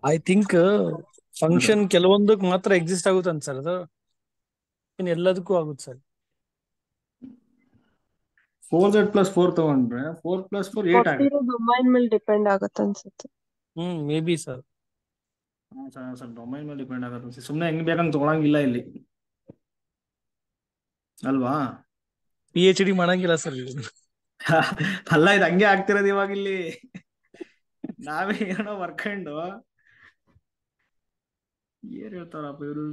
ಐ ಥಿಂಕ್ ಫಂಕ್ಷನ್ ಕೆಲವೊಂದಕ್ಕೆ ಮಾತ್ರ ಎಕ್ಸಿಸ್ಟ್ ಆಗುತ್ತೆ ಅಂತ ಸರ್ ಅದು ಇನ್ ಎಲ್ಲದಕ್ಕೂ ಆಗುತ್ತೆ ಸರ್ 4z + 4 ತಗೊಂಡ್ರೆ 4 + 4 8 ಆಗುತ್ತೆ ಕೊಟ್ಟಿರೋ ಡೊಮೈನ್ ಮೇಲೆ ಡಿಪೆಂಡ್ ಆಗತ್ತೆ ಅನ್ಸುತ್ತೆ may be sir sir domain ಮೇಲೆ ಡಿಪೆಂಡ್ ಆಗುತ್ತೆ ಸುಮ್ಮನೆ ಹೆಂಗ್ ಬೇಕಂತ ತಗೊಳಂಗಿಲ್ಲ ಇಲ್ಲಿ ಅಲ್ವಾ PhD ಮಾಡಂಗಿಲ್ಲ ಸರ್ ಇದು ಅಲ್ಲ ಇದು ಹಂಗೆ ಆಗ್ತಿರೋದು ಇವಾಗ ಇಲ್ಲಿ ನಾವೇ ಏನೋ ಬರ್ಕೊಂಡು ಏನ್ ಹೇಳ್ತಾರಪ್ಪ ಇವರು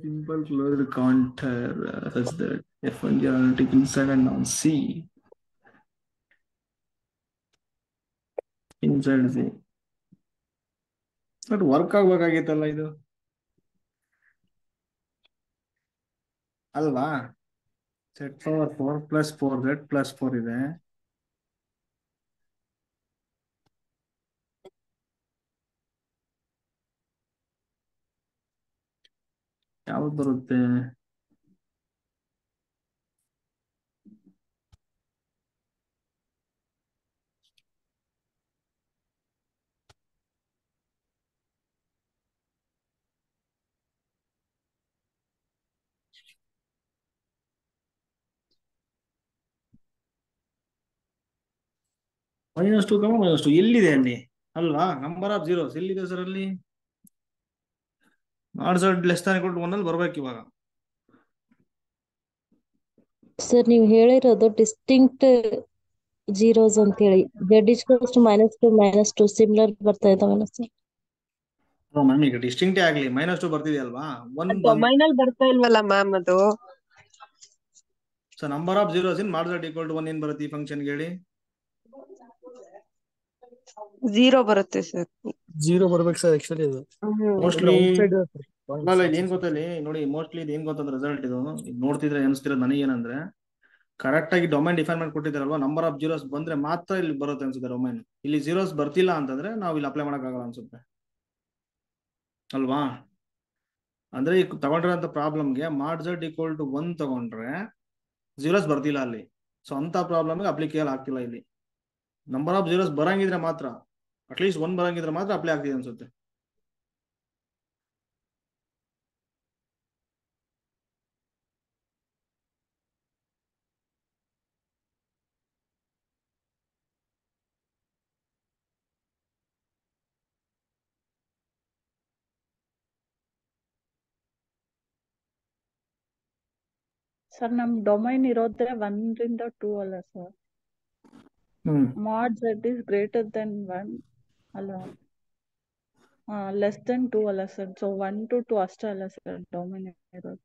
simple closed canter such that f1 analytic inside and on C inside C but work ಆಗ್ಬೇಕಾಗಿತ್ತಲ್ಲ ಇದು ಅಲ್ವಾ z⁴ + 4z + 4 ಇದೆ ಯಾವ್ದು ಬರುತ್ತೆ -2 -2 ಎಲ್ಲಿದೆ ಅಲ್ಲಿ ಅಲ್ವಾ ನಂಬರ್ ಆಫ್ ಜೀರೋಸ್ ಎಲ್ಲಿದೆ ಸರ್ ಅಲ್ಲಿ mod Z less than equal to 1 ಅಲ್ಲಿ ಬರ್ಬೇಕು ಇವಾಗ ಸರ್ ನೀವು ಹೇಳಿರೋದು ಡಿಸ್ಟಿಂಕ್ಟ್ ಜೀರೋಸ್ ಅಂತ ಹೇಳಿ z -2 -2 ಸಿಮಿಲರ್ ಬರ್ತಾ ಇದಾವಲ್ಲ ಸರ್ ಮ್ಯಾಮ್ ಈಗ ಡಿಸ್ಟಿಂಕ್ಟೇ ಆಗ್ಲಿ -2 ಬರ್ತಿದೆಯಲ್ವಾ 1 ಡೊಮೈನ್ ಅಲ್ಲಿ ಬರ್ತಾ ಇಲ್ವಲ್ಲ ಮ್ಯಾಮ್ ಅದು ಸೊ ನಂಬರ್ ಆಫ್ ಜೀರೋಸ್ ಇನ್ ಮಾಡ್ ಝೆಡ್ ಈಕ್ವಲ್ ಟು 1 ಏನ್ ಬರುತ್ತೆ ಈ ಫಂಕ್ಷನ್ ಹೇಳಿ 0 ಬರುತ್ತೆ ಸರ್ 0 ಬರ್ಬೇಕು ಸರ್ ಆಕ್ಚುಲಿ ಇದು ಮೋಸ್ಟ್ಲಿ ಔಟ್ಸೈಡ್ ಅಲ್ಲ ಇದು ಏನ್ ಗೊತ್ತಲ್ಲಿ ನೋಡಿ ಮೋಸ್ಟ್ಲಿ ಇದು ಏನ್ ಗೊತ್ತಂದ್ರೆ ರಿಸಲ್ಟ್ ಇದು ನೋಡ್ತಿದ್ರೆ ಅನಿಸ್ತಿರೋದು ನನಗೇನಂದ್ರೆ ಕರೆಕ್ಟ್ ಆಗಿ ಡೊಮೈನ್ ಡಿಫೈನ್ ಮಾಡಿ ಕೊಟ್ಟಿದ್ದಾರಲ್ವಾ ನಂಬರ್ ಆಫ್ ಜೀರೋಸ್ ಬಂದ್ರೆ ಮಾತ್ರ ಇಲ್ಲಿ ಬರುತ್ತೆ ಅನ್ಸುತ್ತೆ ಡೊಮೈನ್ ಇಲ್ಲಿ ಜೀರೋಸ್ ಬರ್ತಿಲ್ಲ ಅಂತಂದ್ರೆ ನಾವು ಇಲ್ಲಿ ಅಪ್ಲೈ ಆಗಲ್ಲ ಅನ್ಸುತ್ತೆ ಅಲ್ವಾ ಅಂದ್ರೆ ಈಗ ತಗೊಂಡಿರೋಂಥ ಪ್ರಾಬ್ಲಮ್ಗೆ ಮಾಡ್ ಝೆಡ್ ಈಕ್ವಲ್ ಟು 1 ತಗೊಂಡ್ರೆ ಜೀರೋಸ್ ಬರ್ತಿಲ್ಲ ಅಲ್ಲಿ ಸೊ ಅಂತ ಪ್ರಾಬ್ಲಮ್ಗೆ ಅಪ್ಲಿಕೇಬಲ್ ಆಗ್ತಿಲ್ಲ ಇಲ್ಲಿ ನಂಬರ್ ಆಫ್ ಜೀರೋಸ್ ಬರಂಗಿದ್ರೆ ಮಾತ್ರ ಅಟ್ಲೀಸ್ಟ್ 1 ಬರಂಗಿದ್ರೆ ಮಾತ್ರ ಅಪ್ಲೈ ಆಗ್ತಿದೆ ಅನ್ಸುತ್ತೆ ಸರ್ ನಮ್ ಡೊಮೈನ್ ಇರೋದ್ರೆ 1 ರಿಂದ 2 ಅಲ್ಲ ಸರ್ ಮಾಡ್ ಝೆಡ್ ಇಸ್ ಗ್ರೇಟರ್ ದೆನ್ 1 ಅಲ್ಲ ಲೆಸ್ ದೆನ್ 2 ಅಲ್ಲ ಸರ್ ಸೊ 1 to 2 ಅಷ್ಟೇ ಅಲ್ಲ ಸರ್ ಡೊಮೈನ್ ಇರೋದು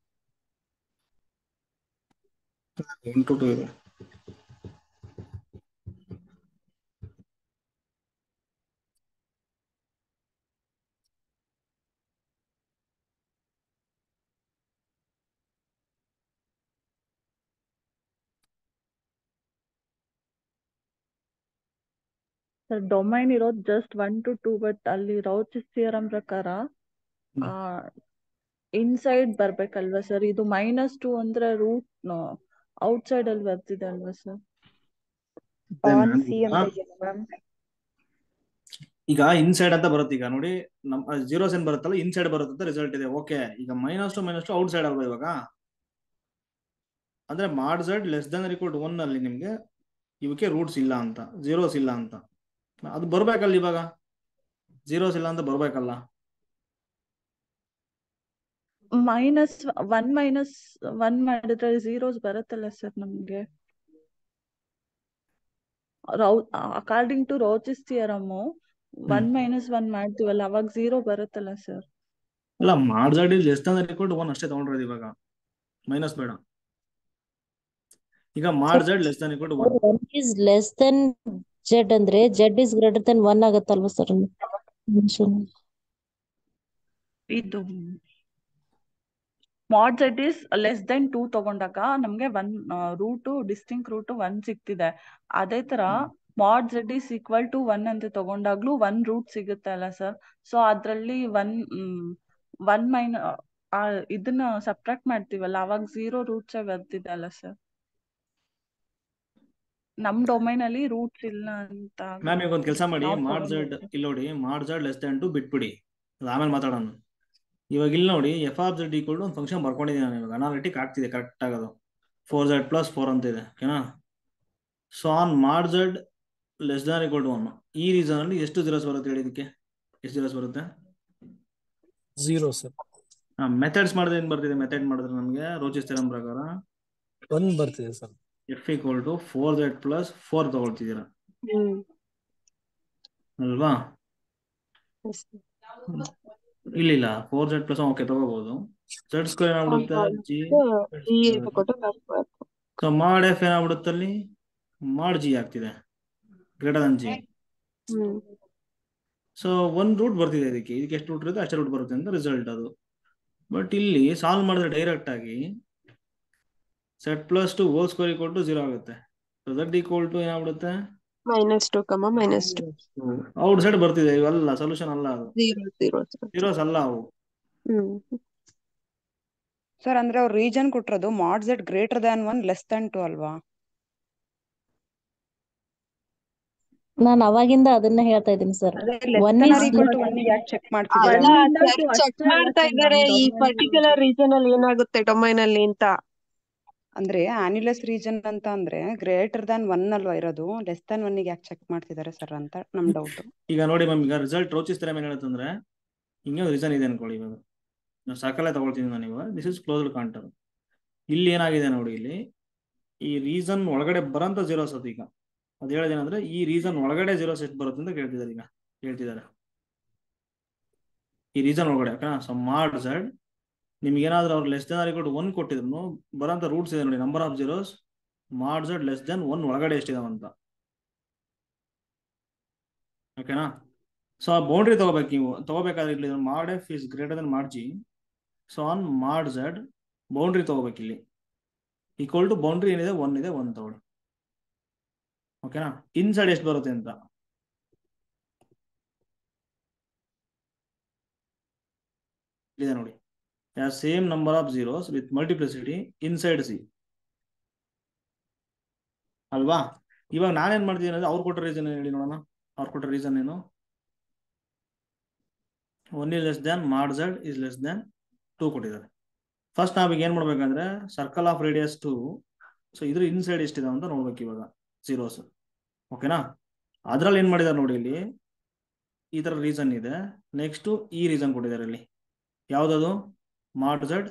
1 to 2 ಇದೆ ಸರ್ ಡೊಮೈನ್ ಇರೋದು ಜಸ್ಟ್ 1 to 2 ಬಟ್ ಅಲ್ಲಿ ರೌಚಿಸ್ ಥಿಯರಂ ಪ್ರಕಾರ ಇನ್ಸೈಡ್ ಬರ್ಬೇಕಲ್ವಾ ಸರ್? ಇದು -2 ಅಂದ್ರೆ ರೂಟ್ ಔಟ್ಸೈಡ್ ಅಲ್ಲಿ ಬರ್ತಿದೆ ಅಲ್ವಾ ಸರ್? ಆನ್ ಸಿ ಅಂತ ಇದೆಯಲ್ಲ ಮ್ಯಾಮ್. ಈಗ ಇನ್ಸೈಡ್ ಅಂತ ಬರುತ್ತೆ. ಈಗ ನೋಡಿ ನಮ್ಮ ಜೀರೋಸ್ ಏನ್ ಬರುತ್ತಲ್ಲ ಇನ್ಸೈಡ್ ಬರುತ್ತೆ ಅಂತ ರಿಸಲ್ಟ್ ಇದೆ. ಓಕೆ, ಈಗ -2 ಔಟ್ಸೈಡ್ ಅಲ್ವಾ ಇವಾಗ? ಅಂದ್ರೆ mod Z less than equal to 1 ಅಲ್ಲಿ ನಿಮ್ಗೆ ಇವಕ್ಕೆ ರೂಟ್ಸ್ ಇಲ್ಲ ಅಂತ, ಜೀರೋಸ್ ಇಲ್ಲ ಅಂತ, ಅದು ಬರ್ಬೇಕಲ್ಲ ಇವಾಗ. ಜೀರೋಸ್ ಇಲ್ಲ ಅಂತ ಬರ್ಬೇಕಲ್ಲ. -1 ಮಾಡಿದ್ರೆ ಝೀರೋಸ್ ಬರುತ್ತಲ್ಲ ಸರ್ ನಮ್ಗೆ. ಅಕಾರ್ಡಿಂಗ್ ಟು ರೋಚಿಸ್ ಥಿಯರಮ್ 1 - 1 ಮಾಡ್ತೀವಲ್ಲ ಅವಾಗ 0 ಬರುತ್ತಲ್ಲ ಸರ್? ಅಲ್ಲ, mod Z is less than equal to 1 ಅಷ್ಟೇ ತಗೊಂಡ್ರದು ಇವಾಗ, ಮೈನಸ್ ಬೇಡ. ಈಗ mod Z less than equal to 1 1 is less than z ಅಂದ್ರೆ z is greater than 1 ಆಗತ್ತಲ್ವಾ ಸರ್? ಇದು mod Z is less then 2 ತಗೊಂಡಾಗ ನಮ್ಗೆ ರೂಟ್ ಡಿಸ್ಟಿಂಕ್ಟ್ ರೂಟ್ 1 ಸಿಗ್ತಿದೆ. ಅದೇ ತರ ಮಾಡ್ ಝೆಡ್ ಇಸ್ ಈಕ್ವಲ್ ಟು 1 ಅಂತ ತಗೊಂಡಾಗ್ಲೂ 1 ರೂಟ್ ಸಿಗುತ್ತೆ ಅಲ್ಲ ಸರ್? ಸೊ ಅದ್ರಲ್ಲಿ 1 ಇದನ್ನ ಸಬ್ಟ್ರಾಕ್ಟ್ ಮಾಡ್ತೀವಲ್ಲ ಅವಾಗ 0 ರೂಟ್ಸ್ ಬರ್ತಿದೆ ಅಲ್ಲ ಸರ್? ನಮ್ ಡೊಮೈನ್ ಅಲ್ಲಿ ರೂಟ್ಸ್ ಇಲ್ಲ ಅಂತ. ಮ್ಯಾಮ್ ಈಗ ಒಂದು ಕೆಲಸ ಮಾಡಿ, ಮಾಡ್ ಝೆಡ್ ಇಲ್ಲಿ ನೋಡಿ, ಮಾಡ್ ಝೆಡ್ ಲೆಸ್ ದನ್ 2 ಬಿಟ್ಬಿಡಿ, ಅದು ಆಮೇಲೆ ಮಾತಾಡೋಣ. ಇವಾಗ ಇಲ್ಲಿ ನೋಡಿ F of Z equal to ಒಂದು ಫಂಕ್ಷನ್ ಬರ್ಕೊಂಡಿದ್ದೀನಿ ನಾನು ಇವಾಗ, ಅನಾಲಿಟಿಕ್ ಆಗ್ತಿದೆ ಕರೆಕ್ಟ್ ಆಗೋದು. 4z + 4 ಅಂತ ಇದೆ, ಓಕೆನಾ? So on mod Z less than equal to 1 ಈ ರೀಸನ್ ಅಲ್ಲಿ ಎಷ್ಟು ಜೀರೋಸ್ ಬರುತ್ತೆ ಹೇಳಿ? ಇದಕ್ಕೆ ಎಷ್ಟು ಜೀರೋಸ್ ಬರುತ್ತೆ? 0 ಸರ್. ಮೆಥಡ್ಸ್ ಮಾಡಿದ್ರೆ ಏನ್ ಬರ್ತಿದೆ? ಮೆಥಡ್ ಮಾಡಿದ್ರೆ ನಮಗೆ ರೋಚಿಸ್ ಥಿಯರಮ್ ಪ್ರಕಾರ 1 ಬರ್ತಿದೆ sir. F equal to 4z + 4 ತಗೊಳ್ತಿದ್ದೀರಾ ಅಲ್ವಾ? ಇಲ್ಲ 4z + ಓಕೆ ತಗೋಬಹುದು. z² ಏನಾಗ್ಬಿಡುತ್ತೆ? ಜಿ. ಸೊ ಮಾಡ್ ಎಫ್ ಏನಾಗ್ಬಿಡುತ್ತೆ ಅಲ್ಲಿ? ಮಾಡ್ ಜಿ ಆಗ್ತಿದೆ, greater than G. So 1 root ಬರ್ತಿದೆ ಇದಕ್ಕೆ ಎಷ್ಟು ರೂಟ್ ಇರುತ್ತೆ ಅಷ್ಟೇ ರೂಟ್ ಬರುತ್ತೆ ಅಂತ ರಿಸಲ್ಟ್ ಅದು. ಬಟ್ ಇಲ್ಲಿ ಸಾಲ್ವ್ ಮಾಡಿದ್ರೆ ಡೈರೆಕ್ಟ್ ಆಗಿ z + 2 whole square equal to 0 ಆಗುತ್ತೆ. z ಈಕ್ವಲ್ ಟು ಏನಾಗ್ಬಿಡುತ್ತೆ? -2, -2. ಔಟ್ ಸೈಡ್ ಬರ್ತಿದೆ, ಇವೆಲ್ಲ ಸೊಲ್ಯೂಷನ್ ಅಲ್ಲ, ಅದು 0 ಜೀರೋಸ್ ಅಲ್ಲ ಅವು. ಸರ್ ಅಂದ್ರೆ ಅವ್ರು ರೀಜನ್ ಕೊಟ್ಟಿರೋದು ಮಾಡ್ Z greater than 1 less than 2 ಅಲ್ವಾ? ನಾನು ಅವಾಗಿಂದ ಅದನ್ನ ಹೇಳ್ತಾ ಇದ್ದೀನಿ ಸರ್. ಚೆಕ್ ಮಾಡ್ತಿದ್ದೀರಾ? ಚೆಕ್ ಮಾಡ್ತಾ ಇದ್ದಾರೆ ಈ ಪರ್ಟಿಕ್ಯುಲರ್ ರೀಜನ್ ಅಲ್ಲಿ ಏನಾಗುತ್ತೆ ಡೊಮೈನ್ ಅಲ್ಲಿ ಅಂತ. ಅಂದ್ರೆ ಆನ್ಯುಲಸ್ ರೀಜನ್ ಅಂತ ಅಂದ್ರೆ ಗ್ರೇಟರ್ ದ್ಯಾನ್ 1 ಅಲ್ವಾ ಇರೋದು? ಲೆಸ್ ದ್ಯಾನ್ 1 ಗೆ ಯಾಕೆ ಚೆಕ್ ಮಾಡ್ತಿದ್ದಾರೆ ಸರ್ ಅಂತ ನಮ್ ಡೌಟ್. ಈಗ ನೋಡಿ ಮ್ಯಾಮ್, ಈಗ ರಿಸಲ್ಟ್ ರೋಚಿಸ್ ಥಿಯರಮ್ ಏನ್ ಹೇಳುತ್ತಂದ್ರೆ ಹಿಂಗೆ ರೀಸನ್ ಇದೆ ಅನ್ಕೊಳ್ಳಿ. ಇವಾಗ ನಾನು ಸರ್ಕಲೇ ತಗೊಳ್ತೀನಿ ನಾನು, ಇವಾಗ ದಿಸ್ ಇಸ್ ಕ್ಲೋಸ್ಡ್ ಕಾಂಟರ್. ಇಲ್ಲಿ ಏನಾಗಿದೆ ನೋಡಿ, ಇಲ್ಲಿ ಈ ರೀಸನ್ ಒಳಗಡೆ ಬರೋಂಥ ಜೀರೋಸ್ ಅದು. ಈಗ ಅದು ಹೇಳೋದೇನಂದ್ರೆ ಈ ರೀಸನ್ ಒಳಗಡೆ ಜೀರೋಸ್ ಎಷ್ಟು ಬರುತ್ತೆ ಅಂತ ಕೇಳ್ತಿದ್ದಾರೆ. ಈಗ ಹೇಳ್ತಿದ್ದಾರೆ ಈ ರೀಸನ್ ಒಳಗಡೆ, ಓಕೆನಾ? ಸೊ ಮಾಡ್ ಝೆಡ್ ನಿಮ್ಗೆ ಏನಾದ್ರೂ ಅವ್ರು ಲೆಸ್ ದನ್ ಈಕ್ವಲ್ ಟು 1 ಕೊಟ್ಟಿದ್ರು ಬರೋಂಥ ರೂಟ್ಸ್ ಇದೆ ನೋಡಿ, ನಂಬರ್ ಆಫ್ ಜೀರೋಸ್ ಮಾಡ್ ಝೆಡ್ ಲೆಸ್ ದನ್ 1 ಒಳಗಡೆ ಎಷ್ಟಿದಾವಂತ, ಓಕೆನಾ? ಸೊ ಆ ಬೌಂಡ್ರಿ ತಗೋಬೇಕು ನೀವು. ತಗೋಬೇಕಾದ್ರೆ ಇಲ್ಲಿ ಮಾಡ್ ಎಫ್ ಇಸ್ ಗ್ರೇಟರ್ ದನ್ ಮಾಡ್ G. So on mod Z boundary ತಗೋಬೇಕು ಇಲ್ಲಿ, ಈಕ್ವಲ್ ಟು ಬೌಂಡ್ರಿ ಏನಿದೆ 1 ಇದೆ, 1 ತಗೊಳ್ಳಿ, ಓಕೆನಾ? ಇನ್ಸೈಡ್ ಎಷ್ಟು ಬರುತ್ತೆ ಅಂತ ಇದೆ ನೋಡಿ. Same number of zeros with multiplicity inside C ಅಲ್ವಾ? ಇವಾಗ ನಾನೇನ್ ಮಾಡ್ತೀನಿ ಅಂದ್ರೆ ಅವ್ರು ಕೊಟ್ಟ ರೀಸನ್ ಹೇಳಿ ನೋಡೋಣ. ಅವ್ರು ಕೊಟ್ಟ ರೀಸನ್ ಏನು? 1 is less than ಮಾಡ್ ಝೆಡ್ is less than 2 ಕೊಟ್ಟಿದ್ದಾರೆ. ಫಸ್ಟ್ ನಾವೀಗ ಏನ್ ಮಾಡ್ಬೇಕಂದ್ರೆ ಸರ್ಕಲ್ ಆಫ್ ರೇಡಿಯಸ್ 2, ಸೊ ಇದ್ರ ಇನ್ಸೈಡ್ ಎಷ್ಟಿದೆ ಅಂತ ನೋಡ್ಬೇಕು ಇವಾಗ ಜೀರೋಸ್, ಓಕೆನಾ? ಅದ್ರಲ್ಲಿ ಏನ್ ಮಾಡಿದಾರೆ ನೋಡಿ, ಇಲ್ಲಿ ಈ ತರ ರೀಸನ್ ಇದೆ. ನೆಕ್ಸ್ಟ್ ಈ ರೀಸನ್ ಕೊಟ್ಟಿದ್ದಾರೆ ಇಲ್ಲಿ, ಯಾವ್ದದು? ಮಾಡ್ ಝೆಡ್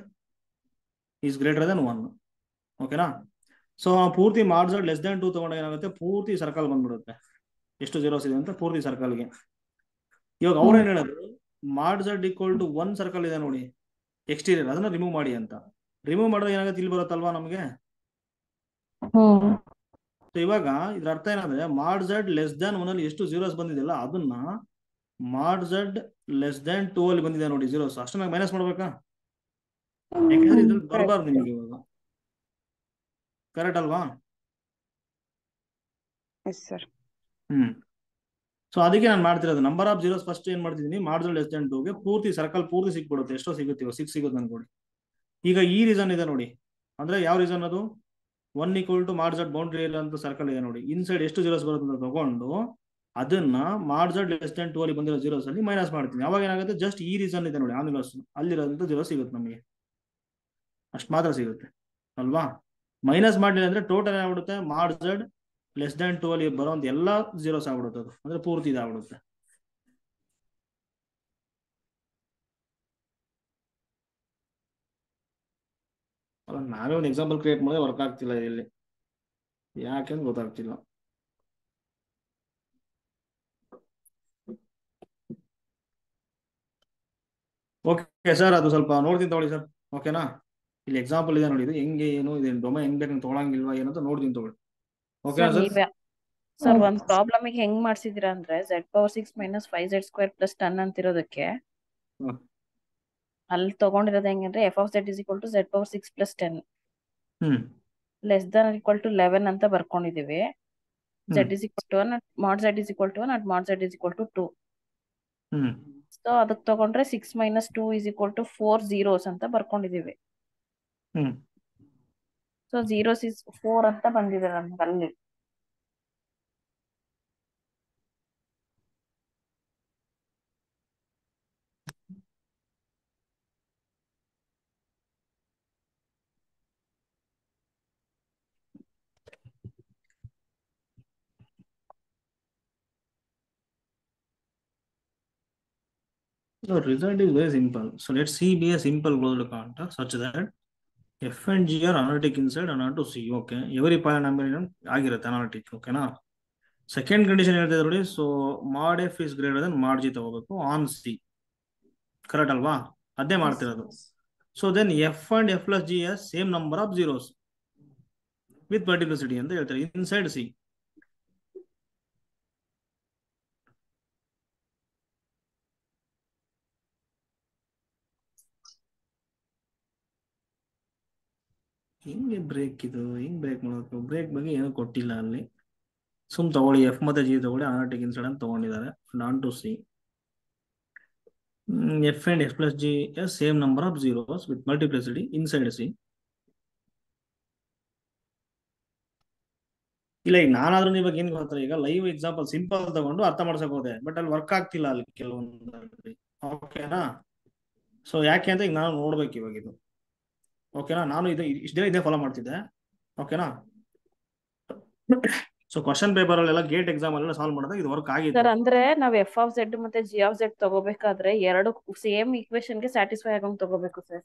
ಈಸ್ ಗ್ರೇಟರ್ ದನ್ 1, ಓಕೆನಾ? ಸೊ ಪೂರ್ತಿ ಮಾಡ್ ಝೆಡ್ ಲೆಸ್ ದನ್ 2 ತಗೊಂಡಾಗ ಏನಾಗುತ್ತೆ, ಪೂರ್ತಿ ಸರ್ಕಲ್ ಬಂದ್ಬಿಡುತ್ತೆ ಎಷ್ಟು ಜೀರೋಸ್ ಇದೆ ಅಂತ, ಪೂರ್ತಿ ಸರ್ಕಲ್ಗೆ. ಇವಾಗ ಅವ್ರೇನ್ ಹೇಳಿದ್ರು, ಮಾಡ್ ಝೆಡ್ ಈಕ್ವಲ್ ಟು 1 ಸರ್ಕಲ್ ಇದೆ ನೋಡಿ ಎಕ್ಸ್ಟೀರಿಯರ್, ಅದನ್ನ ರಿಮೂವ್ ಮಾಡಿ ಅಂತ. ರಿಮೂವ್ ಮಾಡಿದ್ರೆ ಏನಾಗುತ್ತೆ, ಇಲ್ಲಿ ಬರುತ್ತಲ್ವಾ ನಮಗೆ. ಸೊ ಇವಾಗ ಇದ್ರ ಅರ್ಥ ಏನಂದ್ರೆ ಮಾಡ್ ಝೆಡ್ ಲೆಸ್ ದನ್ 1 ಅಲ್ಲಿ ಎಷ್ಟು ಜೀರೋಸ್ ಬಂದಿದೆಯಲ್ಲ ಅದನ್ನ ಮಾಡ್ ಝೆಡ್ ಲೆಸ್ ದನ್ 2 ಅಲ್ಲಿ ಬಂದಿದೆ ನೋಡಿ ಜೀರೋಸ್, ಅಷ್ಟನ್ನ ಮೈನಸ್ ಮಾಡ್ಬೇಕಾ? ಯಾಕಂದ್ರೆ ಇದ್ರಲ್ಲಿ ಬರಬಾರ್ದು ನಿಮಗೆ ಇವಾಗ, ಕರೆಕ್ಟ್ ಅಲ್ವಾ? Yes sir. ಸೊ ಅದಕ್ಕೆ ನಾನು ಮಾಡ್ತಿರೋದು ನಂಬರ್ ಆಫ್ ಜೀರೋಸ್ ಫಸ್ಟ್ ಏನ್ ಮಾಡ್ತಿದ್ದೀನಿ ಮಾಡಿದ್ರೆ ಲೆಸ್ ದನ್ 2ಗೆ ಪೂರ್ತಿ ಸರ್ಕಲ್ ಪೂರ್ತಿ ಸಿಕ್ಬಿಡುತ್ತೆ. ಎಷ್ಟೋ ಸಿಗುತ್ತೆ, 6 ಸಿಗುತ್ತೆ ಅನ್ಕೊಡಿ. ಈಗ ಈ ರೀಸನ್ ಇದೆ ನೋಡಿ, ಅಂದ್ರೆ ಯಾವ ರೀಸನ್ ಅದು 1 = Z ಬೌಂಡ್ರಿ ಅಂತ ಸರ್ಕಲ್ ಇದೆ ನೋಡಿ. ಇನ್ಸೈಡ್ ಎಷ್ಟು ಜೀರೋಸ್ ಬರುತ್ತೆ ಅಂತ ತಗೊಂಡು ಅದನ್ನ Z ಲೆಸ್ ದನ್ 2 ಅಲ್ಲಿ ಬಂದಿರೋ ಜೀರೋಸ್ ಅಲ್ಲಿ ಮೈನಸ್ ಮಾಡ್ತೀನಿ. ಅವಾಗ ಏನಾಗುತ್ತೆ, ಜಸ್ಟ್ ಈ ರೀಸನ್ ಇದೆ ನೋಡಿ ಆನ್ಯುಲಸ್ ಅಲ್ಲಿರೋಂಥ ಜೀರೋ ಸಿಗುತ್ತೆ ನಮಗೆ, ಅಷ್ಟು ಮಾತ್ರ ಸಿಗುತ್ತೆ ಅಲ್ವಾ. ಮೈನಸ್ ಮಾಡಲಿಲ್ಲ ಅಂದ್ರೆ ಟೋಟಲ್ ಏನಾಗ್ಬಿಡುತ್ತೆ Z ಲೆಸ್ ದನ್ 2 ಅಲ್ಲಿ ಬರೋಂಥ ಎಲ್ಲಾ ಜೀರೋಸ್ ಆಗ್ಬಿಡುತ್ತೆ, ಅದು ಅಂದ್ರೆ ಪೂರ್ತಿ ಇದಾಗ್ಬಿಡುತ್ತೆ. ನಾವೇ ಒಂದು ಎಕ್ಸಾಂಪಲ್ ಕ್ರಿಯೇಟ್ ಮಾಡಿದ್ರೆ ವರ್ಕ್ ಆಗ್ತಿಲ್ಲ ಇಲ್ಲಿ, ಯಾಕೆಂತ ಗೊತ್ತಾಗ್ತಿಲ್ಲ. ಓಕೆ ಸರ್, ಅದು ಸ್ವಲ್ಪ ನೋಡ್ತೀನಿ ತಗೊಳ್ಳಿ ಸರ್. ಓಕೆನಾ, ಇಲ್ಲಿ ಎಕ್ಸಾಂಪಲ್ ಇದೆ ನೋಡಿ, ಇದು ಹೆಂಗೆ ಏನು ಇದೆ ಡೊಮೈನ್ ಹೆಂಗ್ ಬೇಕು ತೊಗೊಳಂಗಿಲ್ವಾ ಏನಂತ ನೋಡ್ತೀನಿ ತಗೊಳ್ಳಿ. ಓಕೆನಾ ಸರ್? ಸರ್ ಒಂದ್ ಪ್ರಾಬ್ಲಮ್ ಹೆಂಗ್ ಮಾಡ್ಸಿದೀರಾ ಅಂದ್ರೆ Z⁴ - 5Z² + 10 ಅಂತಿರೋದಕ್ಕೆ ಅಲ್ಲಿ ತಗೊಂಡಿರೋದು ಹೆಂಗಂದ್ರೆ f(z) = Z⁴ + 10 ಲೆಸ್ ದನ್ = 11 ಅಂತ ಬರ್ಕೊಂಡಿದೀವಿ. Z = 1 mod Z = 1 mod Z = 2. So ಅದಕ್ಕೆ ತಗೊಂಡ್ರೆ 6 - 2 = 4 zeros ಅಂತ ಬರ್ಕೊಂಡಿದೀವಿ. ಸೊ zeros is 4 ಅಂತ ಬಂದಿದೆ ನಮ್ಗೆ ಅಲ್ಲಿ. The result is very simple. So let C be a simple closed counter such that F and G are analytic inside and not to C. Okay, every polynomial ಆಗಿರುತ್ತೆ analytic. ಓಕೆನಾ. ಸೆಕೆಂಡ್ ಕಂಡೀಷನ್ ಹೇಳ್ತಿದ್ರು ನೋಡಿ, so mod F is greater than mod G ತಗೋಬೇಕು ಆನ್ C. ಕರೆಕ್ಟ್ ಅಲ್ವಾ? ಅದೇ ಮಾಡ್ತಿರೋದು. ಸೊ ದೆನ್ F and F + G has same number of zeros with multiplicity ಅಂತ ಹೇಳ್ತಾರೆ ಇನ್ಸೈಡ್ C. ಹಿಂಗೆ ಬ್ರೇಕ್ ಇದು ಹಿಂಗ್ ಬ್ರೇಕ್ ಮಾಡಬೇಕು, ಬ್ರೇಕ್ ಬಗ್ಗೆ ಏನೂ ಕೊಟ್ಟಿಲ್ಲ ಅಲ್ಲಿ. ಸುಮ್ ತಗೊಳ್ಳಿ F ಮತ್ತೆ G ತಗೊಳ್ಳಿ ಅನಾಲಿಟಿಕ್ ಇನ್ಸೈಡ್ ಅಂತ ತಗೊಂಡಿದ್ದಾರೆ ನಾನ್ ಟು C. F and F + G has same number of zeros with multiplicity inside C. ಇಲ್ಲ ಈಗ ನಾನಾದ್ರೂ ಇವಾಗ ಏನ್ ಗೊತ್ತಾರೆ, ಈಗ ಲೈವ್ ಎಕ್ಸಾಂಪಲ್ ಸಿಂಪಲ್ ತಗೊಂಡು ಅರ್ಥ ಮಾಡ್ಸಕ್ ಹೋದೆ, ಬಟ್ ಅಲ್ಲಿ ವರ್ಕ್ ಆಗ್ತಿಲ್ಲ ಅಲ್ಲಿ ಕೆಲವೊಂದು. ಓಕೆನಾ, ಸೊ ಯಾಕೆ ಅಂತ ಈಗ ನಾನು ನೋಡ್ಬೇಕು ಇವಾಗ ಇದು. ಓಕೆನಾ, ನಾನು ಇಷ್ಟು ದಿನ ಇದೇ ಫಾಲೋ ಮಾಡ್ತಿದ್ದೆ. ಓಕೆನಾ, ಸೊ ಕ್ವಶನ್ ಪೇಪರ್ ಅಲ್ಲೆಲ್ಲ ಗೇಟ್ ಎಕ್ಸಾಮ್ ಅಲ್ಲೆಲ್ಲ ಸಾಲ್ವ್ ಮಾಡಿದಾಗ ಇದು ವರ್ಕ್ ಆಗಿದೆ ಸರ್. ಅಂದ್ರೆ ನಾವ್ f(z) ಮತ್ತೆ g(z) ತಗೋಬೇಕಾದ್ರೆ ಎರಡು ಸೇಮ್ ಈಕ್ವೇಶನ್ ಗೆ ಸ್ಯಾಟಿಸ್ಫೈ ಆಗಂಗ್ ತಗೋಬೇಕು ಸರ್.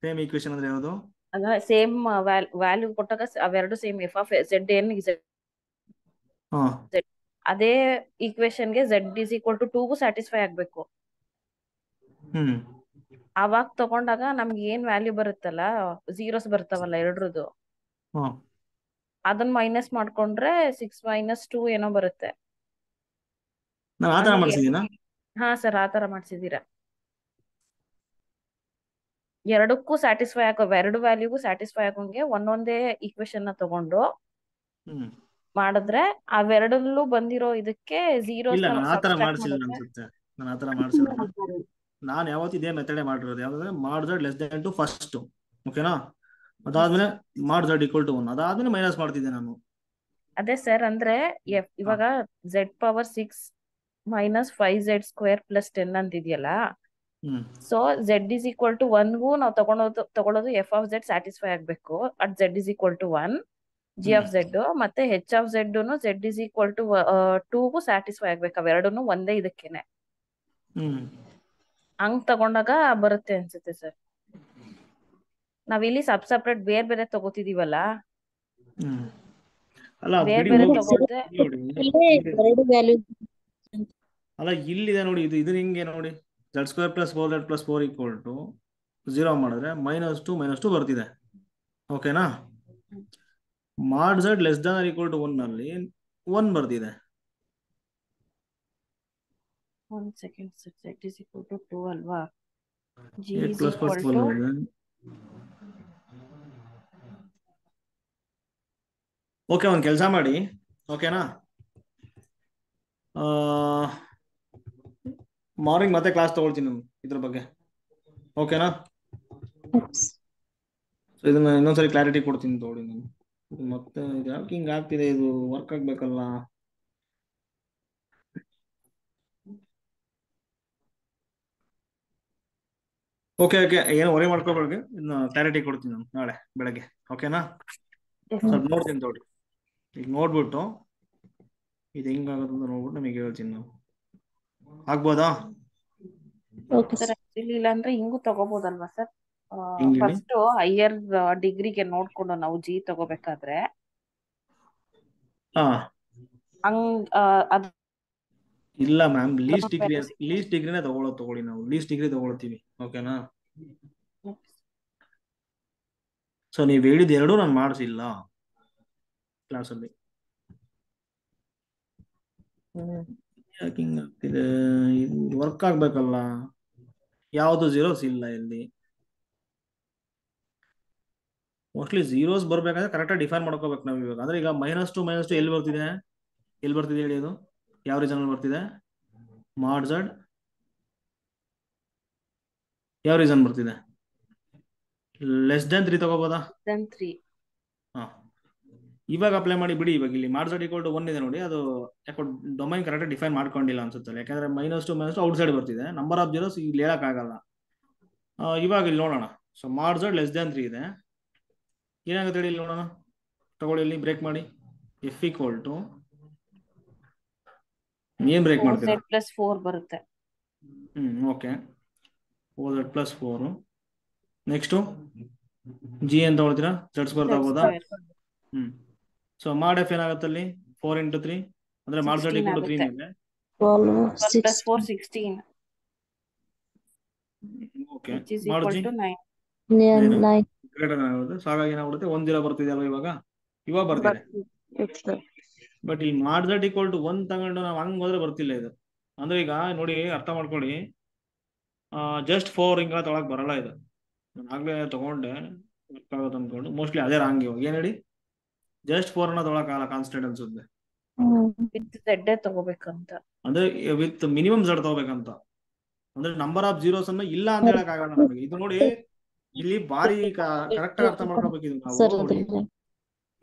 ಸೇಮ್ ಈಕ್ವೇಶನ್ ಅಂದ್ರೆ ಯಾವುದು? ಅಂದ್ರೆ ಸೇಮ್ ವ್ಯಾಲ್ಯೂ ಕೊಟ್ಟಾಗ ಅವೆರಡು ಸೇಮ್ f(z) n z ಅದೇ ಈಕ್ವೇಶನ್ ಗೆ z = 2 ಸ್ಯಾಟಿಸ್ಫೈ ಆಗ್ಬೇಕು. ಅವಾಗ ತಗೊಂಡಾಗ ನಮ್ಗೆ ಏನ್ ವ್ಯಾಲ್ಯೂ ಬರುತ್ತಲ್ಲ, zeros ಬರ್ತಾವಲ್ಲ ಎರಡ್ರದ್ದು, ಅದನ್ನ ಮೈನಸ್ ಮಾಡ್ಕೊಂಡ್ರೆ 6 - 2 ಏನೋ ಬರುತ್ತೆ. ಹಾ ಸರ್, ಆತರ ಮಾಡ್ಸಿದೀರಾ. ಎರಡಕ್ಕೂ ಸ್ಯಾಟಿಸ್ಫೈ ಆಗೋ, ಎರಡು ವ್ಯಾಲ್ಯೂಗೂ ಸ್ಯಾಟಿಸ್ಫೈ ಆಗೋಂಗೆ ಒಂದೊಂದೇ ಈಕ್ವೇಶನ್ ನ ತಗೊಂಡು ಮಾಡಿದ್ರೆ ಅವೆರಡಲ್ಲೂ ಬಂದಿರೋ ಇದಕ್ಕೆ zeros ನಾನು ಯಾವತ್ತು ಇದೇ ಮೆಥಡ್ ಮಾಡಿರೋದು. ಯಾವ್ದಂದ್ರೆ mod Z less than 2 first. ಓಕೆನಾ, ಅದಾದ್ಮೇಲೆ mod Z = 1, ಅದಾದ್ಮೇಲೆ ಮೈನಸ್ ಮಾಡ್ತಿದ್ದೆ ನಾನು. ಅದೇ ಸರ್, ಅಂದ್ರೆ ಇವಾಗ Z⁴ - 5Z² + 10 ಅಂತಿದೆಯಲ್ಲ, ಸೊ Z = 1ಗೂ ನಾವು ತಗೊಳ್ಳೋದು f(z) ಸ್ಯಾಟಿಸ್ಫೈ ಆಗ್ಬೇಕು ಅಟ್ Z = 1 g(z), ಮತ್ತೆ h(z) Z = 2ಗೂ ಸ್ಯಾಟಿಸ್ಫೈ ಆಗ್ಬೇಕು. ಅವೆರಡನ್ನು ಒಂದೇ ಇದಕ್ಕೇನೆ ಹಂಗ್ ತಗೊಂಡಾಗ ಬರುತ್ತೆ ಅನ್ಸುತ್ತೆ ಸರ್. ನಾವಿಲ್ಲಿ ಸಪ್ರೇಟ್ ಬೇರೆ ಬೇರೆ ತಗೋತಿದೀವಲ್ಲ, ಬೇರೆ ಬೇರೆ ತಗೊಂಡ್ರೆ ಅಲ್ಲ ಇಲ್ಲಿದೆ ನೋಡಿ, ಇದು ಹಿಂಗೆ ನೋಡಿ, Z² + 4Z + 4 = 0 ಮಾಡಿದ್ರೆ -2 - 2 ಬರ್ತಿದೆ. ಓಕೆನಾ, mod Z ಲೆಸ್ ದನ್ = 1 ನಲ್ಲಿ 1 ಬರ್ತಿದೆ. 1 ಸೆಕೆಂಡ್ ಸರ್, Z = 2 ಅಲ್ವಾ, G ಓಕೆ, ಒಂದು ಕೆಲಸ ಮಾಡಿ. ಓಕೆನಾ, ಮಾರ್ನಿಂಗ್ ಮತ್ತೆ ಕ್ಲಾಸ್ ತಗೊಳ್ತೀನಿ ನಾನು ಇದ್ರ ಬಗ್ಗೆ, ಓಕೆನಾ? ಸೊ ಇದನ್ನ ಇನ್ನೊಂದ್ಸರಿ ಕ್ಲಾರಿಟಿ ಕೊಡ್ತೀನಿ ತಗೊಳ್ಳಿ ನಾನು. ಮತ್ತೆ ಇದು ಯಾಕೆ ಹಿಂಗೆ ಆಗ್ತಿದೆ, ಇದು ವರ್ಕ್ ಆಗ್ಬೇಕಲ್ಲ. ಓಕೆ ಓಕೆ, ಏನು ವರಿ ಮಾಡ್ಕೋಬೇಡಿ, ಇನ್ನು ಕ್ಲಾರಿಟಿ ಕೊಡ್ತೀನಿ ನಾನು ನಾಳೆ ಬೆಳಗ್ಗೆ, ಓಕೆನಾ? ಸ್ವಲ್ಪ ನೋಡ್ತೀನಿ ತಗೊಳ್ಳಿ, ಈಗ ನೋಡ್ಬಿಟ್ಟು ಇದು ಹೆಂಗಾಗುತ್ತೆ ಅಂತ ನೋಡ್ಬಿಟ್ಟು ನಮಗೆ ಹೇಳ್ತೀನಿ ನಾವು, ಆಗ್ಬೋದಾ? ಸರ್ ಆಕ್ಚುಲಿ ಇಲ್ಲ ಅಂದ್ರೆ ಹಿಂಗೂ ತಗೋಬಹುದಲ್ವಾ ಸರ್? ಹಿಂಗೆ ಫಸ್ಟ್ ಹೈಯರ್ ಡಿಗ್ರಿಗೆ ನೋಡ್ಕೊಂಡು ನಾವು ಜಿ ತಗೋಬೇಕಾದ್ರೆ ಹಾ ಹಂಗ್ ಅದ್ ಇಲ್ಲ ಮ್ಯಾಮ್, ಲೀಸ್ಟ್ ಡಿಗ್ರಿನೇ ತಗೊಳ್ಳಿ, ನಾವು ಲೀಸ್ಟ್ ಡಿಗ್ರಿ ತಗೊಳ್ತೀವಿ, ಓಕೆನಾ? ಸೊ ನೀವು ಹೇಳಿದ ಎರಡೂ ನಾನು ಮಾಡಿಸಿಲ್ಲ ಕ್ಲಾಸಲ್ಲಿ. ಯಾಕೆ ಹಿಂಗಾಗ್ತಿದೆ, ಇದು ವರ್ಕ್ ಆಗ್ಬೇಕಲ್ಲ, ಯಾವುದು ಝೀರೋಸ್ ಇಲ್ಲ ಇಲ್ಲಿ. ಮೋಸ್ಟ್ಲಿ ಝೀರೋಸ್ ಬರ್ಬೇಕಂದ್ರೆ ಕರೆಕ್ಟಾಗಿ ಡಿಫೈನ್ ಮಾಡ್ಕೋಬೇಕು ನಾವು ಇವಾಗ. ಅಂದ್ರೆ ಈಗ -2 ಎಲ್ಲಿ ಬರ್ತಿದೆ ಹೇಳಿ, ಅದು ಯಾವ ರೀಸನ್ ಬರ್ತಿದೆ? ಮಾಡ್ ಝಡ್ ಯಾವ ರೀಸನ್ ಬರ್ತಿದೆ? <3 ತಗೋಬೋದಾ? ಹಾ, ಇವಾಗ ಅಪ್ಲೈ ಮಾಡಿ ಬಿಡಿ. ಇವಾಗ ಇಲ್ಲಿ ಮಾಡ್ ಝಡ್ = 1 ಇದೆ ನೋಡಿ, ಅದು ಯಾಕೋ ಡೊಮೈನ್ ಕರೆಕ್ಟಾಗಿ ಡಿಫೈನ್ ಮಾಡ್ಕೊಂಡಿಲ್ಲ ಅನ್ಸುತ್ತಲ್ಲ, ಯಾಕಂದ್ರೆ -2 ಔಟ್ ಸೈಡ್ ಬರ್ತಿದೆ, ನಂಬರ್ ಆಫ್ ಜೀರೋಸ್ ಇಲ್ಲಿ ಹೇಳಕ್ಕಾಗಲ್ಲ. ಇವಾಗ ಇಲ್ಲಿ ನೋಡೋಣ. ಸೊ ಮಾಡ್ ಝಡ್ <3 ಇದೆ, ಏನಾಗುತ್ತೆ ಹೇಳಿ ಇಲ್ಲಿ ನೋಡೋಣ. ತಗೊಳ್ಳಿ, ಇಲ್ಲಿ ಬ್ರೇಕ್ ಮಾಡಿ, F = ಏನ್ ಬ್ರೇಕ್ ಮಾಡ್ತೀರಾ? 4z+4 ಬರುತ್ತೆ. Okay, 4z+4. ನೆಕ್ಸ್ಟ್ ಜಿ ಅಂತ ತಗೊಳ್ತೀರಾ, Z² ತಗೋಬೋದಾ? ಸೊ ಮಾಡ್ F ಏನಾಗುತ್ತೆ ಅಲ್ಲಿ? 4 × 3 ಅಂದ್ರೆ ಮಾಡ್ ಝಡ್ = 3 ಮೇಲೆ 4 16. ಓಕೆ, which is ಮಾಡ್ equal ಜಿ to 9. ಗ್ರೇಟರ್ ಆಗುತ್ತೆ. ಸೊ ಹಾಗಾಗಿ ಏನಾಗುತ್ತೆ, 1 0 ಬರ್ತಿದೆ ಅಲ್ವಾ ಇವಾಗ ಬರ್ತಿದೆ. ಬಟ್ ಈ ಮಾಡ್ ಝಡ್ = 1 ತಗೊಂಡು ನಾವು ಹಂಗ್ ಹೋದ್ರೆ ಬರ್ತಿಲ್ಲ ಇದು. ಅಂದ್ರೆ ಈಗ ನೋಡಿ, ಅರ್ಥ ಮಾಡ್ಕೊಳ್ಳಿ, ಜಸ್ಟ್ 4 ಹಿಂಗ ತೊಗೊಳಕ್ ಬರಲ್ಲ ಇದು. ನಾನು ಆಗ್ಲೇ ತಗೊಂಡೆ, ವರ್ಕ್ ಆಗುತ್ತೆ ಅನ್ಕೊಂಡು, ಮೋಸ್ಟ್ಲಿ ಅದೇ ರಾಂಗ್. ಇವಾಗ ಏನ್ ಹೇಳಿ, ಜಸ್ಟ್ 4 ಅನ್ನ ತೊಗೊಳಕ್ಕಾಗಲ್ಲ, ಕಾನ್ಸ್ಟೆಂಟ್ ಅನ್ಸುತ್ತೆ. ವಿತ್ z ತಗೋಬೇಕಂತ, ಅಂದ್ರೆ ವಿತ್ ಮಿನಿಮಮ್ z ತಗೋಬೇಕಂತ. ಅಂದ್ರೆ ನಂಬರ್ ಆಫ್ ಜೀರೋಸ್ ಅನ್ನ ಇಲ್ಲ ಅಂತ ಹೇಳಕ್ ಆಗಲ್ಲ ನಮಗೆ. ಇದು ನೋಡಿ, ಇಲ್ಲಿ ಬಾರಿ ಕರೆಕ್ಟ್ ಆಗಿ ಅರ್ಥ ಮಾಡ್ಕೋಬೇಕಿದೆ ನಾವು. ನೋಡಿ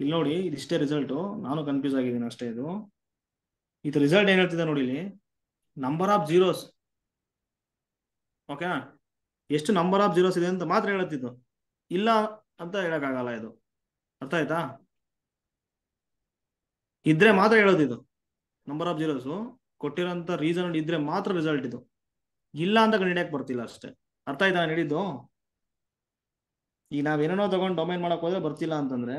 ಇಲ್ಲಿ ನೋಡಿ, ಇದಿಷ್ಟೇ ರಿಸಲ್ಟ್. ನಾನು ಕನ್ಫ್ಯೂಸ್ ಆಗಿದ್ದೀನಿ ಅಷ್ಟೇ. ಇದು ರಿಸಲ್ಟ್ ಏನ್ ಹೇಳ್ತಿದೆ ನೋಡಿ, ಇಲ್ಲಿ ನಂಬರ್ ಆಫ್ ಜೀರೋಸ್, ಓಕೆನಾ? ಎಷ್ಟು ನಂಬರ್ ಆಫ್ ಜೀರೋಸ್ ಇದೆ ಅಂತ ಮಾತ್ರ ಹೇಳುತ್ತಿದ್ದು, ಇಲ್ಲ ಅಂತ ಹೇಳಕ್ಕಾಗಲ್ಲ. ಇದು ಅರ್ಥ ಆಯ್ತಾ? ಇದ್ರೆ ಮಾತ್ರ ಹೇಳೋದಿದ್ದು. ನಂಬರ್ ಆಫ್ ಜೀರೋಸ್ ಕೊಟ್ಟಿರೋಂಥ ರೀಸನ್ ಇದ್ರೆ ಮಾತ್ರ ರಿಸಲ್ಟ್ ಇದು, ಇಲ್ಲ ಅಂತ ಕಂಡಿಡಿಯಕ್ಕೆ ಬರ್ತಿಲ್ಲ ಅಷ್ಟೇ. ಅರ್ಥ ಆಯ್ತಾ ನಾನು ಹೇಳಿದ್ದು? ಈಗ ನಾವೇನೋ ತಗೊಂಡು ಡೊಮೈನ್ ಮಾಡಕ್ ಹೋದ್ರೆ ಬರ್ತಿಲ್ಲ ಅಂತಂದ್ರೆ,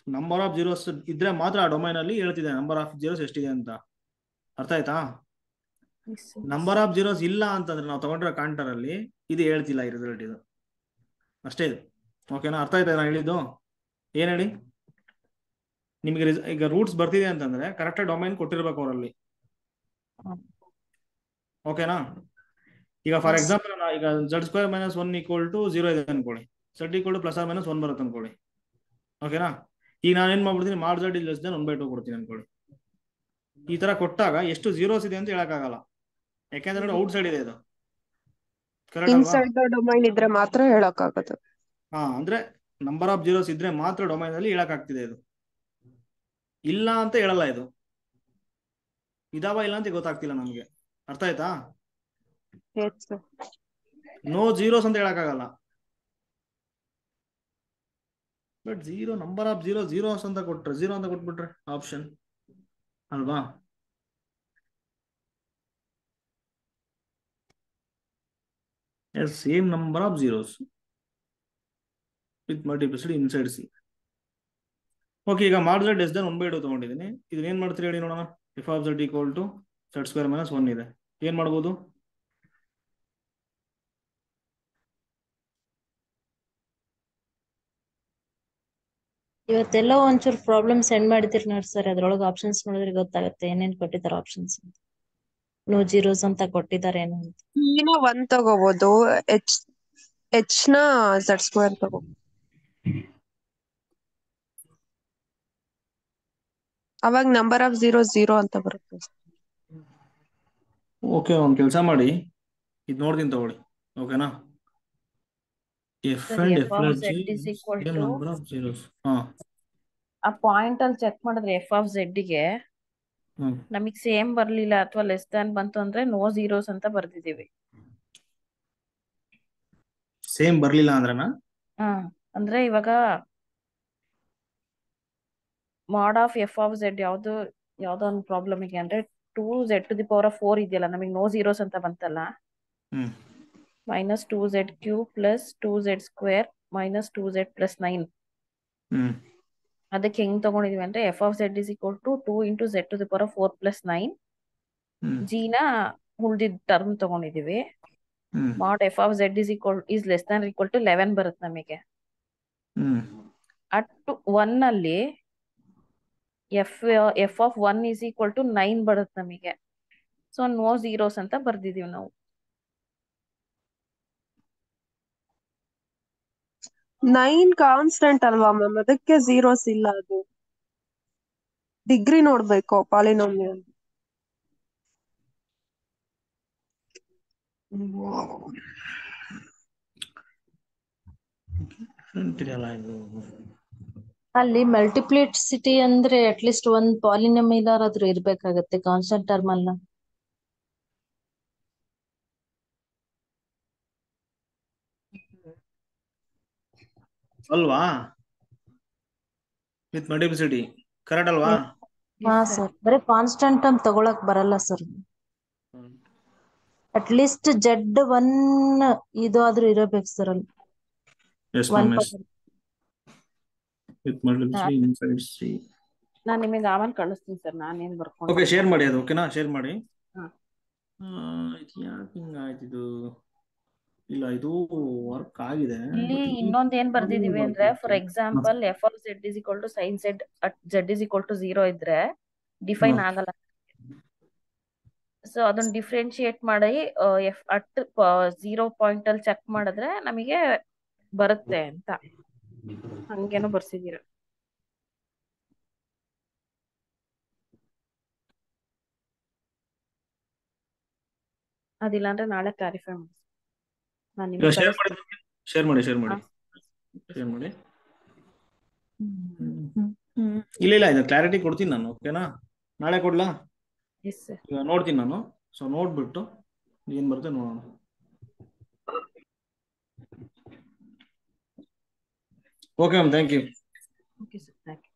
ನಂಬರ್ ಆಫ್ ಜೀರೋಸ್ ಇದ್ರೆ ಮಾತ್ರ ಆ ಡೊಮೈನ್ ಅಲ್ಲಿ ಹೇಳ್ತಿದೆ ನಂಬರ್ ಆಫ್ ಜೀರೋಸ್ ಎಷ್ಟಿದೆ ಅಂತ. ಅರ್ಥ ಆಯ್ತಾ? ನಂಬರ್ ಆಫ್ ಜೀರೋಸ್ ಇಲ್ಲ ಅಂತಂದ್ರೆ ನಾವು ತಗೊಂಡಿರೋ ಕಾಂಟರ್ ಅಲ್ಲಿ ಇದು ಹೇಳ್ತಿಲ್ಲ ಈ ರಿಸಲ್ಟ್. ಇದು ಅಷ್ಟೇ ಇದು, ಓಕೆನಾ? ಅರ್ಥ ಆಯ್ತಾ ನಾನು ಹೇಳಿದ್ದು? ಏನ್ ಹೇಳಿ, ನಿಮಗೆ ಈಗ ರೂಟ್ಸ್ ಬರ್ತಿದೆ ಅಂತಂದ್ರೆ ಕರೆಕ್ಟ್ ಡೊಮೈನ್ ಕೊಟ್ಟಿರ್ಬೇಕು ಅವರಲ್ಲಿ, ಓಕೆನಾ? ಈಗ ಫಾರ್ ಎಕ್ಸಾಂಪಲ್ ಈಗ Z² - 1 = 0 ಇದೆ ಅನ್ಕೊಳ್ಳಿ, z = ±1 ಬರುತ್ತೆ ಅನ್ಕೊಳ್ಳಿ, ಓಕೆನಾ? ಈಗ ನಾನು ಏನ್ ಮಾಡ್ಬಿಡ್ತೀನಿ, ಮಾಡ್ ಝಡ್ < 1/2 ಕೊಡ್ತೀನಿ ಅನ್ಕೊಳ್ಳಿ. ಈ ತರ ಕೊಟ್ಟಾಗ ಎಷ್ಟು ಜೀರೋಸ್ ಇದೆ ಅಂತ ಹೇಳಕ್ಕಾಗಲ್ಲ, ಯಾಕೆಂದ್ರೆ ಔಟ್ ಸೈಡ್ ಇದೆ ಇದು, ಕರೆಕ್ಟ್ ಅಲ್ವಾ? ಇನ್ಸೈಡ್ ದ ಡೊಮೈನ್ ಇದ್ರೆ ಮಾತ್ರ ಹೇಳಕ್ಕಾಗದು. ಅಂದ್ರೆ ನಂಬರ್ ಆಫ್ ಜೀರೋಸ್ ಇದ್ರೆ ಮಾತ್ರ ಡೊಮೈನ್ ಅಲ್ಲಿ ಹೇಳಕ್ ಆಗ್ತಿದೆ. ಇದು ಇಲ್ಲ ಅಂತ ಹೇಳಲ್ಲ, ಇದು ಇದಾವ ಇಲ್ಲ ಅಂತ ಗೊತ್ತಾಗ್ತಿಲ್ಲ ನಮ್ಗೆ. ಅರ್ಥ ಆಯ್ತಾ? ನೋ ಜೀರೋಸ್ ಅಂತ ಹೇಳಕ್ಕಾಗಲ್ಲ. ಬಟ್ ನಂಬರ್ ಆಫ್ ಜೀರೋಸ್ ಅಂತ ಕೊಟ್ರೆ, 0 ಅಂತ ಕೊಟ್ಬಿಟ್ರೆ ಆಪ್ಷನ್ ಅಲ್ವಾ? Same number of zeros with multiplicity inside C. Okay, ಈಗ ಮಾಡ್ ಝಡ್ < 1/2 ತಗೊಂಡಿದ್ದೀನಿ. ಇದನ್ನ ಏನ್ ಮಾಡ್ತೀರಿ ಹೇಳಿ ನೋಡೋಣ. F of z = Z² - 1 ಇದೆ, ಏನ್ ಮಾಡ್ಬೋದು? ಇವತ್ತೆಲ್ಲ ಒಂಚೂರು ಪ್ರಾಬ್ಲಮ್ ಸೆಂಡ್ ಮಾಡಿದಿರಿ ನೋಡಿ ಸರ್, ಅದ್ರೊಳಗೆ ಆಪ್ಷನ್ಸ್ ನೋಡಿದ್ರೆ ಗೊತ್ತಾಗುತ್ತೆ ಏನೇನ್ ಕೊಟ್ಟಿದ್ದಾರೆ ಆಪ್ಷನ್ಸ್ ಅಂತ. ನೋ ಜೀರೋಸ್ ಅಂತ ಕೊಟ್ಟಿದ್ದಾರೆ ಏನು ಅಂತ. ನ 1 ತಗೋಬಹುದು, H ನ Z² ತಗೋ. ಅವಾಗ ನಂಬರ್ ಆಫ್ ಜೀರೋ 0 ಅಂತ ಬರುತ್ತೆ. ಓಕೆ, ಒಂದು ಕೆಲಸ ಮಾಡಿ, ಇದು ನೋಡ್ತೀನಿ ತಗೊಳ್ಳಿ. ಓಕೆನಾ? F sir and F F of plus G Z is equal same to number of zeros. ಹಾ, ಆ ಪಾಯಿಂಟ್ ಅಲ್ಲಿ ಚೆಕ್ ಮಾಡಿದ್ರೆ ಎಫ್ ಆಫ್ ಝೆಡ್ಗೆ ನಮಗ್ ಸೇಮ್ ಬರ್ಲಿಲ್ಲ ಅಥವಾ ಲೆಸ್ ದ್ಯಾನ್ ಬಂತು ಅಂದ್ರೆ ನೋ ಝೀರೋಸ್ ಅಂತ ಬರ್ದಿದೀವಿ. ಸೇಮ್ ಬರ್ಲಿಲ್ಲ ಅಂದ್ರನಾ? ಅಂದ್ರೆ ಇವಾಗ ಮಾಡ್ ಆಫ್ ಎಫ್ ಆಫ್ ಝೆಡ್ ಯಾವ್ದೋ ಒಂದು ಪ್ರಾಬ್ಲಮ್ ಇದೆ ಅಂದ್ರೆ 2z⁴ ಇದೆಯಲ್ಲ, ನಮಗೆ ನೋ ಝೀರೋಸ್ ಅಂತ ಬಂತಲ್ಲ. -2z³ + 2z² - 2z + 9. ಅದಕ್ಕೆ ಹೆಂಗ್ ತಗೊಂಡಿದೀವಿ ಅಂದ್ರೆ F of Z is equal to 2 × z⁴ + 9 ಜಿನ ಉಳ್ದಿದ್ ಟರ್ಮ್ ತಗೊಂಡಿದೀವಿ. Mod F of Z is less than equal to 11 ಬರುತ್ತೆ ನಮಗೆ. ಅಟ್ 1 ಅಲ್ಲಿ F of 1 is equal to 9 ಬರುತ್ತೆ ನಮಗೆ. ಸೊ ನೋ ಝೀರೋಸ್ ಅಂತ ಬರ್ದಿದೀವಿ ನಾವು. 9 ಕಾನ್ಸ್ಟೆಂಟ್ ಅಲ್ವಾ ಮ್ಯಾಮ್, ಅದಕ್ಕೆ ಝೀರೋಸ್ ಇಲ್ಲ. ಅದು ಡಿಗ್ರಿ ನೋಡ್ಬೇಕು ಪಾಲಿನೋಮಿಯಲ್. ಅಲ್ಲಿ ಮಲ್ಟಿಪ್ಲಿಸಿಟಿ ಅಂದ್ರೆ ಅಟ್ಲೀಸ್ಟ್ ಒಂದ್ ಪಾಲಿನೋಮಿಯಲ್ ಆದ್ರೂ ಇರ್ಬೇಕಾಗತ್ತೆ, ಕಾನ್ಸ್ಟೆಂಟ್ ಟರ್ಮ್ ಅಲ್ಲ. ಅಲ್ವಾ? ವಿತ್ ಮಲ್ಟಿಪ್ಲಿಸಿಟಿ ಕರೆಕ್ಟ್ ಅಲ್ವಾ? ಹಾ ಸರ್, ಬರೀ ಕಾನ್ಸ್ಟೆಂಟ್ ಟರ್ಮ್ ತಗೊಳಕ್ ಬರಲ್ಲ ಸರ್. ಅಟ್ಲೀಸ್ಟ್ Z1 ಇದು ಆದ್ರೂ ಇರಬೇಕು ಸರ್ ಅಲ್ಲಿ. With multiplicity inside C. ನಾನು ನಿಮಗೆ ಆಮೇಲೆ ಕಳಿಸ್ತೀನಿ ಸರ್, ನಾನೇನ್ ಬರ್ಕೊಂಡು. ಓಕೆ, ಶೇರ್ ಮಾಡಿ ಅದು. ಓಕೆನಾ? ಶೇರ್ ಮಾಡಿ. ಹಾ. ಯಾಕೆ ಹಿಂಗಾಯ್ತಿದು? ಇಲ್ಲ, ಇದು ವರ್ಕ್ ಆಗಿದೆ. ಇಲ್ಲಿ ಇನ್ನೊಂದ್ ಏನ್ ಬರ್ದಿದೀವಿ ಅಂದ್ರೆ, for example F of Z is equal to sine Z at Z is equal to 0 ಇದ್ರೆ ಡಿಫೈನ್ ಆಗಲ್ಲ. ಸೊ ಅದನ್ನ ಡಿಫ್ರೆನ್ಶಿಯೇಟ್ ಮಾಡಿ ಎಫ್ ಅಟ್ 0 ಪಾಯಿಂಟ್ ಅಲ್ಲಿ ಚೆಕ್ ಮಾಡಿದ್ರೆ ನಮಗೆ ಬರುತ್ತೆ ಅಂತ ಹಂಗೇನೋ ಬರ್ಸಿದೀರ. ಅದಿಲ್ಲ ಅಂದ್ರೆ ನಾಳೆ ಕ್ಲಾರಿಫೈ ಮಾಡಿ. ನಾನು ನಿಮಗೆ ಶೇರ್ ಮಾಡಿ. ಇಲ್ಲ, ಇದು ಕ್ಲಾರಿಟಿ ಕೊಡ್ತೀನಿ ನಾನು. ಓಕೆನಾ? ನಾಳೆ ಕೊಡ್ಲಾ? ಈಗ ನೋಡ್ತೀನಿ ನಾನು. ಸೊ ನೋಡ್ಬಿಟ್ಟು ಏನ್ ಬರುತ್ತೆ ನೋಡೋಣ. Okay ma'am, thank you. Okay sir, thank you.